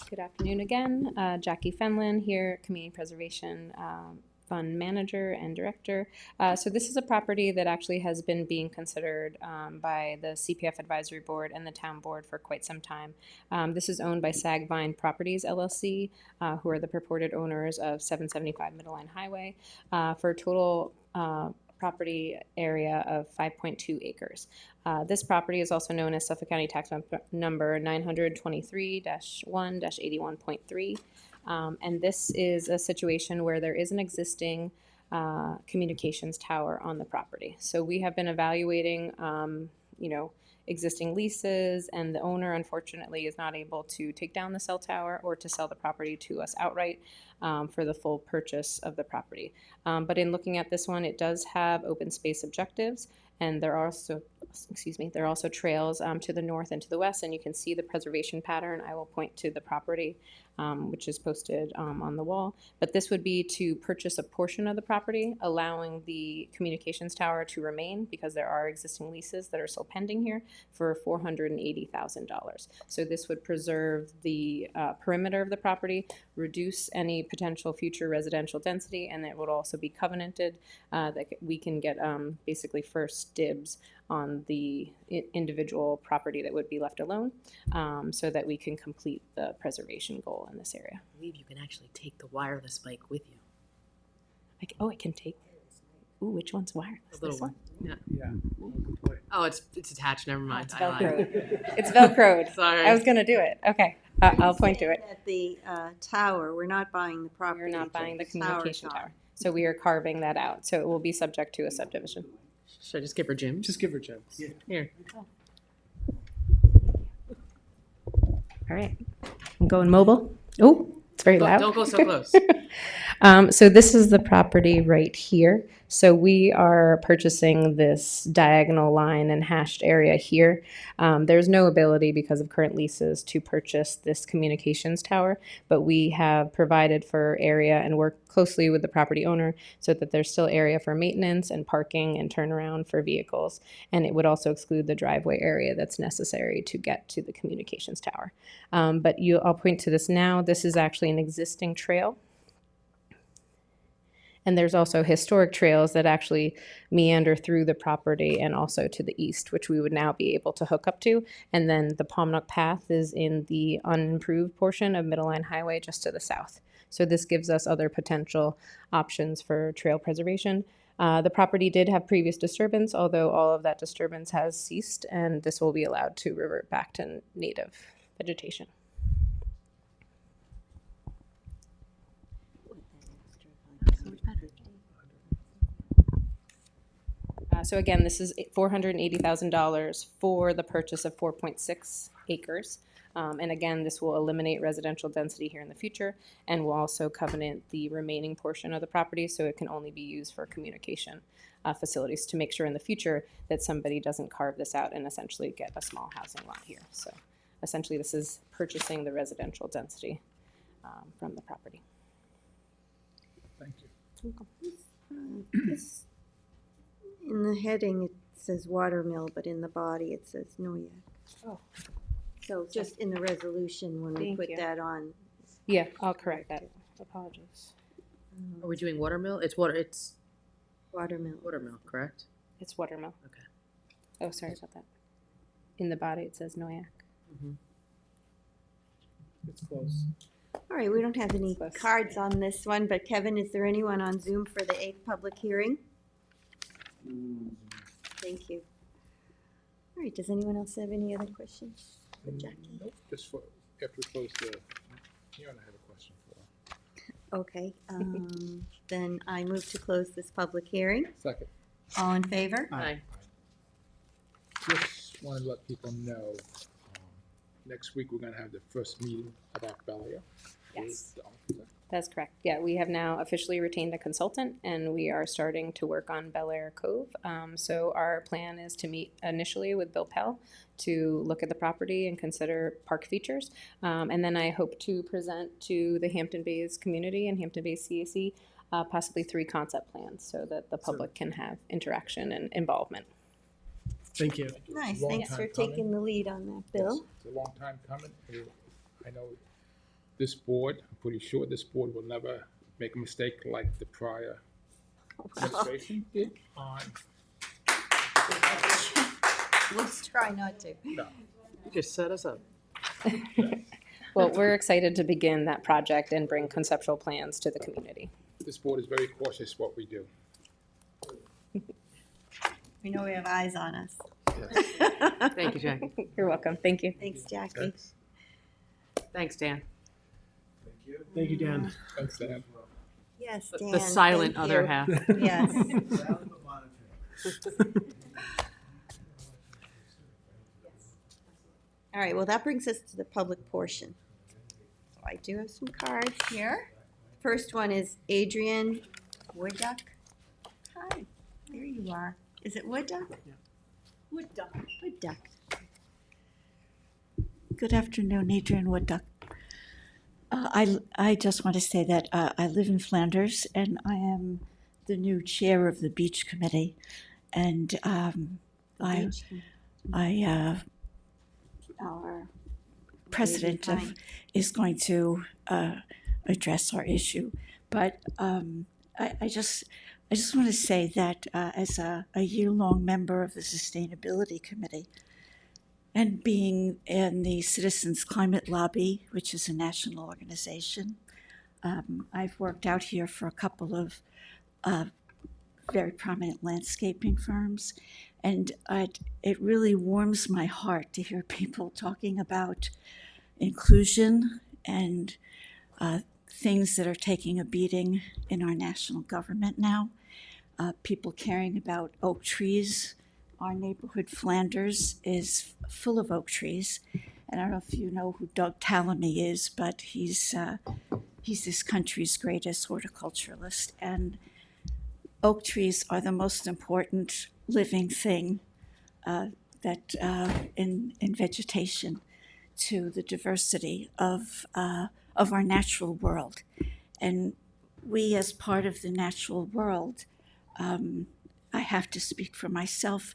Good afternoon again. Jackie Fenlon here, Community Preservation Fund Manager and Director. So this is a property that actually has been being considered by the CPF Advisory Board and the Town Board for quite some time. This is owned by Sag Vine Properties LLC, who are the purported owners of 775 Middle Line Highway, for a total property area of 5.2 acres. This property is also known as Suffolk County Tax Number 923-1-81.3. And this is a situation where there is an existing communications tower on the property. So we have been evaluating, existing leases, and the owner unfortunately is not able to take down the cell tower or to sell the property to us outright for the full purchase of the property. But in looking at this one, it does have open space objectives, and there are also trails to the north and to the west, and you can see the preservation pattern. I will point to the property, which is posted on the wall. But this would be to purchase a portion of the property, allowing the communications tower to remain, because there are existing leases that are still pending here, for $480,000. So this would preserve the perimeter of the property, reduce any potential future residential density, and it would also be covenanted that we can get basically first dibs on the individual property that would be left alone, so that we can complete the preservation goal in this area. I believe you can actually take the wireless bike with you. I can take. Ooh, which one's wireless? The little This one? Yeah. Yeah. Oh, it's attached. Never mind. It's Velcroed. It's Velcroed. Sorry. I was gonna do it. Okay, I'll point to it. At the tower, we're not buying the property. We're not buying the Tower's communication on. tower, so we are carving that out. So it will be subject to a subdivision. Should I just give her Jim? Just give her Jim. Yeah. Here. All right, I'm going mobile. Oh, it's very loud. Don't go so close. So this is the property right here. So we are purchasing this diagonal line and hashed area here. There's no ability because of current leases to purchase this communications tower, but we have provided for area and work closely with the property owner so that there's still area for maintenance and parking and turnaround for vehicles. And it would also exclude the driveway area that's necessary to get to the communications tower. But I'll point to this now. This is actually an existing trail. And there's also historic trails that actually meander through the property and also to the east, which we would now be able to hook up to. And then the Pomnock Path is in the unimproved portion of Middle Line Highway just to the south. So this gives us other potential options for trail preservation. The property did have previous disturbance, although all of that disturbance has ceased, and this will be allowed to revert back to native vegetation. So again, this is $480,000 for the purchase of 4.6 acres. And again, this will eliminate residential density here in the future and will also covenant the remaining portion of the property so it can only be used for communication facilities to make sure in the future that somebody doesn't carve this out and essentially get a small housing lot here. So essentially this is purchasing the residential density from the property. Thank you. This, in the heading, it says Watermill, but in the body, it says Noyak. Oh. So just in the resolution, when we Thank put you. that on. Yeah, I'll correct that. Apologies. Are we doing watermill? It's water. It's Watermill. watermill, correct? It's Watermill. Okay. Oh, sorry about that. In the body, it says Noyak. It's close. All right, we don't have any cards on this one, but Kevin, is there anyone on Zoom for the 8th public hearing? Thank you. All right, does anyone else have any other questions for Jackie? Nope, just for, after we close the hearing, I have a question for her. Okay, then I move to close this public hearing. Second. All in favor? Aye. Just want to let people know, next week we're going to have the first meeting about Belia. Yes. With the architect. That's correct. Yeah, we have now officially retained a consultant, and we are starting to work on Bel Air Cove. So our plan is to meet initially with Bill Pell to look at the property and consider park features. And then I hope to present to the Hampton Bays community and Hampton Bays CAC possibly 3 concept plans so that the public can have interaction and involvement. Thank you. Nice, Long thanks time for coming. taking the lead on that, Bill. It's a long time coming. I know this board, I'm pretty sure this board will never make a mistake like the prior administration did on. Let's try not to. You just set us up. Well, we're excited to begin that project and bring conceptual plans to the community. This board is very cautious what we do. We know we have eyes on us. Thank you, Jackie. You're welcome. Thank you. Thanks, Jackie. Thanks, Dan. Thank you, Dan. Thanks, Dan. Yes, The Dan. silent thank other you. half. Yes. All right, well, that brings us to the public portion. So I do have some cards here. First one is Adrian Woodduck. Hi, there you are. Is it Woodduck? Yeah. Woodduck. Woodduck. Good afternoon, Adrian Woodduck. I just want to say that I live in Flanders and I am the new chair of the beach committee, and our president is going to address our issue. But I just want to say that as a year-long member of the Sustainability Committee, and being in the Citizens Climate Lobby, which is a national organization, I've worked out here for a couple of very prominent landscaping firms, and it really warms my heart to hear people talking about inclusion and things that are taking a beating in our national government now. People caring about oak trees. Our neighborhood, Flanders, is full of oak trees. And I don't know if you know who Doug Tallamy is, but he's this country's greatest horticulturalist. And oak trees are the most important living thing that in vegetation to the diversity of our natural world. And we, as part of the natural world, I have to speak for myself.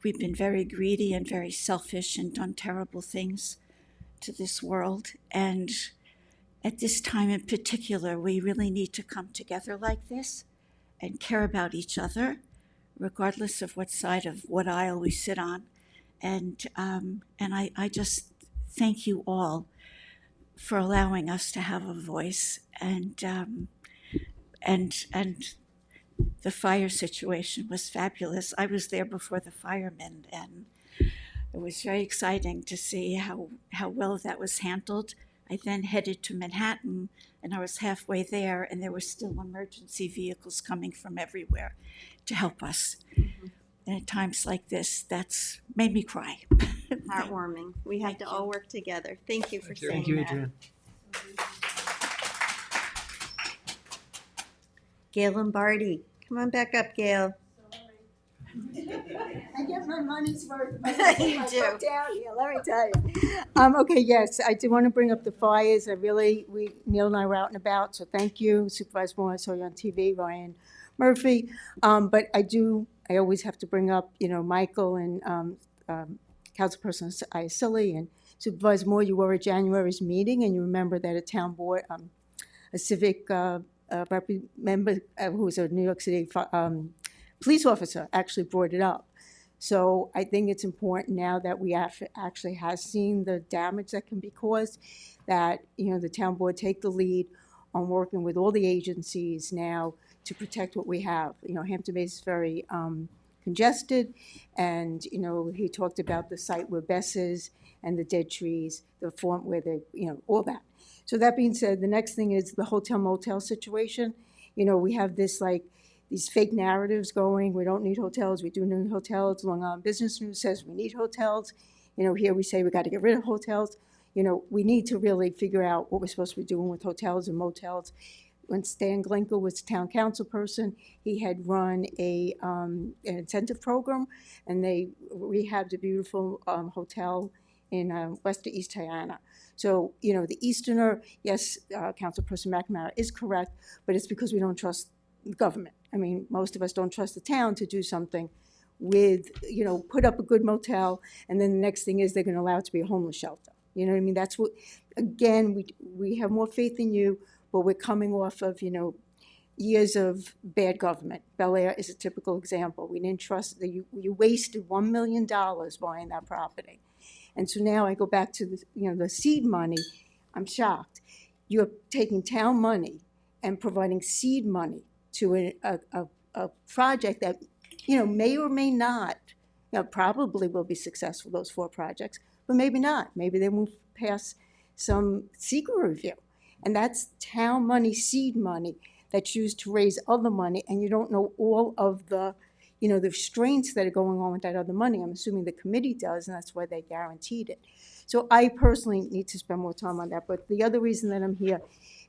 We've been very greedy and very selfish and done terrible things to this world. And at this time in particular, we really need to come together like this and care about each other, regardless of what side of what aisle we sit on. And I just thank you all for allowing us to have a voice. And the fire situation was fabulous. I was there before the firemen, and it was very exciting to see how well that was handled. I then headed to Manhattan, and I was halfway there, and there were still emergency vehicles coming from everywhere to help us. Mm-hmm. And at times like this, that's made me cry. Heartwarming. We have to all work together. Thank you for saying Thank you, that. Adrian. Gail Lombardi. Come on back up, Gail. I get my money's worth. You do. Down here, let me tell you. Okay, yes, I do want to bring up the fires. Neil and I were out and about, so thank you. Supervisor Moore, I saw you on TV, Ryan Murphy. But I always have to bring up, Michael and Councilperson Iacilli and Supervisor Moore. You were at January's meeting, and you remember that a town board, a civic member who was a New York City police officer actually brought it up. So I think it's important now that we actually have seen the damage that can be caused, that the town board take the lead on working with all the agencies now to protect what we have. Hampton Bays is very congested, and he talked about the site where Bess is and the dead trees, the form where they, all that. So that being said, the next thing is the hotel motel situation. We have these fake narratives going. We don't need hotels. We do need hotels. Long Island Business News says we need hotels. Here we say we got to get rid of hotels. we need to really figure out what we're supposed to be doing with hotels and motels. When Stan Glinka was town council person, he had run an incentive program, and they rehabbed a beautiful hotel in west of East Diana. So, the Easterner, yes, Councilperson McNamara is correct, but it's because we don't trust the government. I mean, most of us don't trust the town to do something with, put up a good motel, and then the next thing is they're going to allow it to be a homeless shelter. You know what I mean? That's what, again, we have more faith in you, but we're coming off of, years of bad government. Bel Air is a typical example. We didn't trust, you wasted $1 million buying that property. And so now I go back to the seed money. I'm shocked. You're taking town money and providing seed money to a project that, may or may not, probably will be successful, those 4 projects, but maybe not. Maybe they won't pass some secret review. And that's town money, seed money, that's used to raise other money, and you don't know all of the the restraints that are going on with that other money. I'm assuming the committee does, and that's why they guaranteed it. So I personally need to spend more time on that. But the other reason that I'm here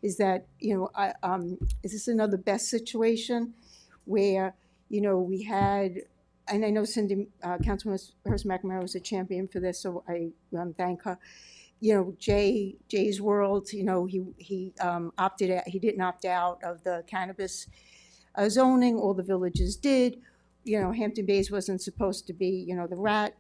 is that, is this another best situation where, we had, and I know Cindy, Councilwoman McNamara was a champion for this, so I thank her. Jay's World, he opted out, he didn't opt out of the cannabis zoning, all the villages did. Hampton Bays wasn't supposed to be, the rat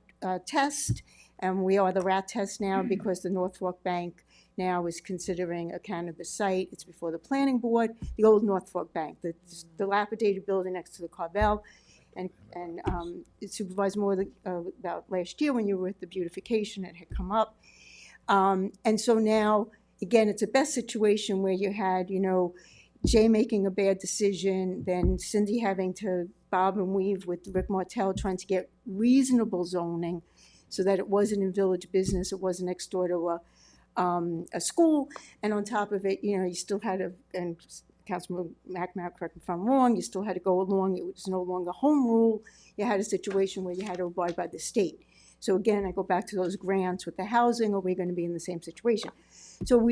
test, and we are the rat test now because the North Fork Bank now is considering a cannabis site. It's before the planning board, the old North Fork Bank, the dilapidated building next to the Carvel. And Supervisor Moore, about last year when you were at the beautification, it had come up. And so now, again, it's a best situation where you had, Jay making a bad decision, then Cindy having to bob and weave with Rick Martell trying to get reasonable zoning so that it wasn't in village business, it wasn't next door to a school, and on top of it, you still had to, and Councilman McNamara, correct me if I'm wrong, you still had to go along, it was no longer home rule, you had a situation where you had to abide by the state. So again, I go back to those grants with the housing, are we going to be in the same situation? So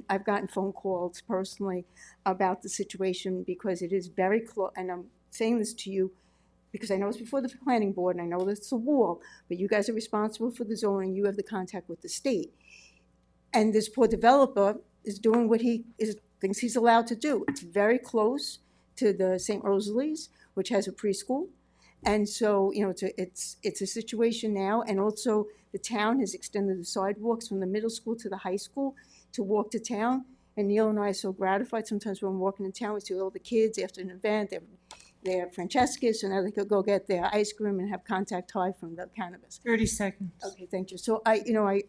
I've gotten phone calls personally about the situation because it is very close, and I'm saying this to you because I know it's before the planning board and I know it's a wall, but you guys are responsible for the zoning, you have the contact with the state. And this poor developer is doing what he thinks he's allowed to do. It's very close to the St. Rosalie's, which has a preschool. And so, it's a situation now, and also the town has extended the sidewalks from the middle school to the high school to walk to town. And Neil and I are so gratified sometimes when we're walking in town, we see all the kids after an event, they're Francesca's, so now they could go get their ice cream and have contact high from the cannabis. 30 seconds. Okay, thank you. So I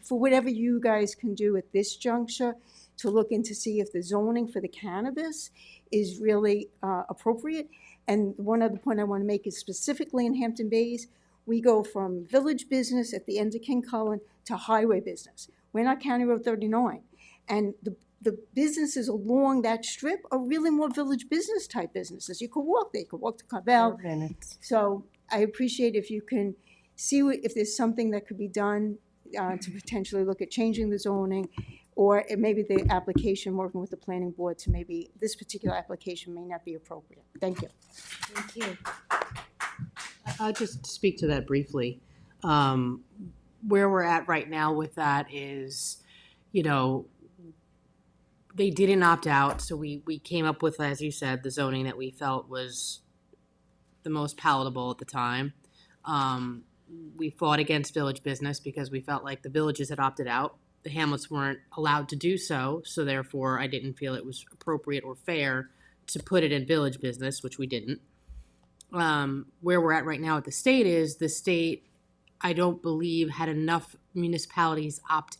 for whatever you guys can do at this juncture to look into see if the zoning for the cannabis is really appropriate. And one other point I want to make is specifically in Hampton Bays, we go from village business at the end of King Cullen to highway business. We're not County Road 39. And the businesses along that strip are really more village business type businesses. You could walk there, you could walk to Carvel. So I appreciate if you can see if there's something that could be done to potentially look at changing the zoning, or maybe the application, working with the planning board to maybe this particular application may not be appropriate. Thank you. Thank you. I'll just speak to that briefly. Where we're at right now with that is, they didn't opt out, so we came up with, as you said, the zoning that we felt was the most palatable at the time. We fought against village business because we felt like the villages had opted out. The hamlets weren't allowed to do so, so therefore I didn't feel it was appropriate or fair to put it in village business, which we didn't. Where we're at right now at the state is the state, I don't believe, had enough municipalities opt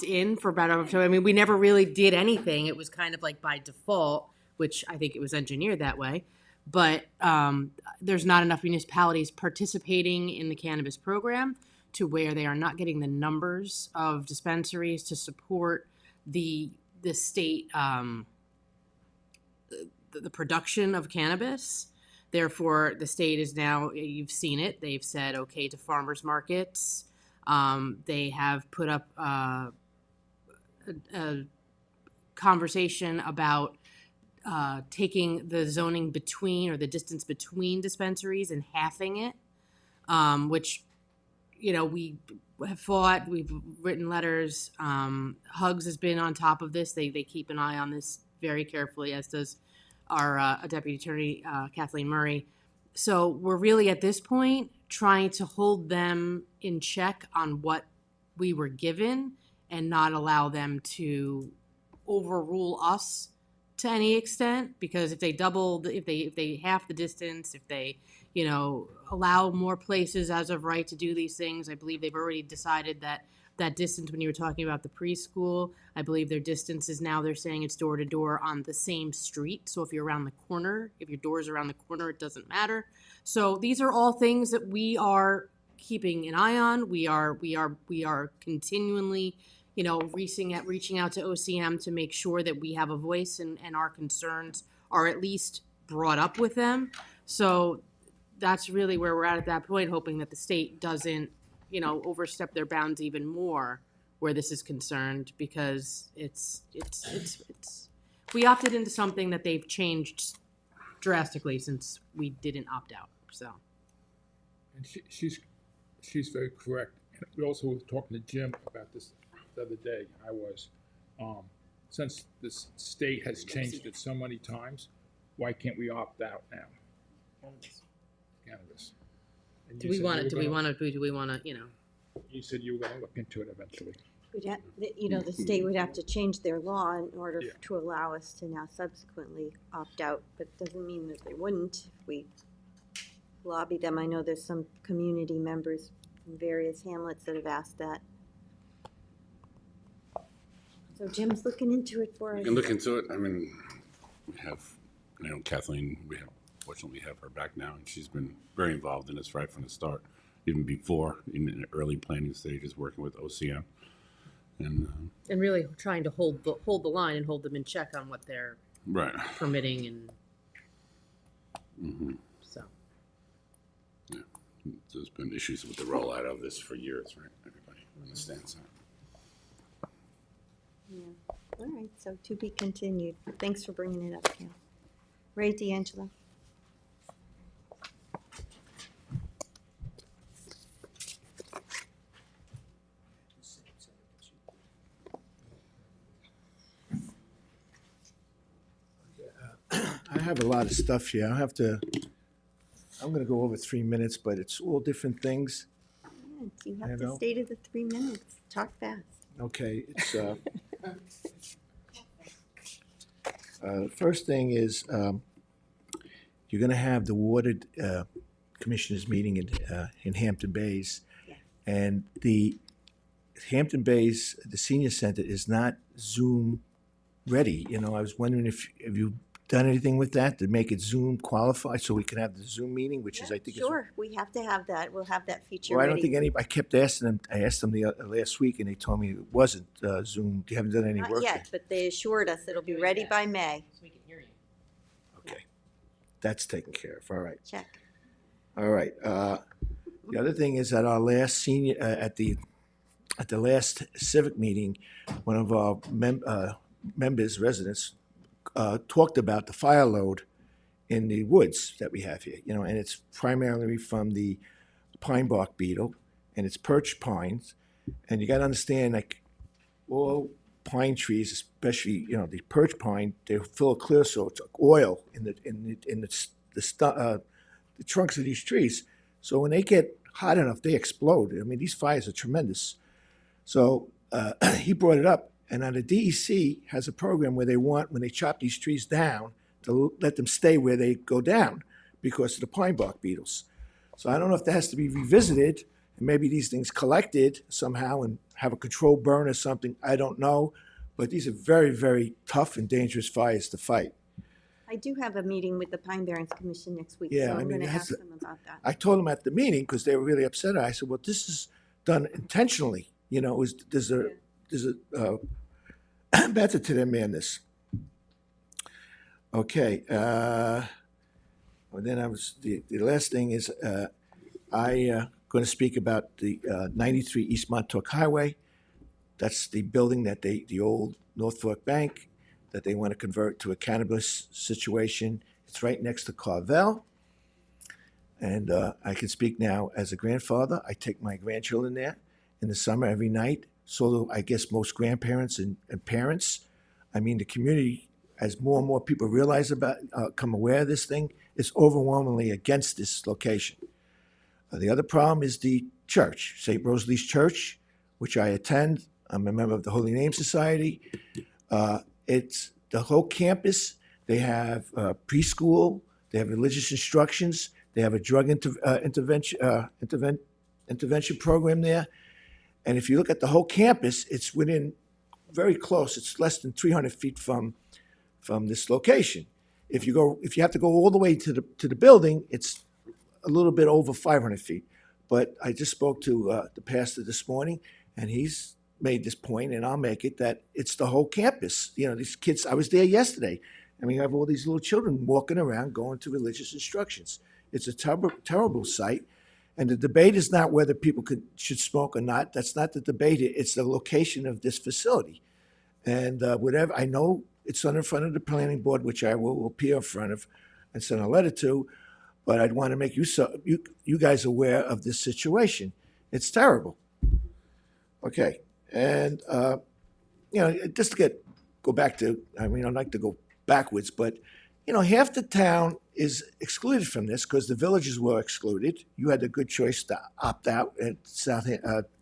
in for better. I mean, we never really did anything. It was kind of like by default, which I think it was engineered that way. But there's not enough municipalities participating in the cannabis program to where they are not getting the numbers of dispensaries to support the state, the production of cannabis. Therefore, the state is now, you've seen it, they've said okay to farmers markets. They have put up a conversation about taking the zoning between, or the distance between dispensaries, and halving it, which, we have fought, we've written letters. Hugs has been on top of this. They keep an eye on this very carefully, as does our Deputy Attorney Kathleen Murray. So we're really at this point trying to hold them in check on what we were given and not allow them to overrule us to any extent, because if they if they half the distance, if they, allow more places as of right to do these things, I believe they've already decided that distance, when you were talking about the preschool, I believe their distance is now, they're saying it's door to door on the same street. So if you're around the corner, if your door's around the corner, it doesn't matter. So these are all things that we are keeping an eye on. We are continually, reaching out to OCM to make sure that we have a voice, and our concerns are at least brought up with them. So that's really where we're at that point, hoping that the state doesn't, overstep their bounds even more where this is concerned, because we opted into something that they've changed drastically since we didn't opt out. So, And she's very correct. And we also were talking to Jim about this the other day. Since this state has changed it so many times, why can't we opt out now? Cannabis. And do you we said want you to? were Do we gonna- want to? Do we want to? You said you were going to look into it eventually. The state would have to change their law in order Yeah. to allow us to now subsequently opt out, but it doesn't mean that they wouldn't if we lobby them. I know there's some community members in various hamlets that have asked that. So Jim's looking into it for us. You can look into it. I mean, Kathleen, fortunately we have her back now, and she's been very involved in this right from the start, even before, in the early planning stages, working with OCM. And really trying to hold the line and hold them in check on what they're right permitting, and so. Yeah, there's been issues with the rollout of this for years, right? Everybody understands that. Yeah. All right, so to be continued. Thanks for bringing it up, Cal. Ray D'Angelo. I have a lot of stuff here. I'm going to go over 3 minutes, but it's all different things. Yes, you have to stay to the 3 minutes. Talk fast. Okay, it's, first thing is, you're going to have the Water Commissioners meeting in Hampton Bays. And the Hampton Bays, the senior center is not Zoom ready. I was wondering if you've done anything with that to make it Zoom qualified so we can have the Zoom meeting, which is, I think, Sure, we have to have that. We'll have that feature well, I ready. don't think I kept asking them. I asked them last week, and they told me it wasn't Zoom. You haven't done any Not work yet, but they assured us it'll be ready by May. So we can hear you. Okay, that's taken care of. All right. Check. All right. The other thing is at our last senior at the last civic meeting, one of our members, residents, talked about the fire load in the woods that we have here. And it's primarily from the pine bark beetle, and it's perch pines. And you got to understand, like all pine trees, especially the perch pine, they're full of clear, so it's oil in the trunks of these trees. So when they get hot enough, they explode. I mean, these fires are tremendous. So he brought it up, and the DEC has a program where they want, when they chop these trees down, to let them stay where they go down because of the pine bark beetles. So I don't know if that has to be revisited, and maybe these things collected somehow and have a controlled burn or something. I don't know, but these are very, very tough and dangerous fires to fight. I do have a meeting with the Pine Barrens Commission next week, Yeah, so I I'm mean, going to that's ask them about that. I told them at the meeting because they were really upset. I said, "Well, this is done intentionally. There's a method to their madness." Okay. Well, then the last thing is I going to speak about the 93 East Montauk Highway. That's the building that the old North Fork Bank, that they want to convert to a cannabis situation. It's right next to Carvel. And I can speak now as a grandfather. I take my grandchildren there in the summer every night. So do, I guess, most grandparents and parents. I mean, the community, as more and more people realize about, come aware of this thing, is overwhelmingly against this location. The other problem is the church, St. Rosalie's Church, which I attend. I'm a member of the Holy Name Society. It's the whole campus. They have preschool. They have religious instructions. They have a drug intervention program there. And if you look at the whole campus, it's within very close. It's less than 300 feet from this location. If you have to go all the way to the building, it's a little bit over 500 feet. But I just spoke to the pastor this morning, and he's made this point, and I'll make it, that it's the whole campus. You know, these kids, I was there yesterday, and we have all these little children walking around going to religious instructions. It's a terrible, terrible sight. And the debate is not whether people should smoke or not. That's not the debate. It's the location of this facility. And whatever, I know it's in front of the planning board, which I will appear in front of and send a letter to, but I'd want to make you guys aware of this situation. It's terrible. Okay, and you know, just to go back to, I mean, I'd like to go backwards, but you know, half the town is excluded from this because the villages were excluded. You had a good choice to opt out at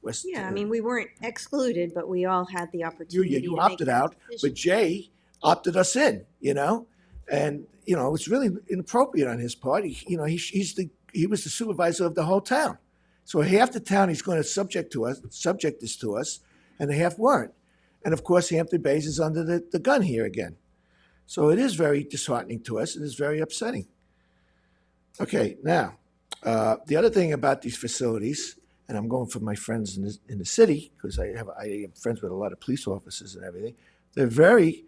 West. Yeah, I mean, we weren't excluded, but we all had the opportunity. You opted out, but Jay opted us in. You know, and you know, it's really inappropriate on his part. He was the supervisor of the whole town, so half the town he's going to subject this to us, and the half weren't. And of course, Hampton Bays is under the gun here again. So it is very disheartening to us. It is very upsetting. Okay, now, the other thing about these facilities, and I'm going for my friends in the city, because I am friends with a lot of police officers and everything, they're very,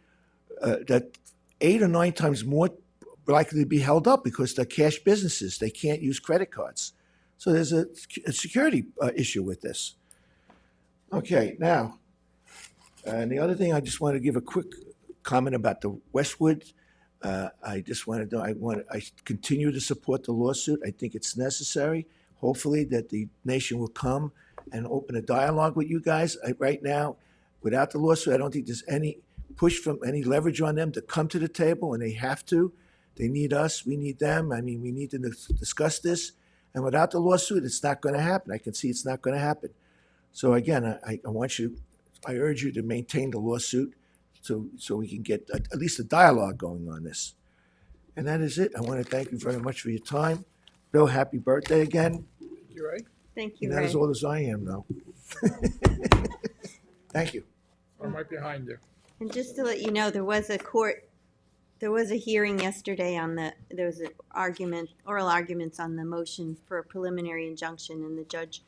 that 8 or 9 times more likely to be held up because they're cash businesses. They can't use credit cards. So there's a security issue with this. Okay, now, and the other thing, I just want to give a quick comment about the Westwood. I just wanted to, I continue to support the lawsuit. I think it's necessary. Hopefully that the nation will come and open a dialogue with you guys. Right now, without the lawsuit, I don't think there's any push from any leverage on them to come to the table, and they have to. They need us. We need them. I mean, we need to discuss this. And without the lawsuit, it's not going to happen. I can see it's not going to happen. So again, I urge you to maintain the lawsuit, so we can get at least a dialogue going on this. And that is it. I want to thank you very much for your time. Bill, happy birthday again. You right? Thank you, You're not Ray. as old as I am, though. Thank you. I'm right behind you. And just to let you know, there was a hearing yesterday there was an oral arguments on the motion for a preliminary injunction, and the judge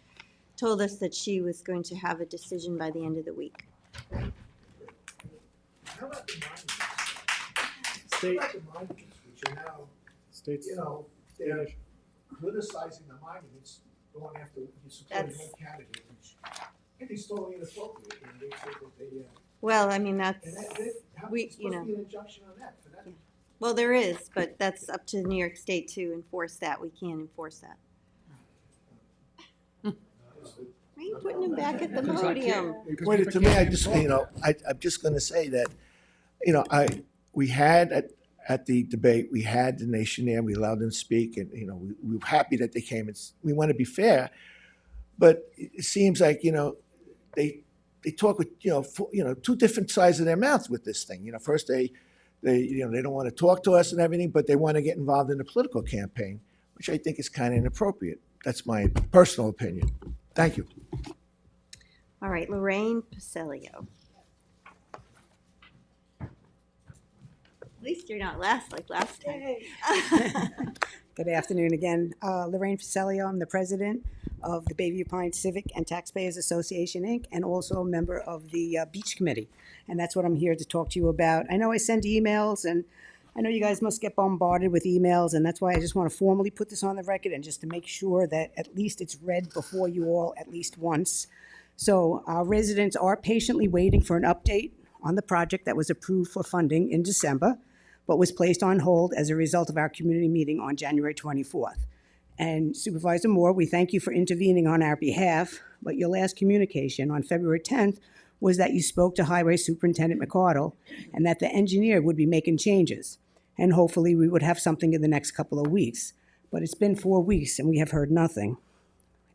told us that she was going to have a decision by the end of the week. How about the monuments? State. How about the monuments, which are now, States. you know, they're criticizing the monuments, going after supporting one candidate, which I think is totally inappropriate. You know, they say that they, Well, I mean, that's, and how we, is you know. supposed to be an injunction on that for that? Well, there is, but that's up to New York State to enforce that. We can't enforce that. Why are you putting him back at the podium? Wait, to me, I just, you know, I'm just going to say that, you know, we had at the debate, we had the nation there, we allowed them to speak, and, you know, we were happy that they came. We want to be fair, but it seems like, you know, they talk with, you know, two different sides of their mouths with this thing. You know, first they don't want to talk to us and everything, but they want to get involved in the political campaign, which I think is kind of inappropriate. That's my personal opinion. Thank you. All right, Lorraine Pacelio. At least you're not last like last time. Good afternoon again. Lorraine Pacelio, I'm the president of the Bayview Pines Civic and Taxpayers Association, Inc., and also a member of the Beach Committee. And that's what I'm here to talk to you about. I know I send emails, and I know you guys must get bombarded with emails, and that's why I just want to formally put this on the record and just to make sure that at least it's read before you all at least once. So our residents are patiently waiting for an update on the project that was approved for funding in December, but was placed on hold as a result of our community meeting on January 24th. And Supervisor Moore, we thank you for intervening on our behalf, but your last communication on February 10th was that you spoke to Highway Superintendent McCardle and that the engineer would be making changes. And hopefully we would have something in the next couple of weeks. But it's been 4 weeks and we have heard nothing.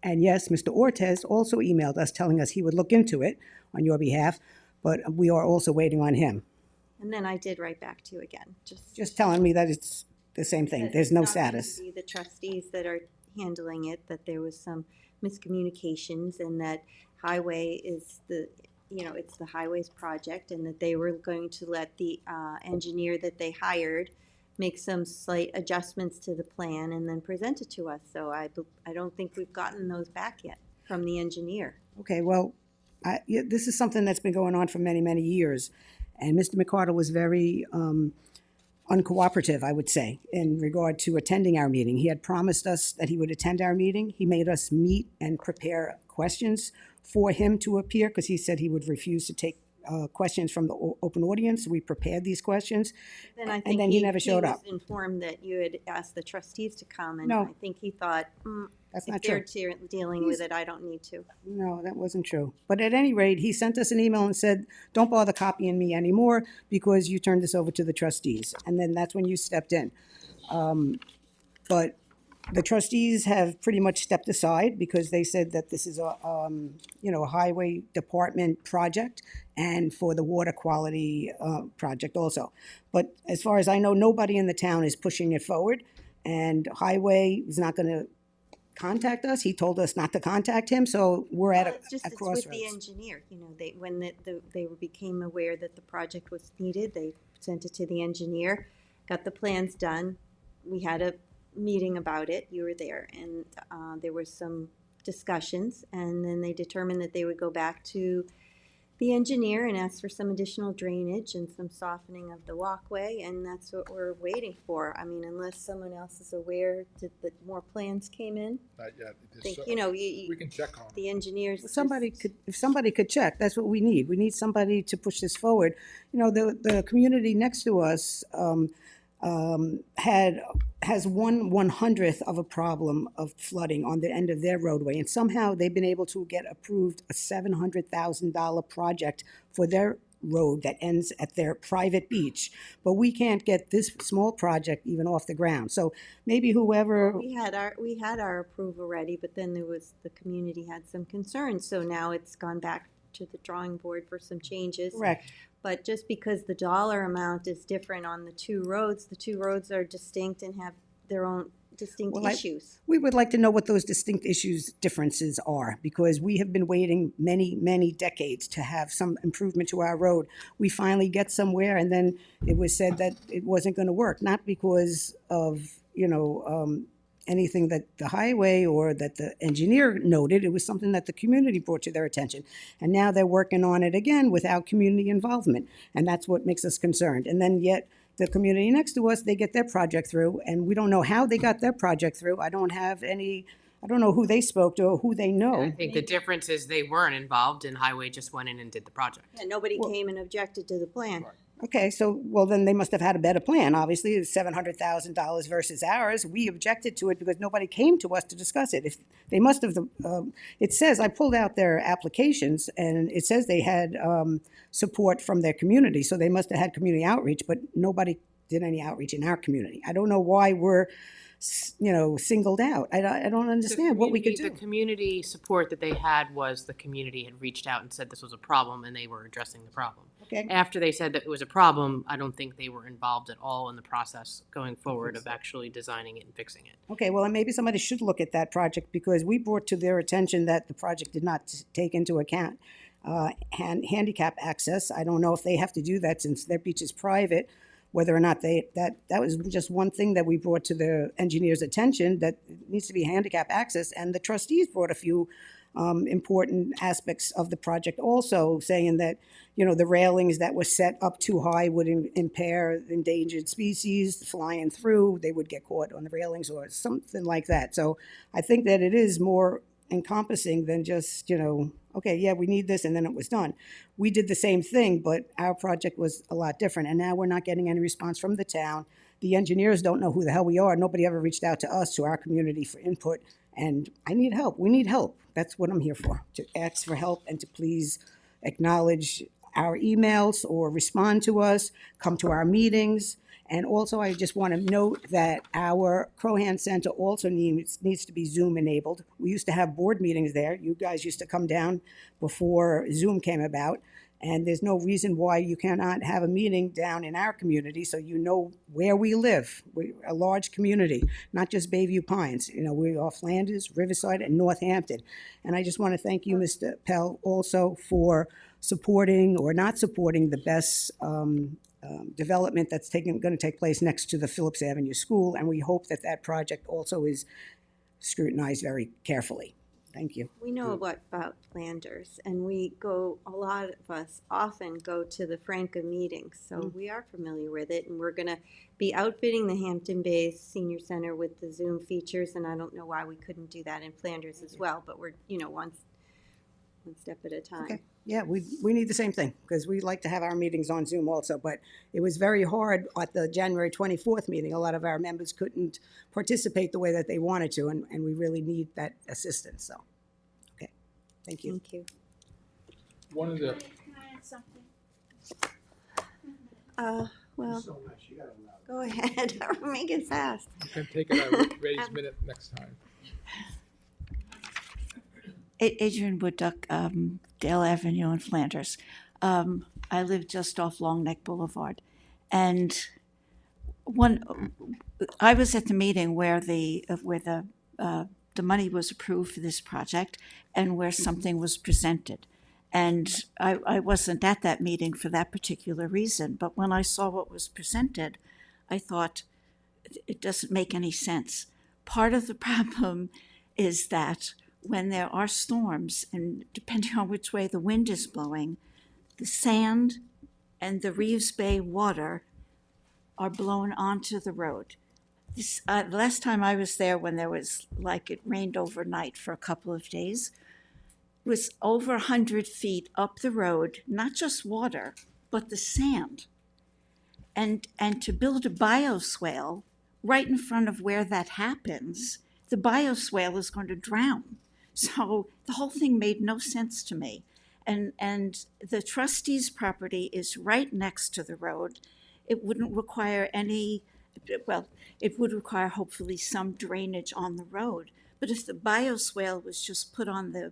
And yes, Mr. Ortez also emailed us telling us he would look into it on your behalf, but we are also waiting on him. And then I did write back to you again, Just telling me that it's the same thing. There's no status. The trustees that are handling it, that there was some miscommunications and that highway is it's the highways project and that they were going to let the engineer that they hired make some slight adjustments to the plan and then present it to us. So I don't think we've gotten those back yet from the engineer. Okay, well, this is something that's been going on for many, many years. And Mr. McCardle was very uncooperative, I would say, in regard to attending our meeting. He had promised us that he would attend our meeting. He made us meet and prepare questions for him to appear because he said he would refuse to take questions from the open audience. We prepared these questions, Then I think and then he never showed up. He was informed that you had asked the trustees to come, and No. I think he thought, That's if not they're true. dealing with it, I don't need to. No, that wasn't true. But at any rate, he sent us an email and said, don't bother copying me anymore because you turned this over to the trustees. And then that's when you stepped in. But the trustees have pretty much stepped aside because they said that this is a highway department project and for the water quality project also. But as far as I know, nobody in the town is pushing it forward, and highway is not going to contact us. He told us not to contact him, so we're at It's a with crossroads. the engineer. When they became aware that the project was needed, they sent it to the engineer, got the plans done. We had a meeting about it. You were there, and there were some discussions, and then they determined that they would go back to the engineer and ask for some additional drainage and some softening of the walkway, and that's what we're waiting for. I mean, unless someone else is aware that more plans came in. Not yet. I think, We can check on it. the engineers. If somebody could check, that's what we need. We need somebody to push this forward. The community next to us has 1/100th of a problem of flooding on the end of their roadway, and somehow they've been able to get approved a $700,000 project for their road that ends at their private beach. But we can't get this small project even off the ground. So maybe whoever. We had our approval ready, but then the community had some concerns, so now it's gone back to the drawing board for some changes. Correct. But just because the dollar amount is different on the two roads are distinct and have their own distinct issues. We would like to know what those distinct differences are, because we have been waiting many, many decades to have some improvement to our road. We finally get somewhere, and then it was said that it wasn't going to work, not because of, anything that the highway or that the engineer noted. It was something that the community brought to their attention. And now they're working on it again without community involvement. And that's what makes us concerned. And then yet the community next to us, they get their project through, and we don't know how they got their project through. I don't know who they spoke to or who they know. I think the difference is they weren't involved and Highway just went in and did the project. And nobody came and objected to the plan. Okay, so, well, then they must have had a better plan. Obviously, it's $700,000 versus ours. We objected to it because nobody came to us to discuss it. If they must have, it says, I pulled out their applications, and it says they had support from their community, so they must have had community outreach, but nobody did any outreach in our community. I don't know why we're, singled out. I don't understand what we could do. The community support that they had was the community had reached out and said this was a problem and they were addressing the problem. Okay. After they said that it was a problem, I don't think they were involved at all in the process going forward of actually designing it and fixing it. Okay, well, then maybe somebody should look at that project, because we brought to their attention that the project did not take into account handicap access. I don't know if they have to do that since their beach is private, whether or not that was just one thing that we brought to the engineer's attention, that it needs to be handicap access, and the trustees brought a few important aspects of the project also, saying that, you know, the railings that were set up too high would impair endangered species flying through. They would get caught on the railings or something like that. So I think that it is more encompassing than just, you know, okay, yeah, we need this, and then it was done. We did the same thing, but our project was a lot different, and now we're not getting any response from the town. The engineers don't know who the hell we are. Nobody ever reached out to us, to our community, for input, and I need help. We need help. That's what I'm here for, to ask for help and to please acknowledge our emails or respond to us, come to our meetings. And also, I just want to note that our Crohan Center also needs to be Zoom enabled. We used to have board meetings there. You guys used to come down before Zoom came about. And there's no reason why you cannot have a meeting down in our community so you know where we live. We're a large community, not just Bayview Pines. You know, we are Flanders, Riverside, and Northampton. And I just want to thank you, Mr. Pell, also for supporting or not supporting the best development that's going to take place next to the Phillips Avenue School, and we hope that that project also is scrutinized very carefully. Thank you. We know about Flanders, and a lot of us often go to the Franca meetings, so we are familiar with it, and we're going to be outfitting the Hampton Bays Senior Center with the Zoom features, and I don't know why we couldn't do that in Flanders as well, but we're, you know, one step at a time. Okay. Yeah, we need the same thing, because we like to have our meetings on Zoom also, but it was very hard at the January 24th meeting. A lot of our members couldn't participate the way that they wanted to, and we really need that assistance, so, okay, thank you. Thank you. One of the, Can I add something? Well, go ahead, make it fast. you can take it out, Ray's minute next time. Adrian Woodduck, Dale Avenue in Flanders. I live just off Long Neck Boulevard. And I was at the meeting where the money was approved for this project and where something was presented. And I wasn't at that meeting for that particular reason, but when I saw what was presented, I thought, it doesn't make any sense. Part of the problem is that when there are storms, and depending on which way the wind is blowing, the sand and the Reeves Bay water are blown onto the road. This, the last time I was there, when there was, like, it rained overnight for a couple of days, it was over 100 feet up the road, not just water, but the sand. And to build a bioswale right in front of where that happens, the bioswale is going to drown. So the whole thing made no sense to me. And the trustee's property is right next to the road. It wouldn't require any, well, it would require hopefully some drainage on the road. But if the bioswale was just put on the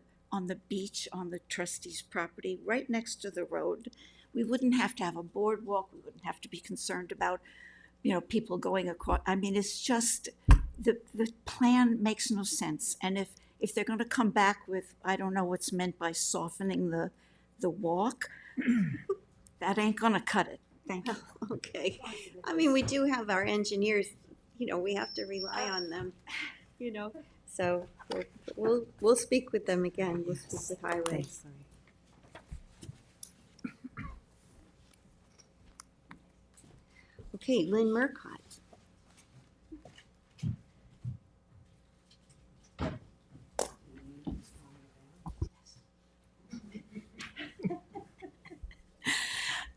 beach on the trustee's property right next to the road, we wouldn't have to have a boardwalk. We wouldn't have to be concerned about, you know, people going across. I mean, it's just, the plan makes no sense. And if they're going to come back with, I don't know what's meant by softening the walk, that ain't going to cut it. Thank you. Okay. I mean, we do have our engineers, you know, we have to rely on them, you know. So we'll speak with them again. We'll speak with Highway. Okay, Lynn Murcott.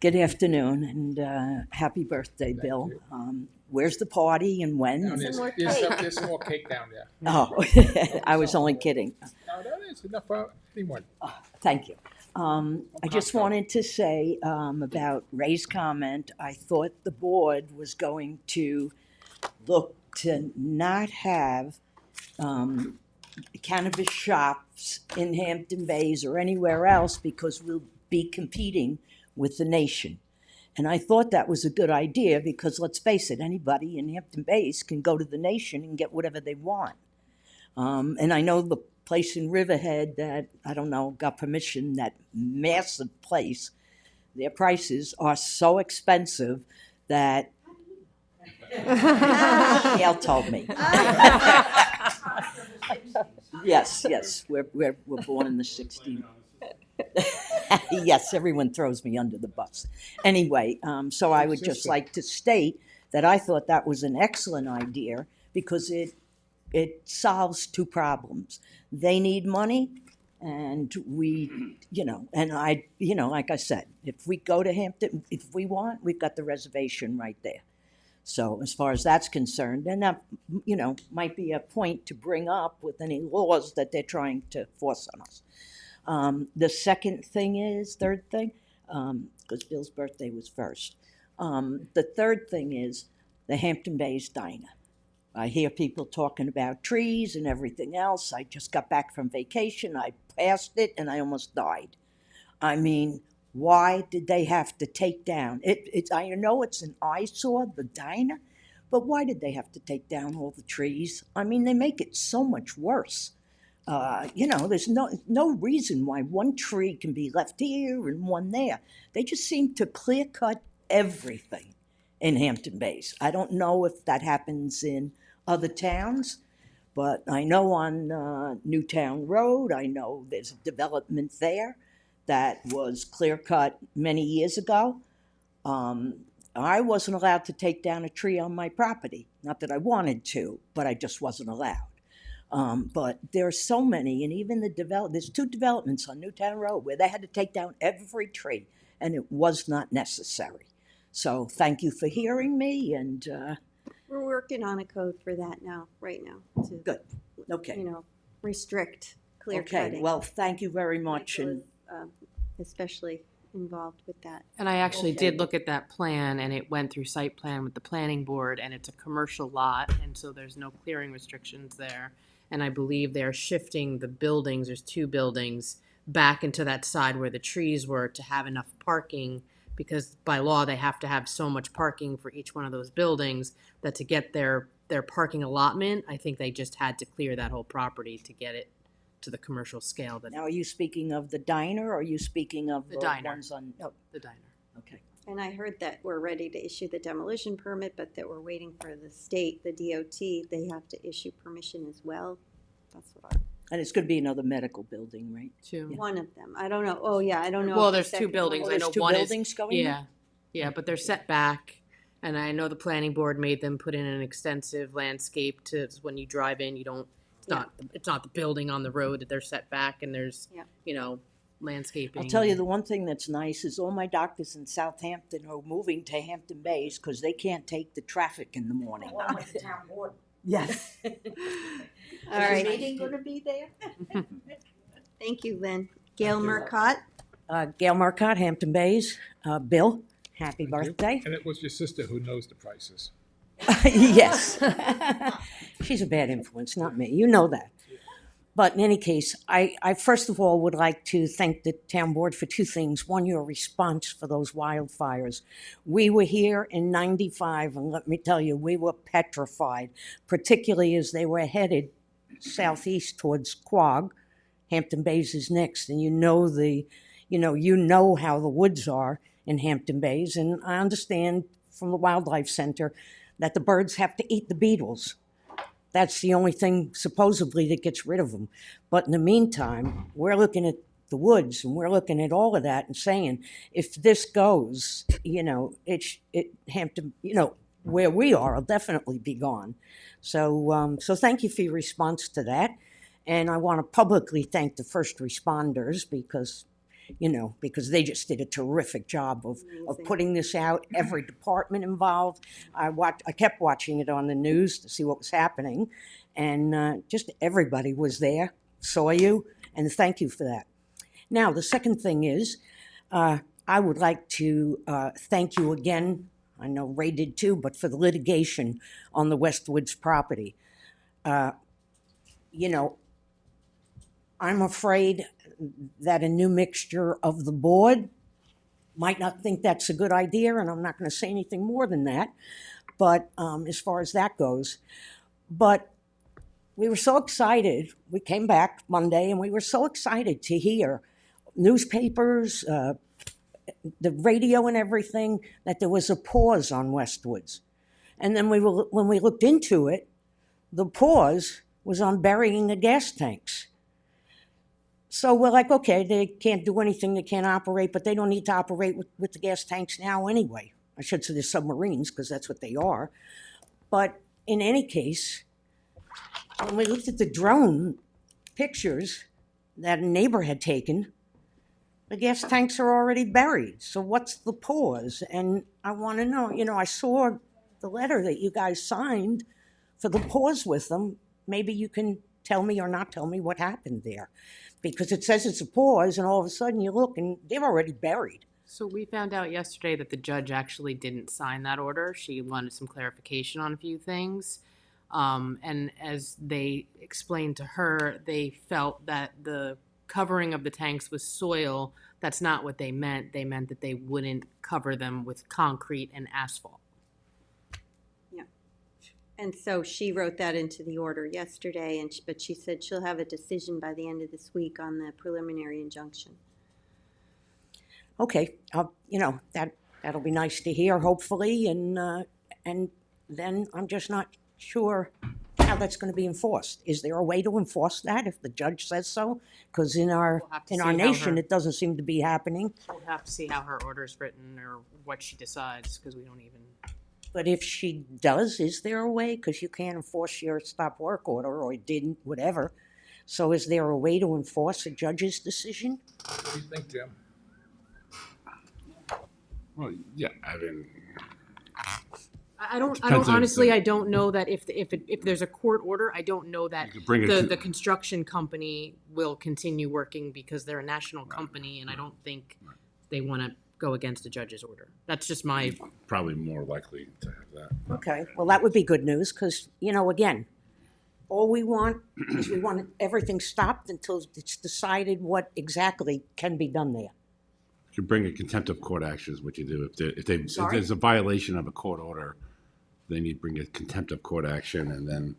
Good afternoon, and happy birthday, Bill. Where's the party and when? There's some more cake down there. Oh, I was only kidding. No, that is enough for anyone. Thank you. I just wanted to say about Ray's comment, I thought the board was going to look to not have cannabis shops in Hampton Bays or anywhere else because we'll be competing with the nation. And I thought that was a good idea because, let's face it, anybody in Hampton Bays can go to the nation and get whatever they want. And I know the place in Riverhead that, I don't know, got permission, that massive place, their prices are so expensive that Gail told me. Yes, yes, we're born in the 60s. Yes, everyone throws me under the bus. Anyway, so I would just like to state that I thought that was an excellent idea because it solves two problems. They need money, and we, and I, like I said, if we go to Hampton, if we want, we've got the reservation right there. So as far as that's concerned, and that, might be a point to bring up with any laws that they're trying to force on us. The third thing, because Bill's birthday was first. The third thing is the Hampton Bays Diner. I hear people talking about trees and everything else. I just got back from vacation. I passed it and I almost died. I mean, why did they have to take down? I know it's an eyesore, the diner, but why did they have to take down all the trees? I mean, they make it so much worse. There's no reason why one tree can be left here and one there. They just seem to clear cut everything in Hampton Bays. I don't know if that happens in other towns, but I know on Newtown Road, I know there's a development there that was clear cut many years ago. I wasn't allowed to take down a tree on my property. Not that I wanted to, but I just wasn't allowed. But there are so many, and even there's two developments on Newtown Road where they had to take down every tree, and it was not necessary. So thank you for hearing me, and We're working on a code for that now, right now, to, good. Okay. Restrict clear Okay. cutting. Well, thank you very much, and Especially involved with that. And I actually did look at that plan, and it went through site plan with the planning board, and it's a commercial lot, and so there's no clearing restrictions there. And I believe they're shifting the buildings, there's two buildings, back into that side where the trees were to have enough parking, because by law, they have to have so much parking for each one of those buildings, that to get their parking allotment, I think they just had to clear that whole property to get it to the commercial scale. now are you speaking of the diner, or are you speaking of The diner. ones on? Oh, The diner. okay. And I heard that we're ready to issue the demolition permit, but that we're waiting for the state, the DOT, they have to issue permission as well. That's what And it's going to be another medical building, right? one of them. I don't know. Oh, yeah, I don't know. Well, if the there's two second buildings. one- I know two one buildings is, going in? yeah, but they're set back. And I know the planning board made them put in an extensive landscape to, when you drive in, you don't, it's not the building on the road, they're set back, and there's, landscaping. I'll tell you, the one thing that's nice is all my doctors in Southampton are moving to Hampton Bays because they can't take the traffic in the morning. Yes. All right. Is the meeting going to be there? Thank you, Lynn. Gail Murcott. Gail Marcotte, Hampton Bays. Bill, happy birthday. And it was your sister who knows the prices. Yes. She's a bad influence, not me. You know that. But in any case, I first of all would like to thank the town board for two things. One, your response for those wildfires. We were here in '95, and let me tell you, we were petrified, particularly as they were headed southeast towards Quogue. Hampton Bays is next, and you know how the woods are in Hampton Bays, and I understand from the Wildlife Center that the birds have to eat the beetles. That's the only thing supposedly that gets rid of them. But in the meantime, we're looking at the woods and we're looking at all of that and saying, if this goes, Hampton, where we are will definitely be gone. So thank you for your response to that. And I want to publicly thank the first responders because they just did a terrific job of putting this out. Every department involved. I kept watching it on the news to see what was happening, and just everybody was there, saw you, and thank you for that. Now, the second thing is, I would like to thank you again. I know Ray did too, but for the litigation on the Westwoods property. I'm afraid that a new mixture of the board might not think that's a good idea, and I'm not going to say anything more than that, but as far as that goes. But we were so excited. We came back Monday, and we were so excited to hear newspapers, the radio and everything, that there was a pause on Westwoods. And then when we looked into it, the pause was on burying the gas tanks. So we're like, okay, they can't do anything, they can't operate, but they don't need to operate with the gas tanks now anyway. I should say the submarines, because that's what they are. But in any case, when we looked at the drone pictures that a neighbor had taken, the gas tanks are already buried. So what's the pause? And I want to know, I saw the letter that you guys signed for the pause with them. Maybe you can tell me or not tell me what happened there. Because it says it's a pause, and all of a sudden you look and they're already buried. So we found out yesterday that the judge actually didn't sign that order. She wanted some clarification on a few things. And as they explained to her, they felt that the covering of the tanks with soil, that's not what they meant. They meant that they wouldn't cover them with concrete and asphalt. And so she wrote that into the order yesterday, but she said she'll have a decision by the end of this week on the preliminary injunction. Okay, that'll be nice to hear, hopefully, and then I'm just not sure how that's going to be enforced. Is there a way to enforce that if the judge says so? Because in our nation, it doesn't seem to be happening. We'll have to see how her order's written or what she decides, because we don't even. But if she does, is there a way? Because you can't enforce your stop work order, or didn't, whatever. So is there a way to enforce a judge's decision? What do you think, Jim? Well, yeah, I mean, I don't honestly, I don't know that if there's a court order, I don't know that the construction company will continue working because they're a national company, and I don't think they want to go against a judge's order. That's just my. Probably more likely to have that. Okay, well, that would be good news because, again, all we want is we want everything stopped until it's decided what exactly can be done there. You bring a contempt of court action is what you do. If there's a violation of a court order, then you bring a contempt of court action, and then,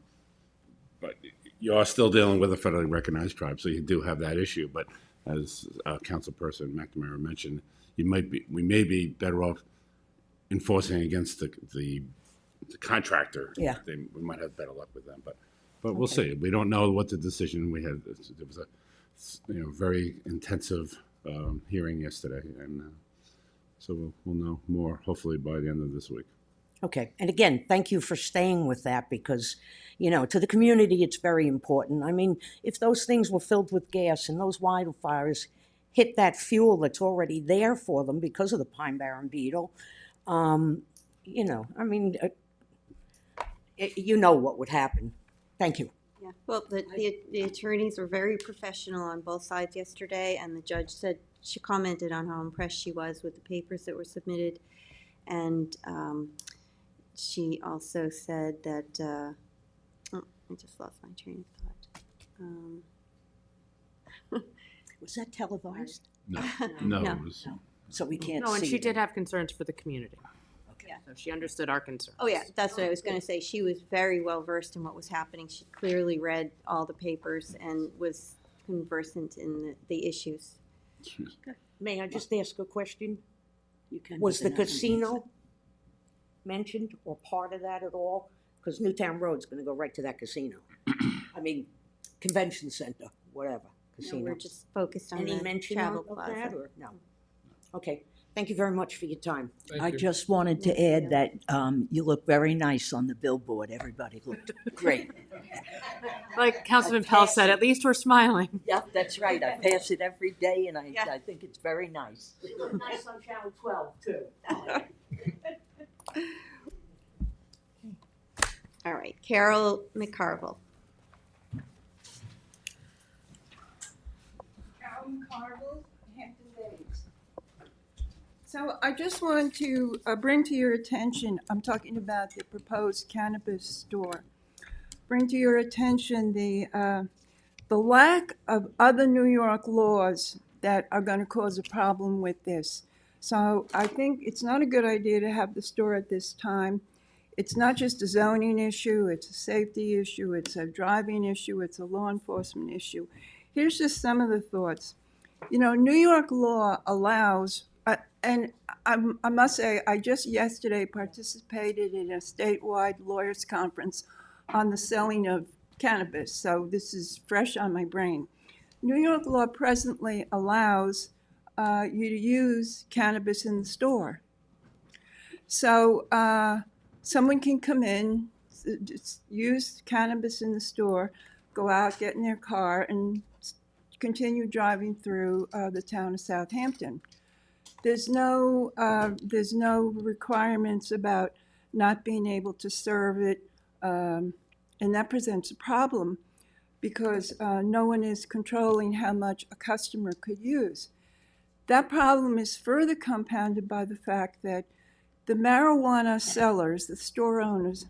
but you are still dealing with a federally recognized tribe, so you do have that issue. But as Councilperson McNamara mentioned, we may be better off enforcing against the contractor. Yeah. We might have better luck with them, but we'll see. We don't know what the decision we had. It was a very intensive hearing yesterday, and so we'll know more hopefully by the end of this week. Okay, and again, thank you for staying with that because, to the community, it's very important. I mean, if those things were filled with gas and those wildfires hit that fuel that's already there for them because of the pine barren beetle, what would happen. Thank you. Yeah, well, the attorneys were very professional on both sides yesterday, and the judge said she commented on how impressed she was with the papers that were submitted, and she also said that I just lost my train of thought. Was that televised? No. It was, So we can't see. No, and she it. did have concerns for the community. Okay. Yeah. So she understood our concerns. Oh, yeah, that's what I was going to say. She was very well versed in what was happening. She clearly read all the papers and was conversant in the issues. May I just ask a question? You can. Was the casino mentioned or part of that at all? Because Newtown Road's going to go right to that casino. I mean, convention center, whatever, casino. No, we're just focused on Any the mention travel of plaza. that or no? Okay, thank you very much for your time. I just wanted to add that you look very nice on the billboard. Everybody looked great. Like Councilman Pell said, at least we're smiling. Yep, that's right. I pass it every day, and I think it's very nice. You look nice on Channel 12, too. All right, Carol McCarville. Carol McCarville, Hampton Bays. So I just want to bring to your attention, I'm talking about the proposed cannabis store. Bring to your attention the lack of other New York laws that are going to cause a problem with this. So I think it's not a good idea to have the store at this time. It's not just a zoning issue, it's a safety issue, it's a driving issue, it's a law enforcement issue. Here's just some of the thoughts. New York law allows, and I must say, I just yesterday participated in a statewide lawyers conference on the selling of cannabis, so this is fresh on my brain. New York law presently allows you to use cannabis in the store. So someone can come in, just use cannabis in the store, go out, get in their car, and continue driving through the town of Southampton. There's no requirements about not being able to serve it, and that presents a problem because no one is controlling how much a customer could use. That problem is further compounded by the fact that the marijuana sellers, the store owners,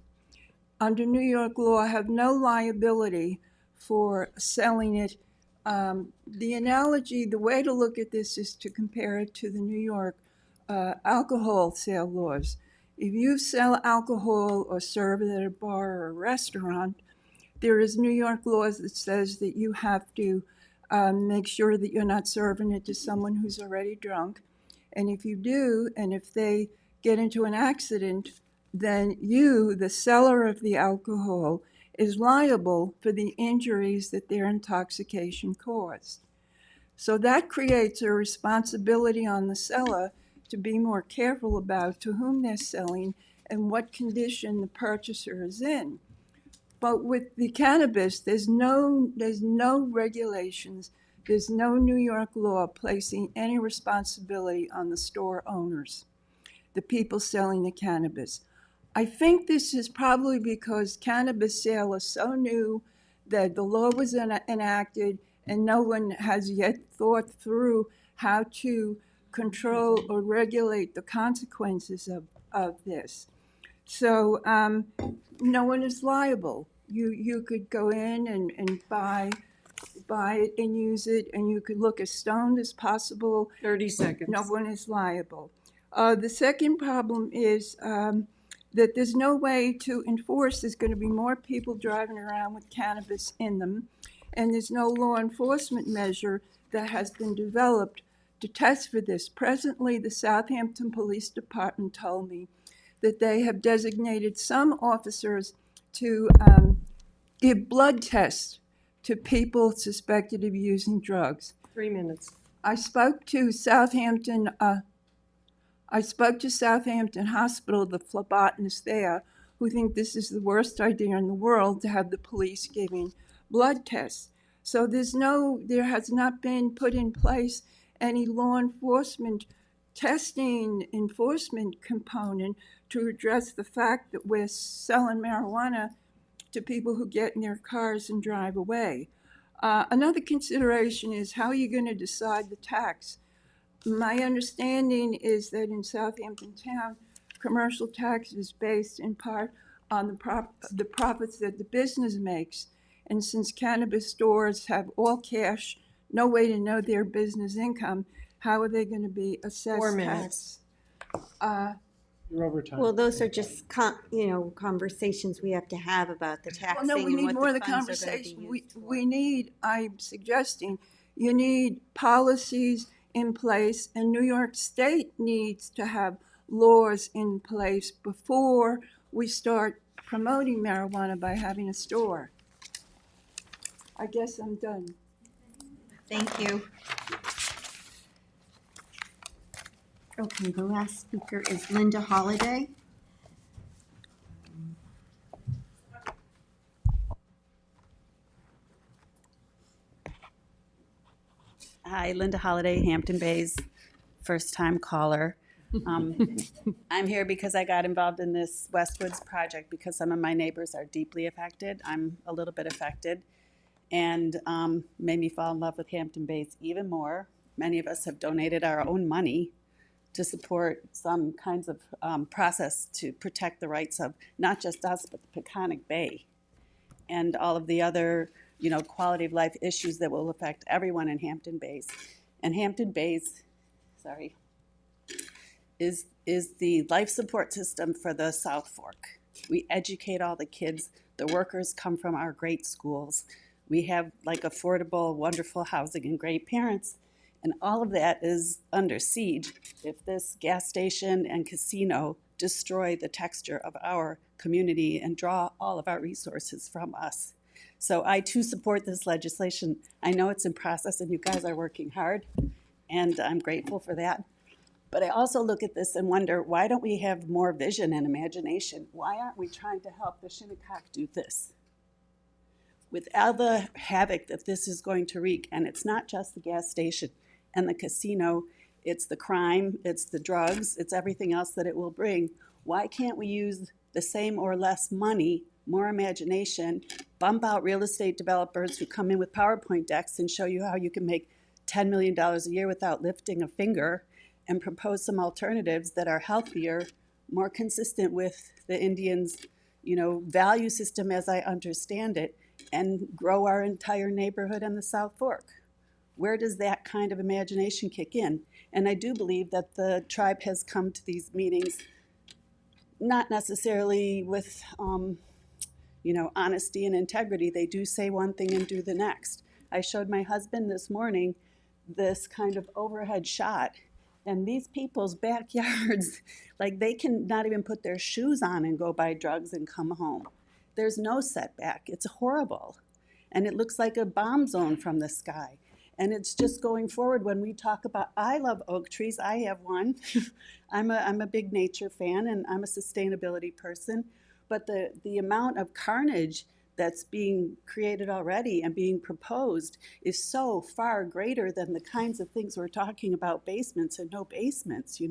under New York law have no liability for selling it. The analogy, the way to look at this is to compare it to the New York alcohol sale laws. If you sell alcohol or serve it at a bar or a restaurant, there is New York laws that says that you have to make sure that you're not serving it to someone who's already drunk. And if you do, and if they get into an accident, then you, the seller of the alcohol, is liable for the injuries that their intoxication caused. So that creates a responsibility on the seller to be more careful about to whom they're selling and what condition the purchaser is in. But with the cannabis, there's no regulations, there's no New York law placing any responsibility on the store owners, the people selling the cannabis. I think this is probably because cannabis sale is so new that the law was enacted and no one has yet thought through how to control or regulate the consequences of this. So no one is liable. You could go in and buy it and use it, and you could look as stoned as possible. 30 seconds. No one is liable. The second problem is that there's no way to enforce. There's going to be more people driving around with cannabis in them, and there's no law enforcement measure that has been developed to test for this. Presently, the Southampton Police Department told me that they have designated some officers to give blood tests to people suspected of using drugs. 3 minutes. I spoke to Southampton Hospital, the phlebotomist there, who think this is the worst idea in the world to have the police giving blood tests. So there has not been put in place any law enforcement testing enforcement component to address the fact that we're selling marijuana to people who get in their cars and drive away. Another consideration is how are you going to decide the tax? My understanding is that in Southampton Town, commercial tax is based in part on the profits that the business makes. And since cannabis stores have all cash, no way to know their business income, how are they going to be assessed 4 minutes. tax? You're over time. Well, those are just, conversations we have to have about the taxing Well, no, we and need what more of the the funds are going to be conversation. used for. We need, I'm suggesting, you need policies in place, and New York State needs to have laws in place before we start promoting marijuana by having a store. I guess I'm done. Thank you. Okay, the last speaker is Linda Holliday. Hi, Linda Holliday, Hampton Bays, first-time caller. I'm here because I got involved in this Westwoods project because some of my neighbors are deeply affected. I'm a little bit affected, and made me fall in love with Hampton Bays even more. Many of us have donated our own money to support some kinds of process to protect the rights of not just us, but the Peconic Bay and all of the other quality of life issues that will affect everyone in Hampton Bays. And Hampton Bays, is the life support system for the South Fork. We educate all the kids. The workers come from our great schools. We have affordable, wonderful housing and great parents. And all of that is under siege if this gas station and casino destroy the texture of our community and draw all of our resources from us. So I too support this legislation. I know it's in process and you guys are working hard, and I'm grateful for that. But I also look at this and wonder, why don't we have more vision and imagination? Why aren't we trying to help the Shinnecock do this? With all the havoc that this is going to wreak, and it's not just the gas station and the casino, it's the crime, it's the drugs, it's everything else that it will bring. Why can't we use the same or less money, more imagination, bump out real estate developers who come in with PowerPoint decks and show you how you can make $10 million a year without lifting a finger, and propose some alternatives that are healthier, more consistent with the Indians, value system as I understand it, and grow our entire neighborhood in the South Fork? Where does that kind of imagination kick in? And I do believe that the tribe has come to these meetings not necessarily with, honesty and integrity. They do say one thing and do the next. I showed my husband this morning this kind of overhead shot, and these people's backyards, like they can not even put their shoes on and go buy drugs and come home. There's no setback. It's horrible. And it looks like a bomb zone from the sky. And it's just going forward when we talk about, I love oak trees. I have one. I'm a big nature fan, and I'm a sustainability person. But the amount of carnage that's being created already and being proposed is so far greater than the kinds of things we're talking about, basements and no basements,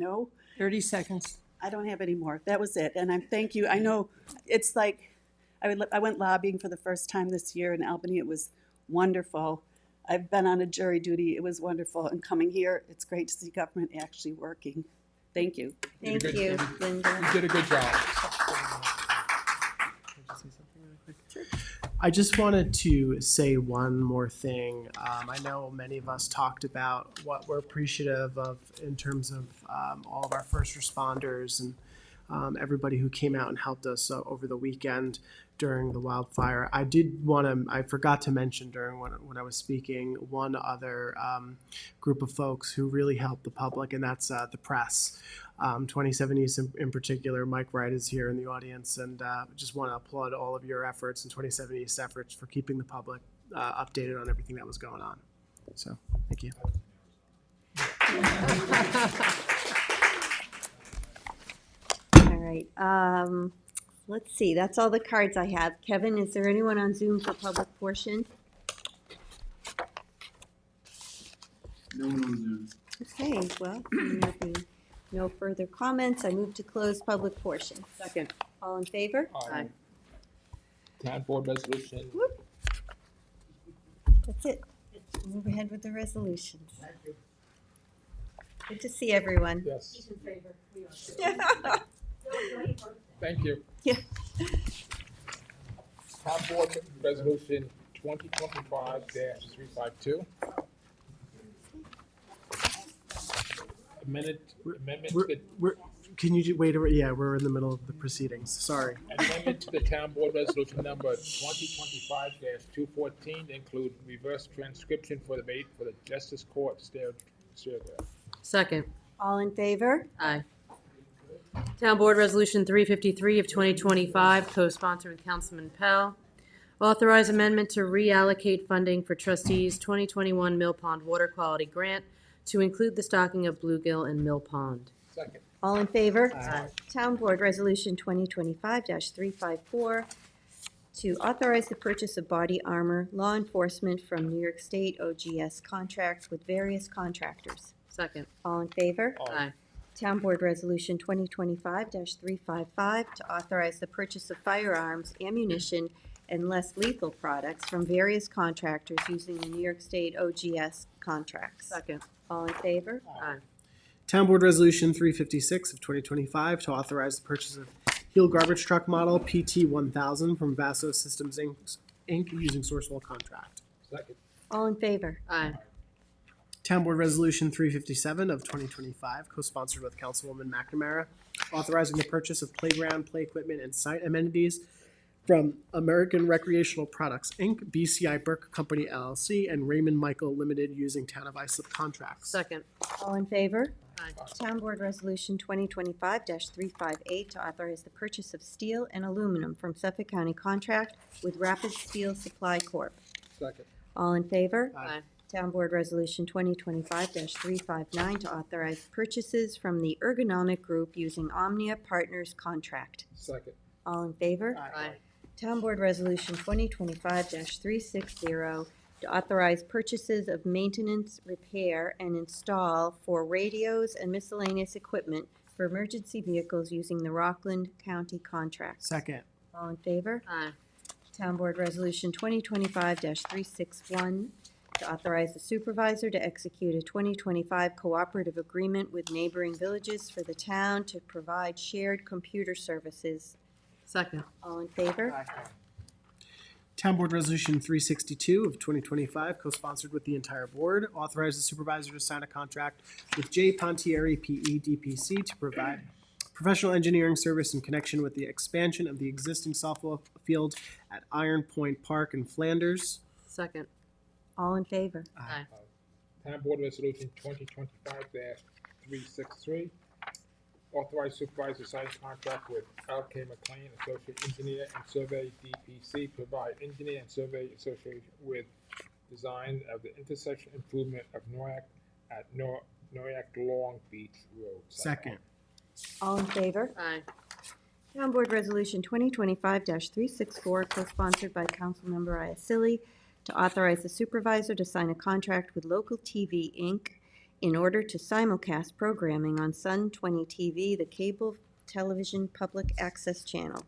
30 seconds. I don't have any more. That was it. And thank you. I know it's like, I went lobbying for the first time this year in Albany. It was wonderful. I've been on a jury duty. It was wonderful. And coming here, it's great to see government actually working. Thank you. Thank you, Linda. You did a good job. I just wanted to say one more thing. I know many of us talked about what we're appreciative of in terms of all of our first responders and everybody who came out and helped us over the weekend during the wildfire. I forgot to mention during when I was speaking, one other group of folks who really helped the public, and that's the press. 27 East in particular. Mike Wright is here in the audience, and just want to applaud all of your efforts and 27 East efforts for keeping the public updated on everything that was going on. So, thank you. All right. Let's see. That's all the cards I have. Kevin, is there anyone on Zoom for public portion? No one on Zoom. Okay. Well, no further comments. I move to close public portion. Second. All in favor? Aye. Town board resolution. Whoop. That's it. Move ahead with the resolutions. Thank you. Good to see everyone. Yes. He's in favor. We are. Thank you. Yeah. Town board resolution 2025-352. Amendment to the Can you wait? Yeah, we're in the middle of the proceedings. Sorry. amendment to the town board resolution number 2025-214 include reverse transcription for the Justice Court stairwell. Second. All in favor? Aye. Town Board Resolution 353 of 2025, co-sponsored with Councilman Pell. Authorize amendment to reallocate funding for trustees 2021 Mill Pond Water Quality Grant to include the stocking of bluegill in Mill Pond. Second. All in favor? Aye. Town Board Resolution 2025-354 to authorize the purchase of body armor, law enforcement from New York State OGS contracts with various contractors. Second. All in favor? Aye. Town Board Resolution 2025-355 to authorize the purchase of firearms, ammunition, and less lethal products from various contractors using the New York State OGS contracts. Second. All in favor? Aye. Town Board Resolution 356 of 2025 to authorize the purchase of Heel garbage truck model PT1000 from Vaso Systems Inc. using Sourcewell contract. Second. All in favor? Aye. Town Board Resolution 357 of 2025, co-sponsored with Councilwoman McNamara, authorizing the purchase of playground, play equipment, and site amenities from American Recreational Products, Inc., BCI Burke Company, LLC, and Raymond Michael Limited using Town of Islip contracts. Second. All in favor? Town Board Resolution 2025-358 to authorize the purchase of steel and aluminum from Suffolk County contract with Rapid Steel Supply Corp. Second. All in favor? Aye. Town Board Resolution 2025-359 to authorize purchases from the Ergonomic Group using Omnia Partners contract. Second. All in favor? Aye. Town Board Resolution 2025-360 to authorize purchases of maintenance, repair, and install for radios and miscellaneous equipment for emergency vehicles using the Rockland County contract. Second. All in favor? Aye. Town Board Resolution 2025-361 to authorize the supervisor to execute a 2025 cooperative agreement with neighboring villages for the town to provide shared computer services. Second. All in favor? Town Board Resolution 362 of 2025, co-sponsored with the entire board, authorize the supervisor to sign a contract with J. Pontieri PE DPC to provide professional engineering service in connection with the expansion of the existing softball field at Iron Point Park in Flanders. Second. All in favor? Aye. Town Board Resolution 2025-363, authorize supervisor to sign contract with L.K. McLean, Associate Engineer and Survey DPC, provide engineer and survey associated with design of the intersection improvement of Noyak at Noyak Long Beach Road. Second. All in favor? Aye. Town Board Resolution 2025-364, co-sponsored by Councilmember Iacilli, to authorize the supervisor to sign a contract with Local TV, Inc. in order to simulcast programming on Sun 20 TV, the cable television public access channel.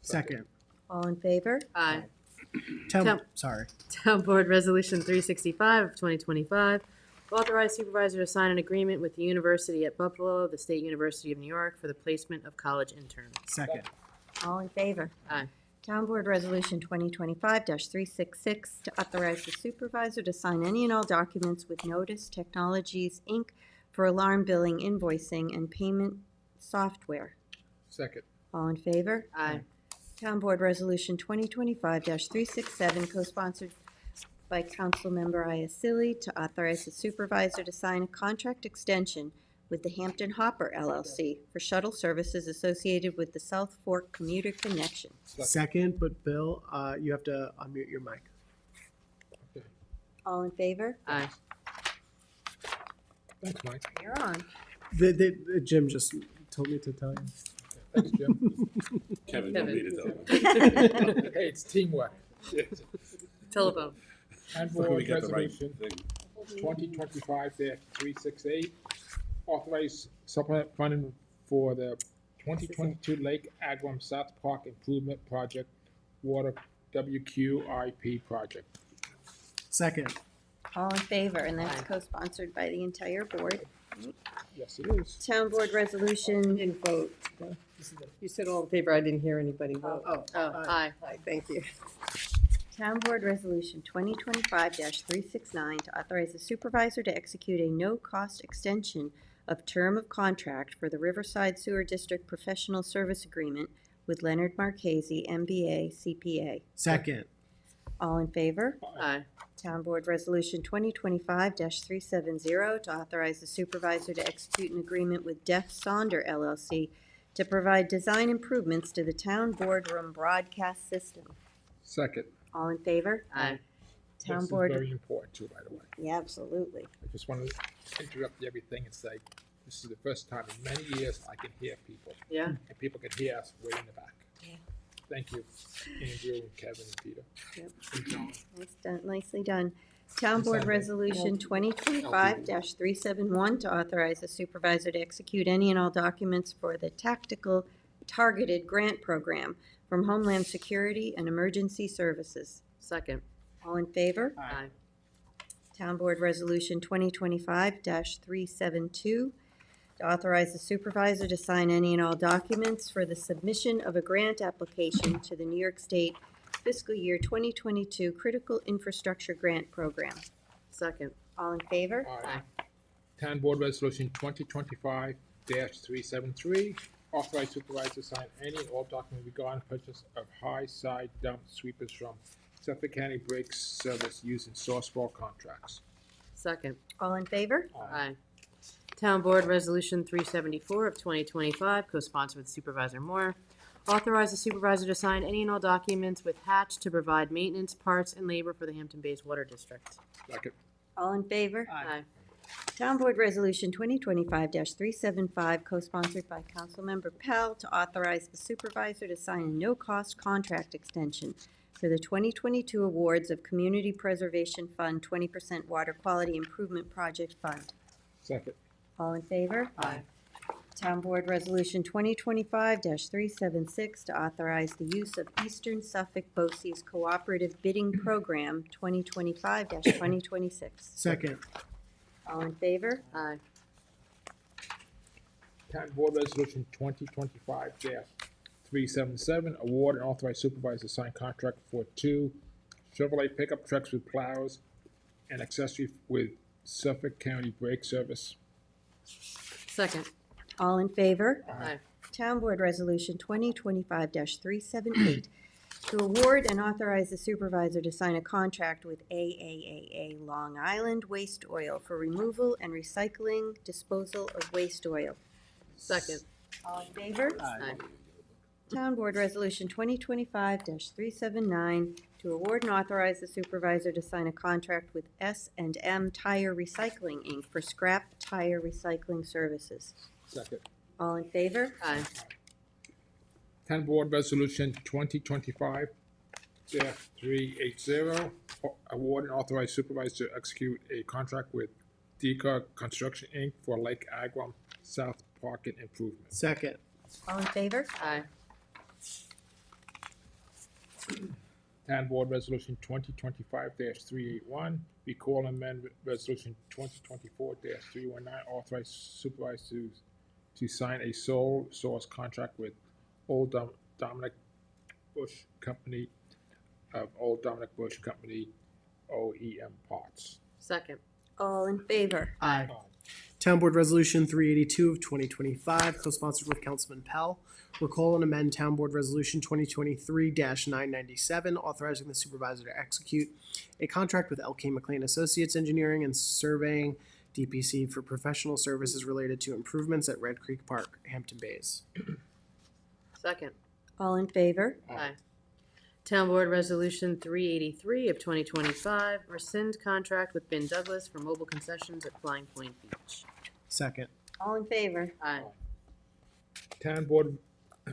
Second. All in favor? Aye. Town Board Resolution 365 of 2025, authorize supervisor to sign an agreement with the University at Buffalo, the State University of New York, for the placement of college interns. Second. All in favor? Aye. Town Board Resolution 2025-366, to authorize the supervisor to sign any and all documents with Notice Technologies, Inc. for alarm billing, invoicing, and payment software. Second. All in favor? Aye. Town Board Resolution 2025-367, co-sponsored by Councilmember Iacilli, to authorize the supervisor to sign a contract extension with the Hampton Hopper LLC for shuttle services associated with the South Fork Commuter Connection. Second, but Bill, you have to unmute your mic. All in favor? Aye. Thanks, Mike. You're on. Jim just told me to tell you. Thanks, Jim. Kevin, don't read it though. Hey, it's teamwork. Telephone. Town So we Board get the right Resolution thing. 2025-368, authorize supplement funding for the 2022 Lake Agawam South Park Improvement Project, Water WQIP project. Second. All in favor, and that's co-sponsored by the entire board. Yes, it is. Town Board Resolution, Didn't vote. You said all in favor, I didn't hear anybody vote. Aye. Aye, thank you. Town Board Resolution 2025-369, to authorize the supervisor to execute a no-cost extension of term of contract for the Riverside Sewer District Professional Service Agreement with Leonard Marchese, MBA, CPA. Second. All in favor? Aye. Town Board Resolution 2025-370, to authorize the supervisor to execute an agreement with Def Sonder LLC to provide design improvements to the town boardroom broadcast system. Second. All in favor? Aye. Town This Board. is very important too, by the way. Yeah, absolutely. I just want to interrupt everything and say, this is the first time in many years I can hear people. Yeah. And people can hear us way in the back. Yeah. Thank you, Andrew, Kevin, and Peter. Yep. Nicely done. Town Board Resolution 2025-371, to authorize the supervisor to execute any and all documents for the Tactical Targeted Grant Program from Homeland Security and Emergency Services. Second. All in favor? Aye. Town Board Resolution 2025-372, to authorize the supervisor to sign any and all documents for the submission of a grant application to the New York State Fiscal Year 2022 Critical Infrastructure Grant Program. Second. All in favor? Aye. Town Board Resolution 2025-373, authorize supervisor to sign any and all documents regarding purchase of high side dump sweepers from Suffolk County Brakes Service using sourcewell contracts. Second. All in favor? Aye. Town Board Resolution 374 of 2025, co-sponsored with Supervisor Moore. Authorize the supervisor to sign any and all documents with Hatch to provide maintenance, parts, and labor for the Hampton Bays Water District. Second. All in favor? Aye. Town Board Resolution 2025-375, co-sponsored by Councilmember Pell, to authorize the supervisor to sign a no-cost contract extension for the 2022 awards of Community Preservation Fund 20% Water Quality Improvement Project Fund. Second. All in favor? Aye. Town Board Resolution 2025-376, to authorize the use of Eastern Suffolk BOCES Cooperative Bidding Program 2025-2026. Second. All in favor? Aye. Town Board Resolution 2025-377, award and authorize supervisor to sign contract for 2 Chevrolet pickup trucks with plows and accessory with Suffolk County Brake Service. Second. All in favor? Aye. Town Board Resolution 2025-378, to award and authorize the supervisor to sign a contract with AAAA Long Island Waste Oil for removal and recycling disposal of waste oil. Second. All in favor? Aye. Town Board Resolution 2025-379, to award and authorize the supervisor to sign a contract with S&M Tire Recycling, Inc. for scrap tire recycling services. Second. All in favor? Aye. Town Board Resolution 2025-380, award and authorize supervisor to execute a contract with Decar Construction, Inc. for Lake Agawam South Pocket improvement. Second. All in favor? Aye. Town Board Resolution 2025-381, recall and amend Resolution 2024-319, authorize supervisor to sign a sole source contract with Old Dominic Bush Company of Old Dominic Bush Company, OEM Parts. Second. All in favor? Aye. Town Board Resolution 382 of 2025, co-sponsored with Councilman Pell. Recall and amend Town Board Resolution 2023-997, authorizing the supervisor to execute a contract with L.K. McLean Associates Engineering and Surveying, DPC, for professional services related to improvements at Red Creek Park, Hampton Bays. Second. All in favor? Aye. Town Board Resolution 383 of 2025, rescind contract with Ben Douglas for mobile concessions at Flying Point Beach. Second. All in favor? Aye. Town Board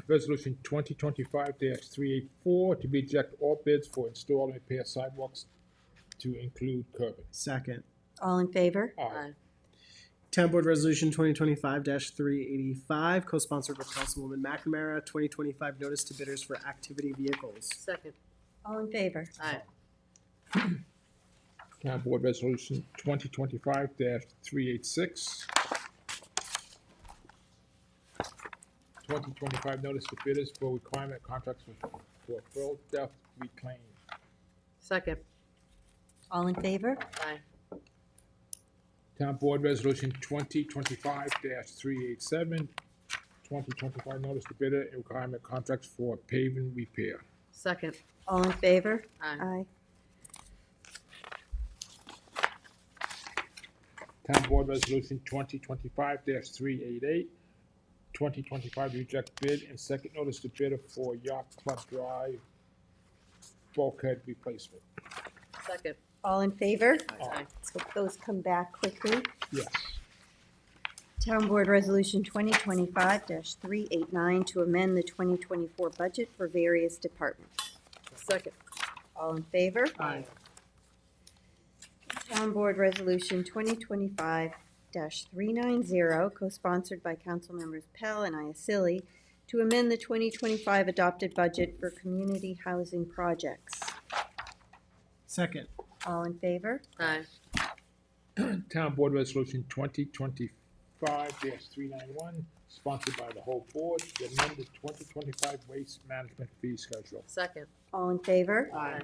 Resolution 2025-384, to reject all bids for install and repair sidewalks to include curbing. Second. All in favor? Aye. Town Board Resolution 2025-385, co-sponsored with Councilwoman McNamara, 2025 notice to bidders for activity vehicles. Second. All in favor? Aye. Town Board Resolution 2025-386, 2025 notice to bidders for requirement contracts for full depth reclaim. Second. All in favor? Aye. Town Board Resolution 2025-387, 2025 notice to bidder and requirement contracts for paving repair. Second. All in favor? Aye. Town Board Resolution 2025-388, 2025 reject bid and second notice to bidder for Yacht Club Drive bulkhead replacement. Second. All in favor? Aye. Hope those come back quickly. Yes. Town Board Resolution 2025-389, to amend the 2024 budget for various departments. Second. All in favor? Aye. Town Board Resolution 2025-390, co-sponsored by Councilmembers Pell and Iacilli, to amend the 2025 adopted budget for community housing projects. Second. All in favor? Aye. Town Board Resolution 2025-391, sponsored by the whole board, to amend the 2025 waste management fee schedule. Second. All in favor? Aye.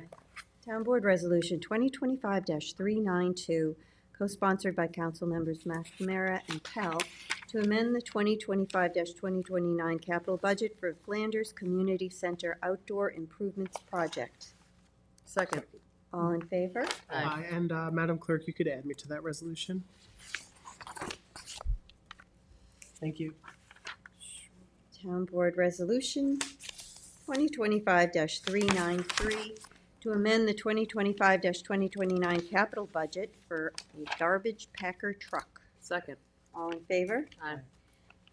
Town Board Resolution 2025-392, co-sponsored by Councilmembers McNamara and Pell, to amend the 2025-2029 capital budget for Flanders Community Center Outdoor Improvements Project. Second. All in favor? Aye. And Madam Clerk, you could add me to that resolution. Thank you. Town Board Resolution 2025-393 to amend the 2025-2029 capital budget for a garbage packer truck. Second. All in favor? Aye.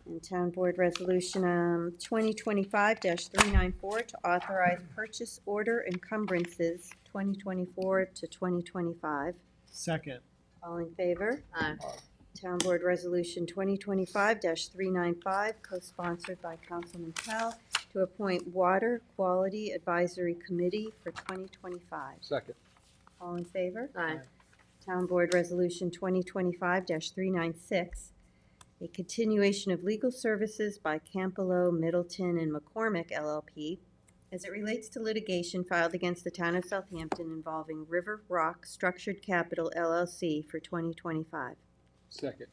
And Town Board Resolution 2025-394 to authorize purchase order encumbrances 2024 to 2025. Second. All in favor? Aye. Town Board Resolution 2025-395, co-sponsored by Councilman Pell, to appoint Water Quality Advisory Committee for 2025. Second. All in favor? Aye. Town Board Resolution 2025-396, a continuation of legal services by Campolo, Middleton, and McCormick LLP as it relates to litigation filed against the town of Southampton involving River Rock Structured Capital LLC for 2025. Second.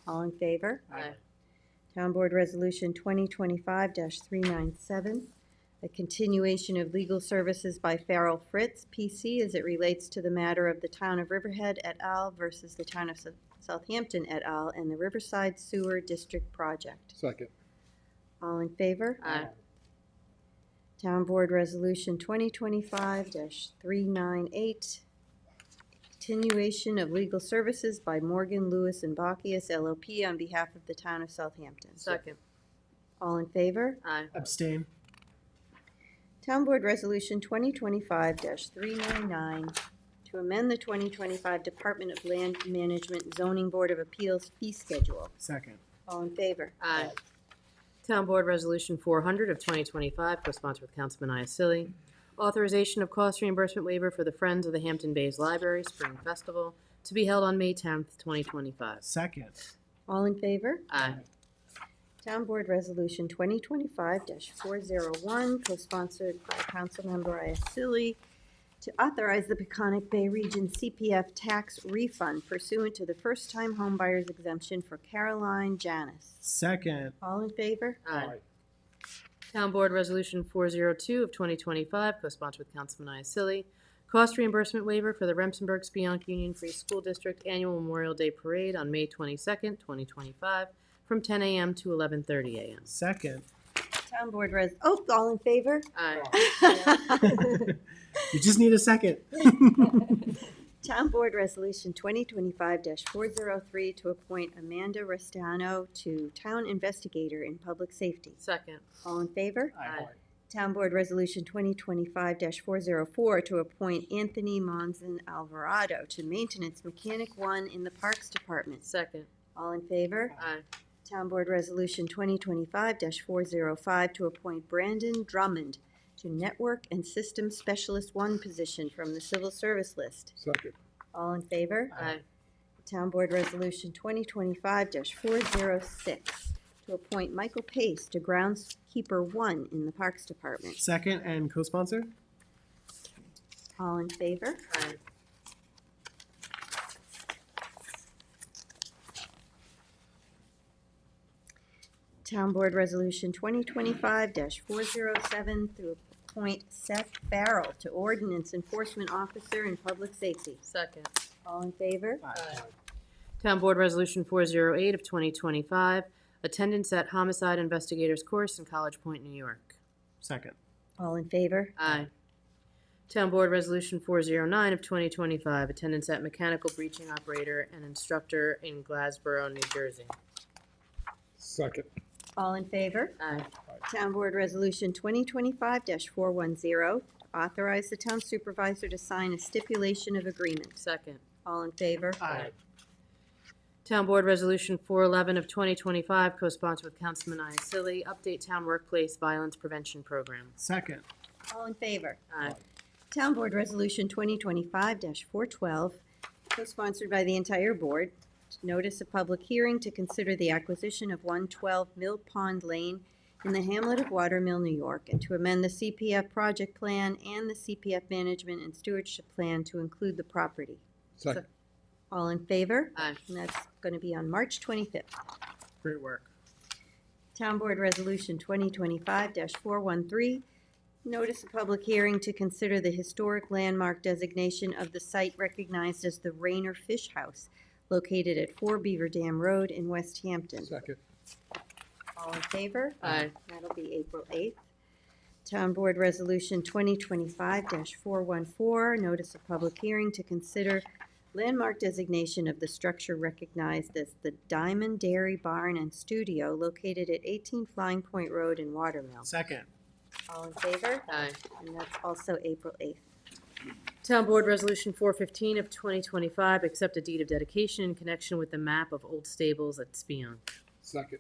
All in favor? Aye. Town Board Resolution 2025-397, a continuation of legal services by Farrell Fritz, PC, as it relates to the matter of the Town of Riverhead et al. Versus the Town of Southampton et al. And the Riverside Sewer District Project. Second. All in favor? Aye. Town Board Resolution 2025-398, continuation of legal services by Morgan, Lewis, and Bacchius LLP on behalf of the Town of Southampton. Second. All in favor? Aye. Abstain. Town Board Resolution 2025-399 to amend the 2025 Department of Land Management Zoning Board of Appeals fee schedule. Second. All in favor? Aye. Town Board Resolution 400 of 2025, co-sponsored with Councilman Iacilli. Authorization of cost reimbursement waiver for the Friends of the Hampton Bays Library Spring Festival to be held on May 10th, 2025. Second. All in favor? Aye. Town Board Resolution 2025-401, co-sponsored by Councilmember Iacilli, to authorize the Peconic Bay Region CPF tax refund pursuant to the first-time homebuyers exemption for Caroline Janis. Second. All in favor? Aye. Town Board Resolution 402 of 2025, co-sponsored with Councilman Iacilli. Cost reimbursement waiver for the Remsenburg-Spionk Union Free School District Annual Memorial Day Parade on May 22nd, 2025, from 10 a.m. to 11:30 a.m. Second. Town Board all in favor? Aye. You just need a second. Town Board Resolution 2025-403 to appoint Amanda Restano to Town Investigator in Public Safety. Second. All in favor? Aye. Town Board Resolution 2025-404 to appoint Anthony Monzon Alvarado to Maintenance Mechanic 1 in the Parks Department. Second. All in favor? Aye. Town Board Resolution 2025-405 to appoint Brandon Drummond to Network and System Specialist 1 position from the Civil Service list. Second. All in favor? Aye. Town Board Resolution 2025-406 to appoint Michael Pace to Groundskeeper 1 in the Parks Department. Second and co-sponsor. All in favor? Aye. Town Board Resolution 2025-407 to appoint Seth Farrell to Ordinance Enforcement Officer in Public Safety. Second. All in favor? Aye. Town Board Resolution 408 of 2025, attendance at Homicide Investigators Course in College Point, New York. Second. All in favor? Aye. Town Board Resolution 409 of 2025, attendance at Mechanical Breaching Operator and Instructor in Glassboro, New Jersey. Second. All in favor? Aye. Town Board Resolution 2025-410 to authorize the town supervisor to sign a stipulation of agreement. Second. All in favor? Aye. Town Board Resolution 411 of 2025, co-sponsored with Councilman Iacilli, update town workplace violence prevention program. Second. All in favor? Aye. Town Board Resolution 2025-412, co-sponsored by the entire board, notice a public hearing to consider the acquisition of 112 Mill Pond Lane in the hamlet of Watermill, New York, and to amend the CPF project plan and the CPF management and stewardship plan to include the property. Second. All in favor? Aye. And that's going to be on March 25th. Great work. Town Board Resolution 2025-413, notice a public hearing to consider the historic landmark designation of the site recognized as the Rayner Fish House, located at 4 Beaver Dam Road in West Hampton. Second. All in favor? Aye. That'll be April 8th. Town Board Resolution 2025-414, notice of public hearing to consider landmark designation of the structure recognized as the Diamond Dairy Barn and Studio located at 18 Flying Point Road in Watermill. Second. All in favor? Aye. And that's also April 8th. Town Board Resolution 415 of 2025, accept a deed of dedication in connection with the map of old stables at Spion. Second.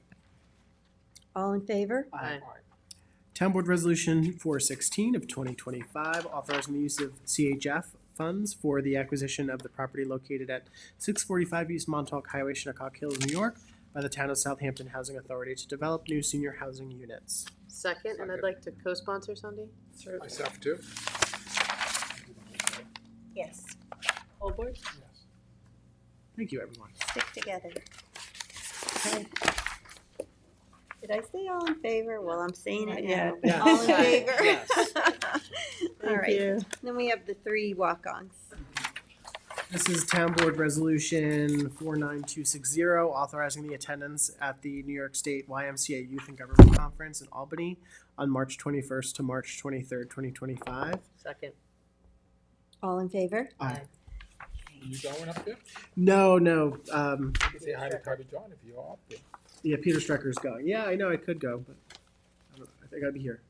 All in favor? Aye. Town Board Resolution 416 of 2025, authorizing the use of CHF funds for the acquisition of the property located at 645 East Montauk Highway, Shinnecock Hills, New York, by the Town of Southampton Housing Authority to develop new senior housing units. Second, and I'd like to co-sponsor Sunday. Myself too. Yes. All board? Thank you, everyone. Stick together. Okay. Did I say all in favor? Well, I'm saying it now. Yes. All in favor? Yes. All right. you. Then we have the 3 walk-ons. This is Town Board Resolution 49260, authorizing the attendance at the New York State YMCA Youth and Government Conference in Albany on March 21st to March 23rd, 2025. Second. All in favor? Aye. You going up there? No. You can say hi to Toby John if you're up there. Yeah, Peter Strecker's going. Yeah, I know I could go, but I think I'd be here.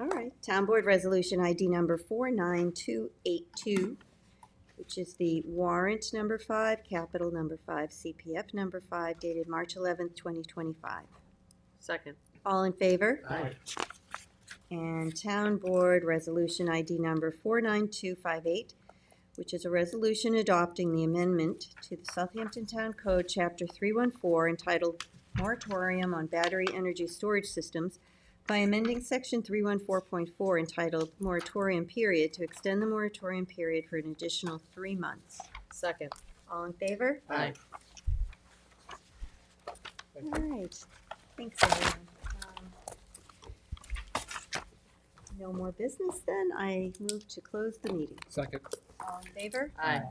All right. Town Board Resolution ID number 49282, which is the warrant number 5, capital number 5, CPF number 5, dated March 11th, 2025. Second. All in favor? Aye. And Town Board Resolution ID number 49258, which is a resolution adopting the amendment to the Southampton Town Code, Chapter 314, entitled Moratorium on Battery Energy Storage Systems, by amending Section 314.4 entitled Moratorium Period to extend the moratorium period for an additional 3 months. Second. All in favor? Aye. All right. Thanks, everyone. No more business then. I move to close the meeting. Second. All in favor? Aye.